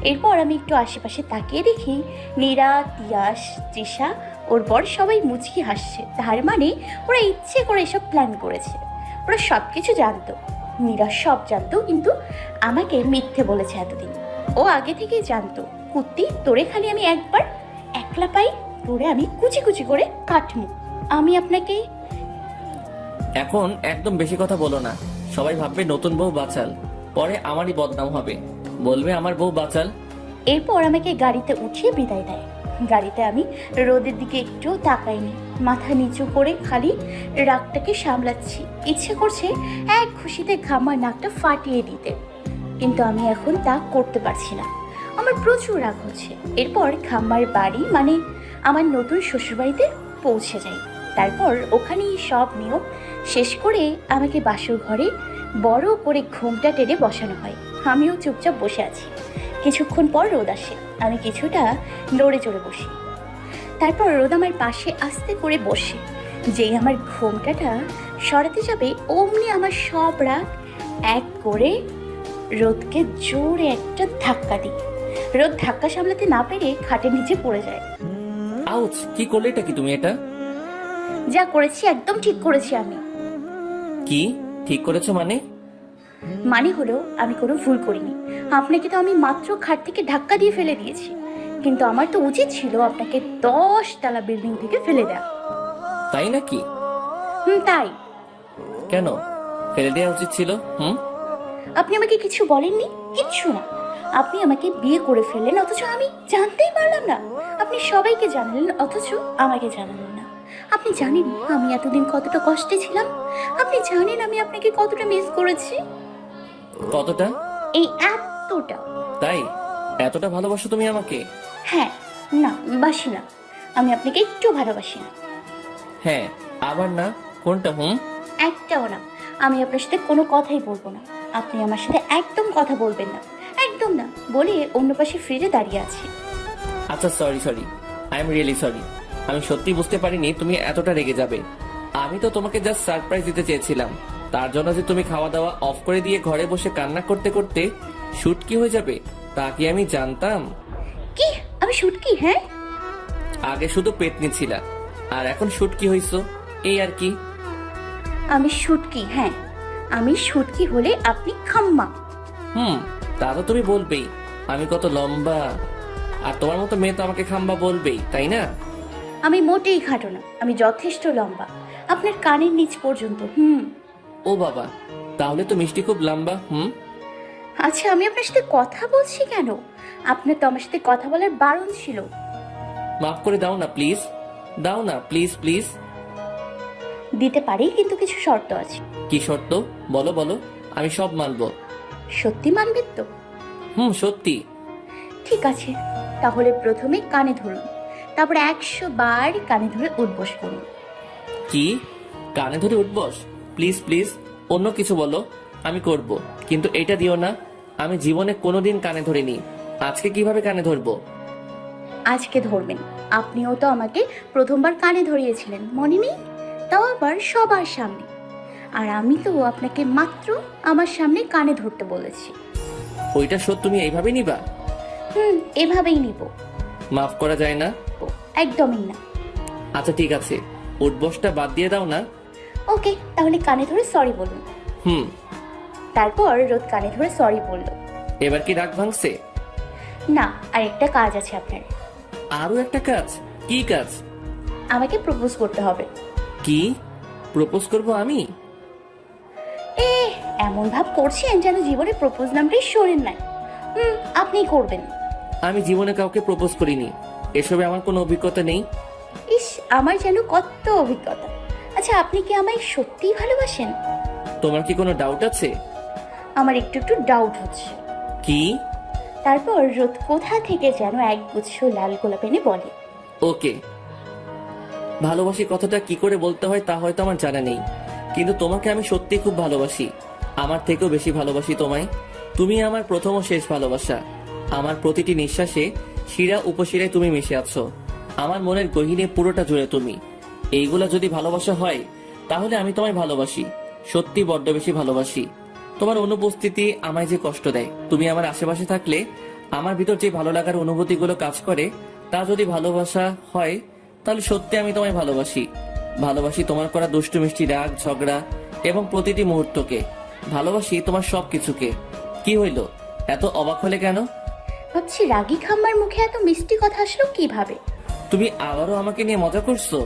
এরপর আমি একটু আশেপাশে তাকিয়ে দেখি নীরা, তিয়াস, তৃষা, ওর বর সবাই মুচকি হাসছে। তার মানে ওরা ইচ্ছে করে এসব প্ল্যান করেছে। ওরা সব কিছু জানতো, নীরা সব জানতো, কিন্তু আমাকে মিথ্যে বলেছে এতদিন। ও আগে থেকেই জানতো কুত্তি তোরে খালি আমি একবার একলা পাই, তোরে আমি কুচি কুচি করে কাটমু। আমি আপনাকে এখন একদম বেশি কথা বলো না, সবাই ভাববে নতুন বউ বাচাল, পরে আমারই বদনাম হবে, বলবে আমার বউ বাচাল। এরপর আমাকে গাড়িতে উঠিয়ে বিদায় দেয়। গাড়িতে আমি রোদের দিকে একটু তাকাইনি, মাথা নিচু করে খালি রাগটাকে সামলাচ্ছি। ইচ্ছে করছে এক খুশিতে ঘামার নাকটা ফাটিয়ে দিতে, কিন্তু আমি এখন তা করতে পারছি না। আমার প্রচুর রাগ হচ্ছে। এরপর খাম্মার বাড়ি মানে আমার নতুন শ্বশুরবাড়িতে পৌঁছে যাই। তারপর ওখানেই সব নিয়ম শেষ করে আমাকে বাসর ঘরে বড় করে ঘুমটা টেনে বসানো হয়। আমিও চুপচাপ বসে আছি। কিছুক্ষণ পর রোদ আসে, আমি কিছুটা নড়ে চড়ে বসি। তারপর রোদ আমার পাশে আস্তে করে বসে। যেই আমার ঘোমটাটা সরাতে যাবে অমনি আমার সব রাগ এক করে রোদকে জোরে একটা ধাক্কা দিই। রোদ ধাক্কা সামলাতে না পেরে খাটের নিচে পড়ে যায়। আউচ! কি করলে এটা? কি তুমি এটা? যা করেছি একদম ঠিক করেছি আমি। কি ঠিক করেছো মানে? মানে হলো আমি কোনো ভুল করিনি। আপনাকে তো আমি মাত্র খাট থেকে ধাক্কা দিয়ে ফেলে দিয়েছি, কিন্তু আমার তো উচিত ছিল আপনাকে 10 তলা বিল্ডিং থেকে ফেলে দেওয়া। তাই নাকি? তাই। কেন ফেলে দেওয়া উচিত ছিল? আপনি আমাকে কিছু বলেননি, কিচ্ছু না। আপনি আমাকে বিয়ে করে ফেললেন, অথচ আমি জানতেই পারলাম না। আপনি সবাইকে জানালেন, অথচ আমাকে জানালেন না। আপনি জানেন আমি এতদিন কতটা কষ্টে ছিলাম? আপনি জানেন আমি আপনাকে কতটা মিস করেছি? কতটা? এই এতটা। তাই এতটা ভালোবাসো তুমি আমাকে? হ্যাঁ। না, বাসি না। আমি আপনাকে একটু ভালোবাসি না। হ্যাঁ আবার না? কোনটা? একটাও না। আমি আপনার সাথে কোনো কথাই বলবো না। আপনি আমার সাথে একদম কথা বলবেন না, একদম না বলে অন্য পাশে ফিরে দাঁড়িয়ে আছি। আচ্ছা sorry, I am really sorry. আমি সত্যি বুঝতে পারিনি তুমি এতটা রেগে যাবে। আমি তো তোমাকে জাস্ট সারপ্রাইজ দিতে চেয়েছিলাম। তার জন্য যে তুমি খাওয়া দাওয়া অফ করে দিয়ে ঘরে বসে কান্না করতে করতে শুটকি হয়ে যাবে তা কি আমি জানতাম? কি আমি শুটকি? হ্যাঁ, আগে শুধু পেতনি ছিলা আর এখন শুটকি হইছো, এই আর কি। আমি শুটকি? হ্যাঁ, আমি শুটকি হলে আপনি খাম্মা। তা তো তুমি বলবেই। আমি কত লম্বা, আর তোমার মতো মেয়ে তো আমাকে খাম্বা বলবেই, তাই না? আমি মোটেই খাটো না, আমি যথেষ্ট লম্বা, আপনার কানের নিচ পর্যন্ত। ও বাবা, তাহলে তো মিষ্টি খুব লম্বা। আচ্ছা, আমি আপনার সাথে কথা বলছি কেন? আপনার তো আমার সাথে কথা বলার বারণ ছিল। মাফ করে দাও না প্লিজ, দাও না প্লিজ প্লিজ। দিতে পারি, কিন্তু কিছু শর্ত আছে। কি শর্ত? বলো বলো, আমি সব মানবো। সত্যি মানবেন তো? সত্যি। ঠিক আছে, তাহলে প্রথমে কানে ধরুন, তারপরে 100 বার কানে ধরে উঠবস করুন। কি? কানে ধরে উঠবস? প্লিজ প্লিজ, অন্য কিছু বলো, আমি করব, কিন্তু এটা দিও না। আমি জীবনে কোনোদিন কানে ধরিনি, আজকে কিভাবে কানে ধরবো? আজকে ধরবেন। আপনিও তো আমাকে প্রথমবার কানে ধরিয়েছিলেন, মনে নেই? তাও আবার সবার সামনে। আর আমি তো আপনাকে মাত্র আমার সামনে কানে ধরতে বলেছি। ওইটা শোধ তুমি এইভাবে নিবা? এভাবেই নিব। মাফ করা যায় না? একদমই না। আচ্ছা ঠিক আছে, উঠবসটা বাদ দিয়ে দাও না। ওকে, তাহলে কানে ধরে সরি বলুন। তারপর রোদ কানে ধরে সরি বলল। এবার কি রাগ ভাঙছে? না, আর একটা কাজ আছে আপনার। আরো একটা কাজ? কি কাজ? আমাকে প্রপোজ করতে হবে। কি প্রপোজ করবো আমি? এমন ভাব করছেন যেন জীবনে প্রপোজ নামটাই শোনেন নাই। আপনি করবেন। আমি জীবনে কাউকে প্রপোজ করিনি, এসবে আমার কোনো অভিজ্ঞতা নেই। ইস, আমার যেন কত অভিজ্ঞতা। আচ্ছা, আপনি কি আমায় সত্যিই ভালোবাসেন? তোমার কি কোনো ডাউট আছে? আমার একটু একটু ডাউট হচ্ছে। কি? তারপর রোদ কোথা থেকে যেন একগুচ্ছ লাল গোলাপ এনে বলে, ওকে, ভালোবাসি কথাটা কি করে বলতে হয় তা হয়তো আমার জানা নেই, কিন্তু তোমাকে আমি সত্যি খুব ভালোবাসি। আমার থেকেও বেশি ভালোবাসি তোমায়। তুমি আমার প্রথম ও শেষ ভালোবাসা। আমার প্রতিটি নিঃশ্বাসে শিরা উপশিরায় তুমি মিশে আছো। আমার মনের গহীনে পুরোটা জুড়ে তুমি। এইগুলা যদি ভালোবাসা হয় তাহলে আমি তোমায় ভালোবাসি, সত্যি বড্ড বেশি ভালোবাসি। তোমার অনুপস্থিতি আমায় যে কষ্ট দেয়, তুমি আমার আশেপাশে থাকলে আমার ভিতর যে ভালো লাগার অনুভূতিগুলো কাজ করে, তা যদি ভালোবাসা হয় তাহলে সত্যি আমি তোমায় ভালোবাসি। ভালোবাসি তোমার করা দুষ্টু মিষ্টি রাগ ঝগড়া এবং প্রতিটি মুহূর্তকে। ভালোবাসি তোমার সবকিছুকে। কি হইল, এত অবাক হলে কেন? ভাবছি রাগী খাম্বার মুখে এত মিষ্টি কথা আসলো কিভাবে। তুমি আবারও আমাকে নিয়ে মজা করছো?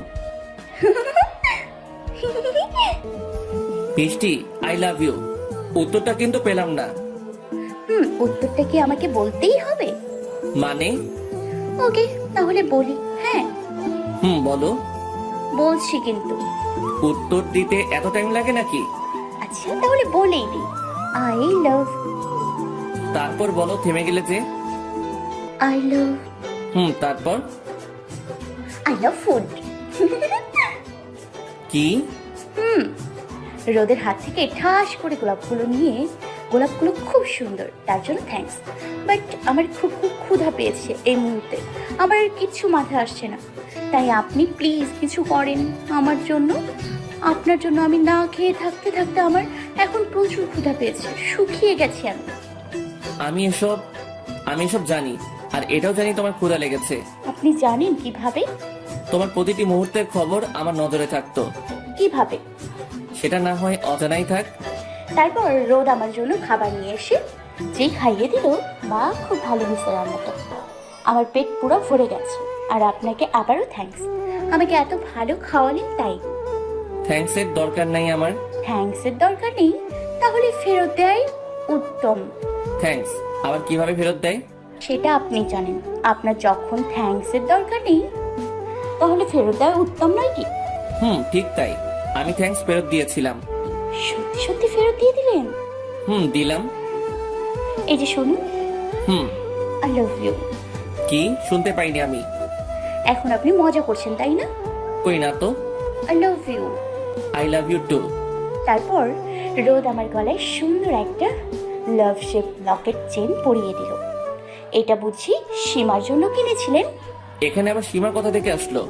মিষ্টি, আই লাভ ইউ। উত্তরটা কিন্তু পেলাম না। উত্তরটা কি আমাকে বলতেই হবে? মানে? ওকে, তাহলে বলি। হ্যাঁ বলো। বলছি কিন্তু। উত্তর দিতে এত টাইম লাগে নাকি? আচ্ছা তাহলে বলেই দিই। I love. তারপর বলো, থেমে গেলে যে। I love. তারপর? I love food. কি? রোদের হাত থেকে ঠাস করে গোলাপগুলো নিয়ে, গোলাপগুলো খুব সুন্দর, তার জন্য থ্যাঙ্কস। বাট আমার খুব খুব ক্ষুধা পেয়েছে এই মুহূর্তে, আমার আর কিচ্ছু মাথায় আসছে না। তাই আপনি প্লিজ কিছু করেন আমার জন্য। আপনার জন্য আমি না খেয়ে থাকতে থাকতে আমার এখন প্রচুর ক্ষুধা পেয়েছে, শুকিয়ে গেছি আমি। আমি এসব জানি, আর এটাও জানি তোমার ক্ষুধা লেগেছে। আপনি জানেন কিভাবে? তোমার প্রতিটি মুহূর্তের খবর আমার নজরে থাকতো। কিভাবে? সেটা না হয় অজানাই থাক। তারপর রোদ আমার জন্য খাবার নিয়ে এসে যে খাইয়ে দিল, মা খুব ভালো হয়েছে রান্নাটা। আমার পেট পুরো ভরে গেছে। আর আপনাকে আবারও থ্যাঙ্কস, আমাকে এত ভালো খাওয়ালেন তাই। থ্যাঙ্কস এর দরকার নাই আমার। থ্যাঙ্কস এর দরকার নেই? তাহলে ফেরত দেয় উত্তম। থ্যাঙ্কস আবার কিভাবে ফেরত দেয়? সেটা আপনি জানেন। আপনার যখন থ্যাঙ্কস এর দরকার নেই তাহলে ফেরত দেয় উত্তম নয় কি? ঠিক তাই, আমি থ্যাঙ্কস ফেরত দিয়েছিলাম। সত্যি সত্যি ফেরত দিয়ে দিলেন? দিলাম। এই যে শুনুন। I love you. কি? শুনতে পাইনি আমি। এখন আপনি মজা করছেন তাই না? কই না তো। I love you. I love you too. তারপর রোদ আমার গলায় সুন্দর একটা লাভ শেপ লকেট চেন পরিয়ে দিল। এটা বুঝি সীমার জন্য কিনেছিলেন? এখানে আবার সীমার কথা থেকে আসলো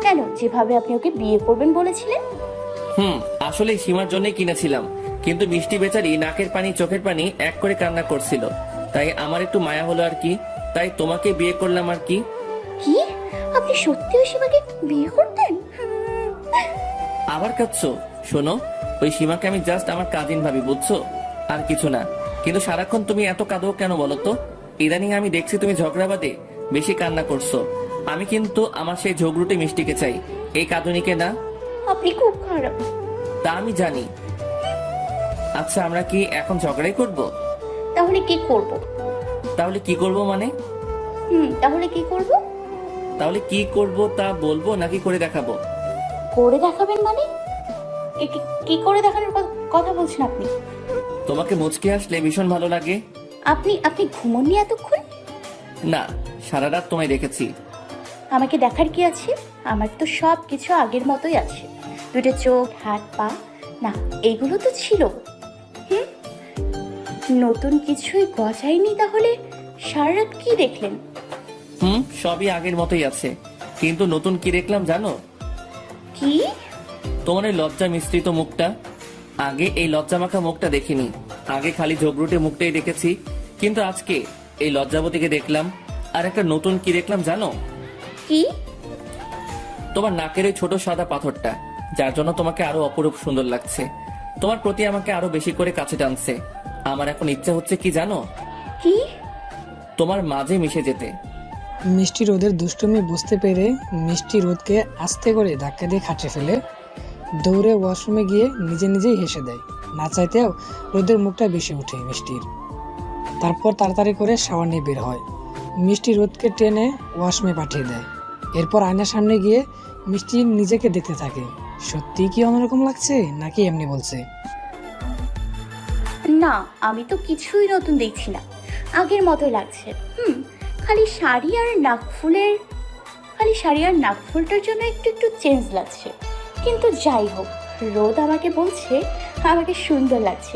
কেন? যেভাবে আপনি ওকে বিয়ে করবেন বলেছিলেন। আসলে সীমার জন্যই কিনেছিলাম, কিন্তু মিষ্টি বেচারি নাকের পানি চোখের পানি এক করে কান্না করছিল, তাই আমার একটু মায়া হলো আর কি, তাই তোমাকে বিয়ে করলাম আর কি। কি? আপনি সত্যি ওই সীমাকে বিয়ে করতেন? আবার কাঁদছো? শোনো, ওই সীমাকে আমি জাস্ট আমার কাজিন ভাবি, বুঝছো? আর কিছু না। কিন্তু সারাক্ষণ তুমি এত কাঁদো কেন বলো তো? ইদানিং আমি দেখছি তুমি ঝগড়া বাদে বেশি কান্না করছো। আমি কিন্তু আমার সেই ঝগড়ুটে মিষ্টিকে চাই, এই কাঁদুনিকে না। আপনি খুব খারাপ। তা আমি জানি। আচ্ছা, আমরা কি এখন ঝগড়াই করব? তাহলে কি করব? তাহলে কি করব মানে? তাহলে কি করব? তাহলে কি করব তা বলবো নাকি করে দেখাবো? করে দেখাবেন মানে? কি করে দেখানোর কথা বলছেন আপনি? তোমাকে মুচকে আসলে ভীষণ ভালো লাগে। আপনি ঘুমোননি এতক্ষণ? না, সারা রাত তোমায় দেখেছি। আমাকে দেখার কি আছে? আমার তো সব কিছু আগের মতোই আছে। দুটো চোখ, হাত, পা, না এইগুলো তো ছিল। নতুন কিছুই গজায়নি। তাহলে সারা রাত কি দেখলেন? সবই আগের মতোই আছে, কিন্তু নতুন কি দেখলাম জানো? কি? তোমার এই লজ্জা মিশ্রিত মুখটা। আগে এই লজ্জা মাখা মুখটা দেখিনি, আগে খালি ঝগড়ুটে মুখটাই দেখেছি, কিন্তু আজকে এই লজ্জাবতীকে দেখলাম। আর একটা নতুন কি দেখলাম জানো? কি? তোমার নাকের ওই ছোট সাদা পাথরটা, যার জন্য তোমাকে আরো অপরূপ সুন্দর লাগছে। তোমার প্রতি আমাকে আরো বেশি করে কাছে টানছে। আমার এখন ইচ্ছা হচ্ছে কি জানো? কি? তোমার মাঝে মিশে যেতে। মিষ্টি রোদের দুষ্টুমি বুঝতে পেরে মিষ্টি রোদকে আস্তে করে ধাক্কা দিয়ে খাটে ফেলে দৌড়ে ওয়াশরুমে গিয়ে নিজে নিজেই হেসে দেয়। না চাইতেও রোদের মুখটা বেশি ওঠে মিষ্টির। তারপর তাড়াতাড়ি করে শাওয়ার নিয়ে বের হয়। মিষ্টি রোদকে টেনে ওয়াশরুমে পাঠিয়ে দেয়। এরপর আয়নার সামনে গিয়ে মিষ্টি নিজেকে দেখতে থাকে। সত্যি কি অন্যরকম লাগছে নাকি এমনি বলছে? না, আমি তো কিছুই নতুন দেখছি না, আগের মতোই লাগছে। খালি শাড়ি আর নাকফুলটার জন্য একটু চেঞ্জ লাগছে। কিন্তু যাই হোক, রোদ আমাকে বলছে আমাকে সুন্দর লাগছে।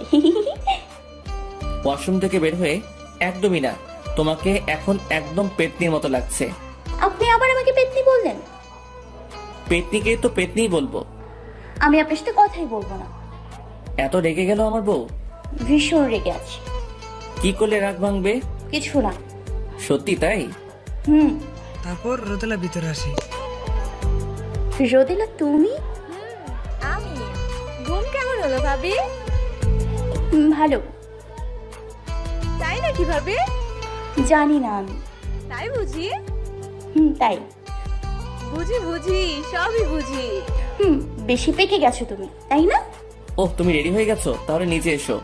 ওয়াশরুম থেকে বের হয়ে একদমই না, তোমাকে এখন একদম পেতনির মতো লাগছে। আপনি আবার আমাকে পেতনি বললেন? পেতনিকে তো পেতনিই বলবো। আমি আপনার সাথে কথাই বলবো না। এত রেগে গেল আমার বউ? ভীষণ রেগে আছি। কি করলে রাগ ভাঙবে? কিছু না। সত্যি তাই? তারপর রোদেলা ভিতরে আসে। রোদেলা তুমি? আমি। ঘুম কেমন হলো ভাবি? ভালো। তাই নাকি ভাবি? জানি না আমি। তাই বুঝি? তাই। বুঝি বুঝি, সবই বুঝি। বেশি পেকে গেছো তুমি, তাই না? ওহ, তুমি রেডি হয়ে গেছো? তাহলে নিচে এসো।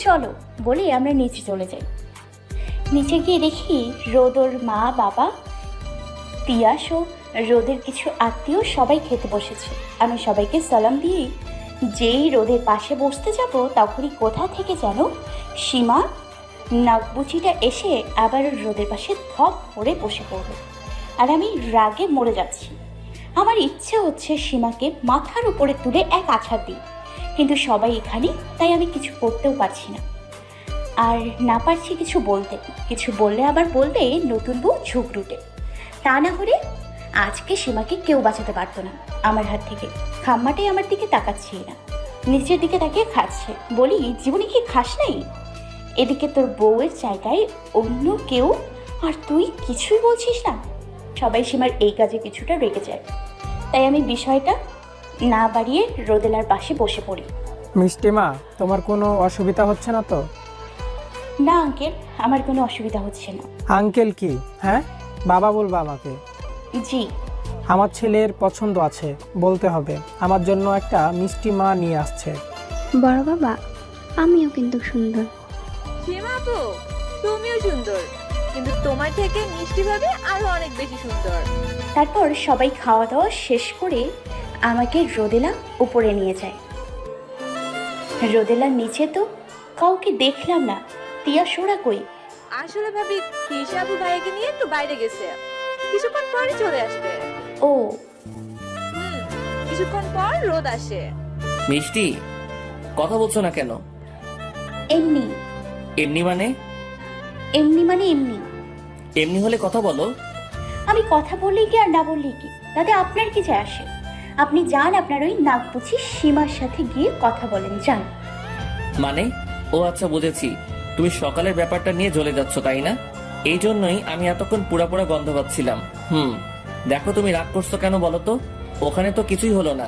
চলো বলি আমরা নিচে চলে যাই। নিচে গিয়ে দেখি রোদর মা, বাবা, তিয়াস ও রোদের কিছু আত্মীয় সবাই খেতে বসেছে। আমি সবাইকে সালাম দিয়ে যেই রোদের পাশে বসতে যাব তখনই কোথা থেকে যেন সীমা নাকবুচিটা এসে আবার রোদের পাশে ধপ করে বসে পড়ল। আর আমি রাগে মরে যাচ্ছি। আমার ইচ্ছে হচ্ছে সীমাকে মাথার উপরে তুলে এক আছাড় দিই, কিন্তু সবাই এখানে, তাই আমি কিছু করতেও পারছি না। আর না পারছি কিছু বলতে। কিছু বললে আবার বলবে নতুন বউ ঝুঁকরুটে। তা না হলে আজকে সীমাকে কেউ বাঁচাতে পারতো না আমার হাত থেকে। খাম্মাটাই আমার দিকে তাকাচ্ছে না, নিচের দিকে তাকিয়ে খাচ্ছে। বলি, জীবনে কি খাস নাই? এদিকে তোর বউয়ের জায়গায় অন্য কেউ, আর তুই কিছুই বলছিস না। সবাই সীমার এই কাজে কিছুটা রেগে যায়, তাই আমি বিষয়টা না বাড়িয়ে রোদেলার পাশে বসে পড়ি। মিষ্টি মা, তোমার কোনো অসুবিধা হচ্ছে না তো? না আঙ্কেল, আমার কোনো অসুবিধা হচ্ছে না। আঙ্কেল কি? হ্যাঁ, বাবা বলবা আমাকে। জি। আমার ছেলের পছন্দ আছে, বলতে হবে। আমার জন্য একটা মিষ্টি মা নিয়ে আসছে। বড় বাবা, আমিও কিন্তু সুন্দর। সীমা তো তুমিও সুন্দর, কিন্তু তোমার থেকে মিষ্টি ভাবে আরো অনেক বেশি সুন্দর। তারপর সবাই খাওয়া দাওয়া শেষ করে আমাকে রোদেলা উপরে নিয়ে যায়। রোদেলার নিচে তো কাউকে দেখলাম না। তিয়া সোরা কই? আসলে ভাবি তিশাবু ভাইকে নিয়ে একটু বাইরে গেছে, কিছুক্ষণ পরে চলে আসবে। ও। কিছুক্ষণ পর রোদ আসে। মিষ্টি, কথা বলছো না কেন? এমনি। এমনি মানে? এমনি মানে এমনি। এমনি হলে কথা বলো। আমি কথা বললেই কি আর না বললেই কি, তাতে আপনার কি যায় আসে? আপনি যান, আপনার ওই নাকবুচি সীমার সাথে গিয়ে কথা বলেন, যান। মানে? ও আচ্ছা, বুঝেছি। তুমি সকালের ব্যাপারটা নিয়ে জ্বলে যাচ্ছ, তাই না? এই জন্যই আমি এতক্ষণ পুরা পুরা গন্ধ পাচ্ছিলাম। দেখো তুমি রাগ করছো কেন বলো তো? ওখানে তো কিছুই হলো না।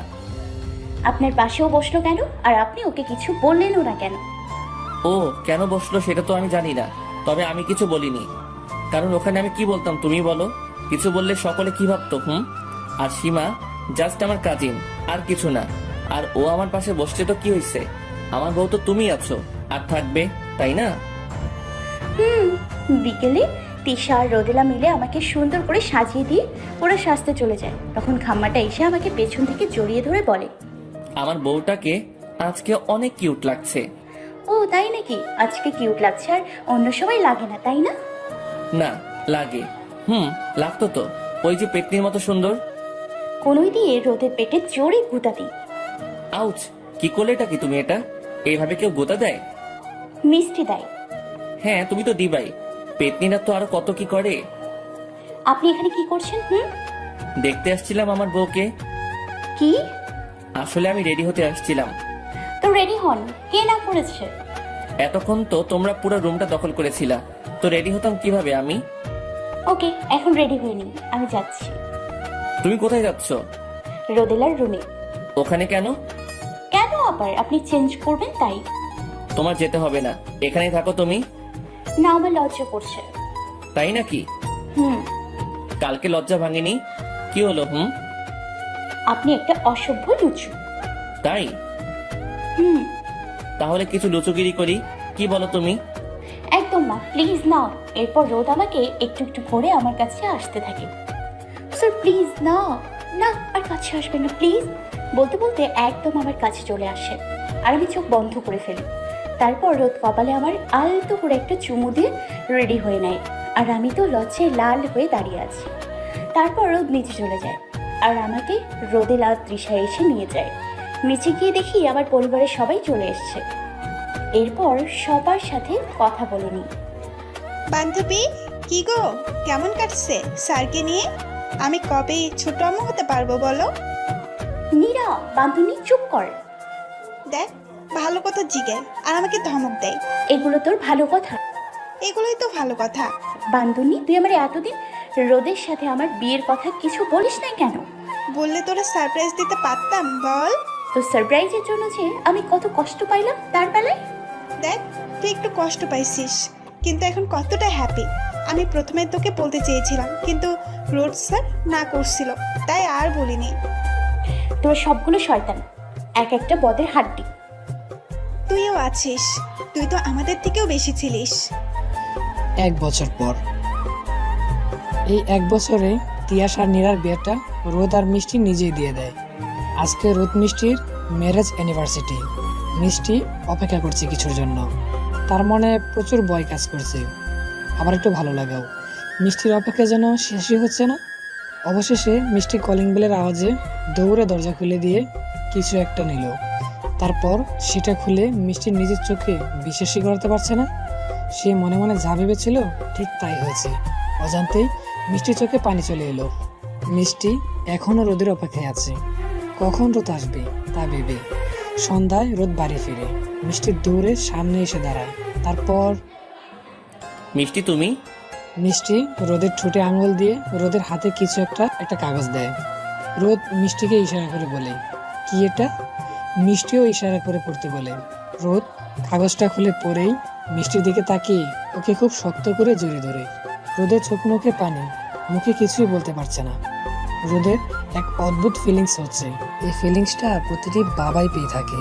আপনার পাশেও বসলো কেন? আর আপনি ওকে কিছু বললেনও না কেন? ও কেন বসলো সেটা তো আমি জানি না, তবে আমি কিছু বলিনি। কারণ ওখানে আমি কি বলতাম তুমি বলো? কিছু বললে সকলে কি ভাবতো? আর সীমা জাস্ট আমার কাজিন, আর কিছু না। আর ও আমার পাশে বসছে তো কি হয়েছে? আমার বউ তো তুমি আছো আর থাকবে, তাই না? বিকেলে তিশা আর রোদেলা মিলে আমাকে সুন্দর করে সাজিয়ে দিয়ে ওরা সাজতে চলে যায়। তখন খাম্মাটা এসে আমাকে পেছন থেকে জড়িয়ে ধরে বলে, আমার বউটাকে আজকে অনেক কিউট লাগছে। ও তাই নাকি? আজকে কিউট লাগছে আর অন্য সময় লাগে না, তাই না? না, লাগে। লাগতো তো। ওই যে পেতনির মতো সুন্দর। কোনোই দিয়ে রোদের পেটে জোরে গুঁতা দিই। আউচ! কি করলে এটা কি তুমি? এটা এইভাবে কেউ গোতা দেয়? মিষ্টি দেয়। হ্যাঁ, তুমি তো দিবাই। পেতনিরা তো আরো কত কি করে। আপনি এখানে কি করছেন? দেখতে আসছিলাম আমার বউকে। কি? আসলে আমি রেডি হতে আসছিলাম। তো রেডি হন, কে না করেছে? এতক্ষণ তো তোমরা পুরো রুমটা দখল করেছিলা, তো রেডি হতাম কিভাবে আমি? ওকে, এখন রেডি হয়ে নিন, আমি যাচ্ছি। তুমি কোথায় যাচ্ছ? রোদেলার রুমে। ওখানে কেন? কেন আবার? আপনি চেঞ্জ করবেন তাই। তোমার যেতে হবে না, এখানেই থাকো তুমি। না, আমার লজ্জা করছে। তাই নাকি? কালকে লজ্জা ভাঙেনি, কি হলো? আপনি একটা অসভ্য লুচু। তাই? তাহলে কিছু লুচুগিরি করি, কি বলো তুমি? একদম না, প্লিজ না। এরপর রোদ আমাকে একটু একটু করে আমার কাছে আসতে থাকে। স্যার প্লিজ না, না আর কাছে আসবেন না প্লিজ। বলতে বলতে একদম আমার কাছে চলে আসে আর আমি চোখ বন্ধ করে ফেলি। তারপর রোদ কপালে আমার আলতো করে একটা চুমু দিয়ে রেডি হয়ে নেয়, আর আমি তো লজ্জায় লাল হয়ে দাঁড়িয়ে আছি। তারপর রোদ নিচে চলে যায় আর আমাকে রোদেলা তৃষা এসে নিয়ে যায়। নিচে গিয়ে দেখি আমার পরিবারের সবাই চলে এসছে। এরপর সবার সাথে কথা বলে নিই। বান্ধবী, কি গো, কেমন কাটছে স্যারকে নিয়ে? আমি কবে ছোট আম্মু হতে পারবো বলো? নীরা, বান্ধবী চুপ কর। দেখ, ভালো কথা জিজ্ঞাসা আর আমাকে ধমক দেয়। এগুলো তোর ভালো কথা? এগুলোই তো ভালো কথা। বান্ধবী, তুই আমার এতদিন রোদের সাথে আমার বিয়ের কথা কিছু বলিস না কেন? বললে তোরা সারপ্রাইজ দিতে পারতাম, বল। তো সারপ্রাইজের জন্য যে আমি কত কষ্ট পাইলাম তার বেলায়। দেখ, তুই একটু কষ্ট পাইছিস, কিন্তু এখন কতটা হ্যাপি। আমি প্রথমে তোকে বলতে চেয়েছিলাম, কিন্তু রোড স্যার না করছিল, তাই আর বলিনি। তোর সবগুলো শয়তান, এক একটা বদের হাড্ডি। তুইও আছিস, তুই তো আমাদের থেকেও বেশি ছিলিস। 1 বছর পর। এই 1 বছরে তিয়াস আর নীরার বিয়েটা রোদ আর মিষ্টি নিজেই দিয়ে দেয়। আজকে রোদ মিষ্টির ম্যারেজ অ্যানিভার্সারি। মিষ্টি অপেক্ষা করছে কিছুর জন্য। তার মনে প্রচুর ভয় কাজ করছে, আবার একটু ভালো লাগাও। মিষ্টির অপেক্ষা যেন শেষই হচ্ছে না। অবশেষে মিষ্টি কলিং বেলের আওয়াজে দৌড়ে দরজা খুলে দিয়ে কিছু একটা নিল। তারপর সেটা খুলে মিষ্টি নিজের চোখে বিশ্বাসই করতে পারছে না। সে মনে মনে যা ভেবেছিল ঠিক তাই হয়েছে। অজান্তেই মিষ্টির চোখে পানি চলে এলো। মিষ্টি এখনও রোদের অপেক্ষায় আছে, কখন রোদ আসবে তা ভেবে। সন্ধ্যায় রোদ বাড়ি ফিরে। মিষ্টির দৌড়ে সামনে এসে দাঁড়ায়। তারপর মিষ্টি, তুমি? মিষ্টি রোদের ঠোঁটে আঙুল দিয়ে রোদের হাতে কিছু একটা কাগজ দেয়। রোদ মিষ্টিকে ইশারা করে বলে, কি এটা? মিষ্টিও ইশারা করে পড়তে বলে। রোদ কাগজটা খুলে পড়েই মিষ্টির দিকে তাকিয়ে ওকে খুব শক্ত করে জড়িয়ে ধরে। রোদের চোখ মুখে পানি, মুখে কিছুই বলতে পারছে না। রোদের এক অদ্ভুত ফিলিংস হচ্ছে। এই ফিলিংসটা প্রতিটি বাবাই পেয়ে থাকে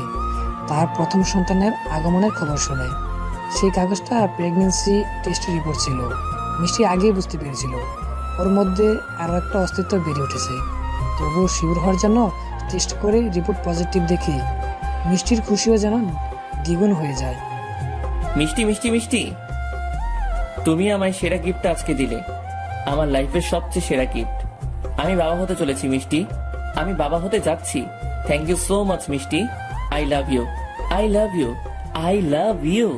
তার প্রথম সন্তানের আগমনের খবর শুনে। সেই কাগজটা প্রেগনেন্সি টেস্টের রিপোর্ট ছিল। মিষ্টি আগেই বুঝতে পেরেছিল ওর মধ্যে আরও একটা অস্তিত্ব বেড়ে উঠেছে। তবুও শিওর হওয়ার জন্য টেস্ট করে রিপোর্ট পজিটিভ দেখে মিষ্টির খুশিও যেন দ্বিগুণ হয়ে যায়। মিষ্টি মিষ্টি মিষ্টি, তুমি আমায় সেরা গিফটটা আজকে দিলে, আমার লাইফের সবচেয়ে সেরা গিফট। আমি বাবা হতে চলেছি মিষ্টি, আমি বাবা হতে যাচ্ছি। থ্যাংক ইউ সো মাচ মিষ্টি। I love you, I love you, I love you.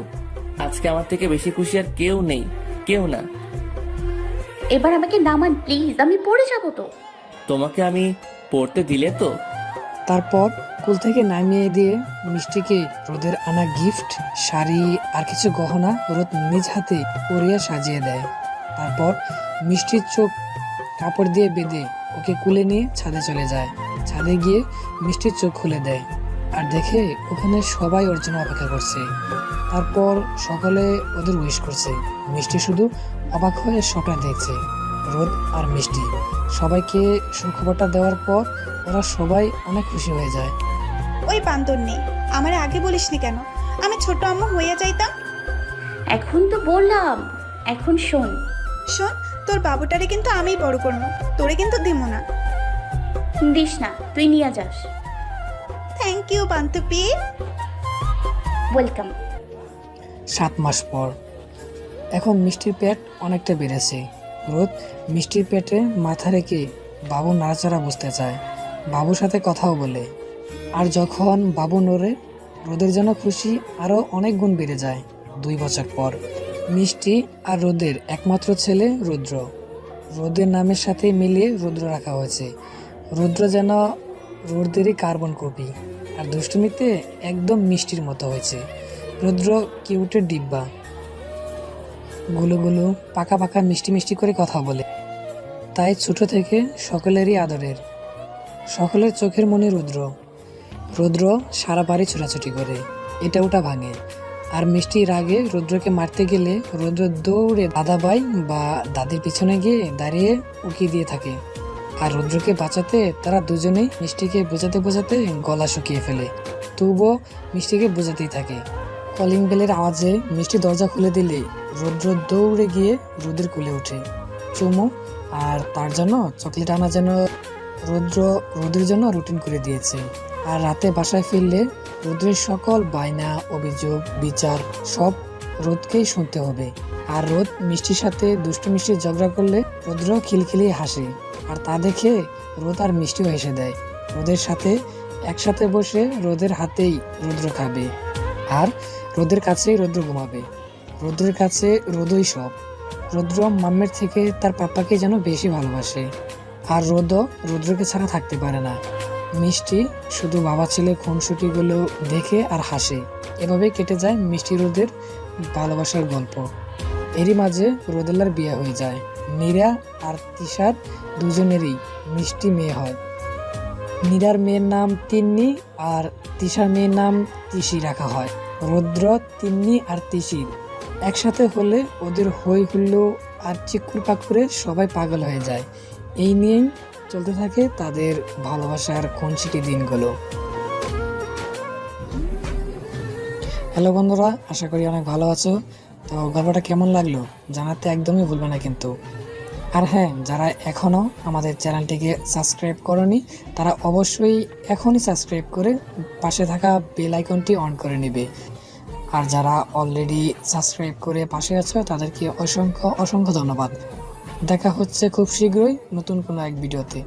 আজকে আমার থেকে বেশি খুশি আর কেউ নেই, কেউ না। এবার আমাকে নামান প্লিজ, আমি পড়ে যাবো তো। তোমাকে আমি পড়তে দিলে তো? তারপর কুল থেকে নামিয়ে দিয়ে মিষ্টিকে রোদের আনা গিফট, শাড়ি আর কিছু গহনা রোদ নিজ হাতে পরিয়ে সাজিয়ে দেয়। তারপর মিষ্টির চোখ কাপড় দিয়ে বেঁধে ওকে কুলে নিয়ে ছাদে চলে যায়। ছাদে গিয়ে মিষ্টির চোখ খুলে দেয় আর দেখে ওখানে সবাই ওর জন্য অপেক্ষা করছে। তারপর সকলে ওদের উইশ করছে। মিষ্টি শুধু অবাক হয়ে সবটা দেখছে। রোদ আর মিষ্টি সবাইকে সুখবরটা দেওয়ার পর ওরা সবাই অনেক খুশি হয়ে যায়। ওই বান্দর নেই, আমার আগে বলিসনি কেন? আমি ছোট আম্মু হইয়া যাইতাম। এখন তো বললাম, এখন শোন। শোন, তোর বাবুটারে কিন্তু আমিই বড় করবো, তোরে কিন্তু দিব না। দিস না, তুই নিয়ে যাস। থ্যাংক ইউ বান্ধবী। ওয়েলকাম। 7 মাস পর। এখন মিষ্টির পেট অনেকটা বেড়েছে। রোদ মিষ্টির পেটে মাথা রেখে বাবু নাড়াচাড়া বসতে চায়, বাবুর সাথে কথাও বলে। আর যখন বাবু নড়ে রোদের জন্য খুশি আরও অনেক গুণ বেড়ে যায়। 2 বছর পর। মিষ্টি আর রোদের একমাত্র ছেলে রুদ্র। রোদের নামের সাথে মিলিয়ে রুদ্র রাখা হয়েছে। রুদ্র যেন রোদেরই কার্বন কপি, আর দুষ্টুমিতে একদম মিষ্টির মতো হয়েছে। রুদ্র কিউটের ডিব্বা, গুলো পাকা পাকা মিষ্টি মিষ্টি করে কথা বলে, তাই ছোট থেকে সকলেরই আদরের। সকলের চোখের মনি রুদ্র। রুদ্র সারা বাড়ি ছোটাছুটি করে, এটা ওটা ভাঙে। আর মিষ্টি রাগে রুদ্রকে মারতে গেলে রুদ্র দৌড়ে দাদা ভাই বা দাদির পিছনে গিয়ে দাঁড়িয়ে উকি দিয়ে থাকে। আর রুদ্রকে বাঁচাতে তারা দুজনেই মিষ্টিকে বোঝাতে বোঝাতে গলা শুকিয়ে ফেলে। তবুও মিষ্টিকে বোঝাতেই থাকে। কলিং বেলের আওয়াজে মিষ্টি দরজা খুলে দিলে রুদ্র দৌড়ে গিয়ে রোদের কোলে ওঠে। চুমু আর তার জন্য চকলেট আনা যেন রুদ্র রোদের জন্য রুটিন করে দিয়েছে। আর রাতে বাসায় ফিরলে রোদের সকল বায়না, অভিযোগ, বিচার সব রোদকেই শুনতে হবে। আর রোদ মিষ্টির সাথে দুষ্টু মিষ্টি ঝগড়া করলে রুদ্র খিলখিলিয়ে হাসে, আর তা দেখে রোদ আর মিষ্টিও হেসে দেয়। রোদের সাথে একসাথে বসে রোদের হাতেই রৌদ্র খাবে, আর রোদের কাছেই রৌদ্র ঘুমাবে। রৌদ্রের কাছে রোদই সব। রৌদ্র মাম্মের থেকে তার পাপ্পাকে যেন বেশি ভালোবাসে, আর রোদও রৌদ্রকে ছাড়া থাকতে পারে না। মিষ্টি শুধু বাবা ছেলে খুনসুটিগুলো দেখে আর হাসে। এভাবেই কেটে যায় মিষ্টি রোদের ভালোবাসার গল্প। এরই মাঝে রোদেলার বিয়ে হয়ে যায়। নীরা আর তিশার দুজনেরই মিষ্টি মেয়ে হয়। নীরার মেয়ের নাম তিন্নি আর তিশার মেয়ের নাম তিশি রাখা হয়। রৌদ্র, তিন্নি আর তিশির একসাথে হলে ওদের হই হুল্লো আর চিকুর পাকুরে সবাই পাগল হয়ে যায়। এই নিয়েই চলতে থাকে তাদের ভালোবাসার খুনসুটি দিনগুলো। হ্যালো বন্ধুরা, আশা করি অনেক ভালো আছো। তো গল্পটা কেমন লাগলো জানাতে একদমই ভুলবে না কিন্তু। আর হ্যাঁ, যারা এখনও আমাদের চ্যানেলটিকে সাবস্ক্রাইব করনি তারা অবশ্যই এখনই সাবস্ক্রাইব করে পাশে থাকা বেল আইকনটি অন করে নেবে। আর যারা অলরেডি সাবস্ক্রাইব করে পাশে আছো তাদেরকে অসংখ্য অসংখ্য ধন্যবাদ। দেখা হচ্ছে খুব শীঘ্রই নতুন কোনো এক ভিডিওতে।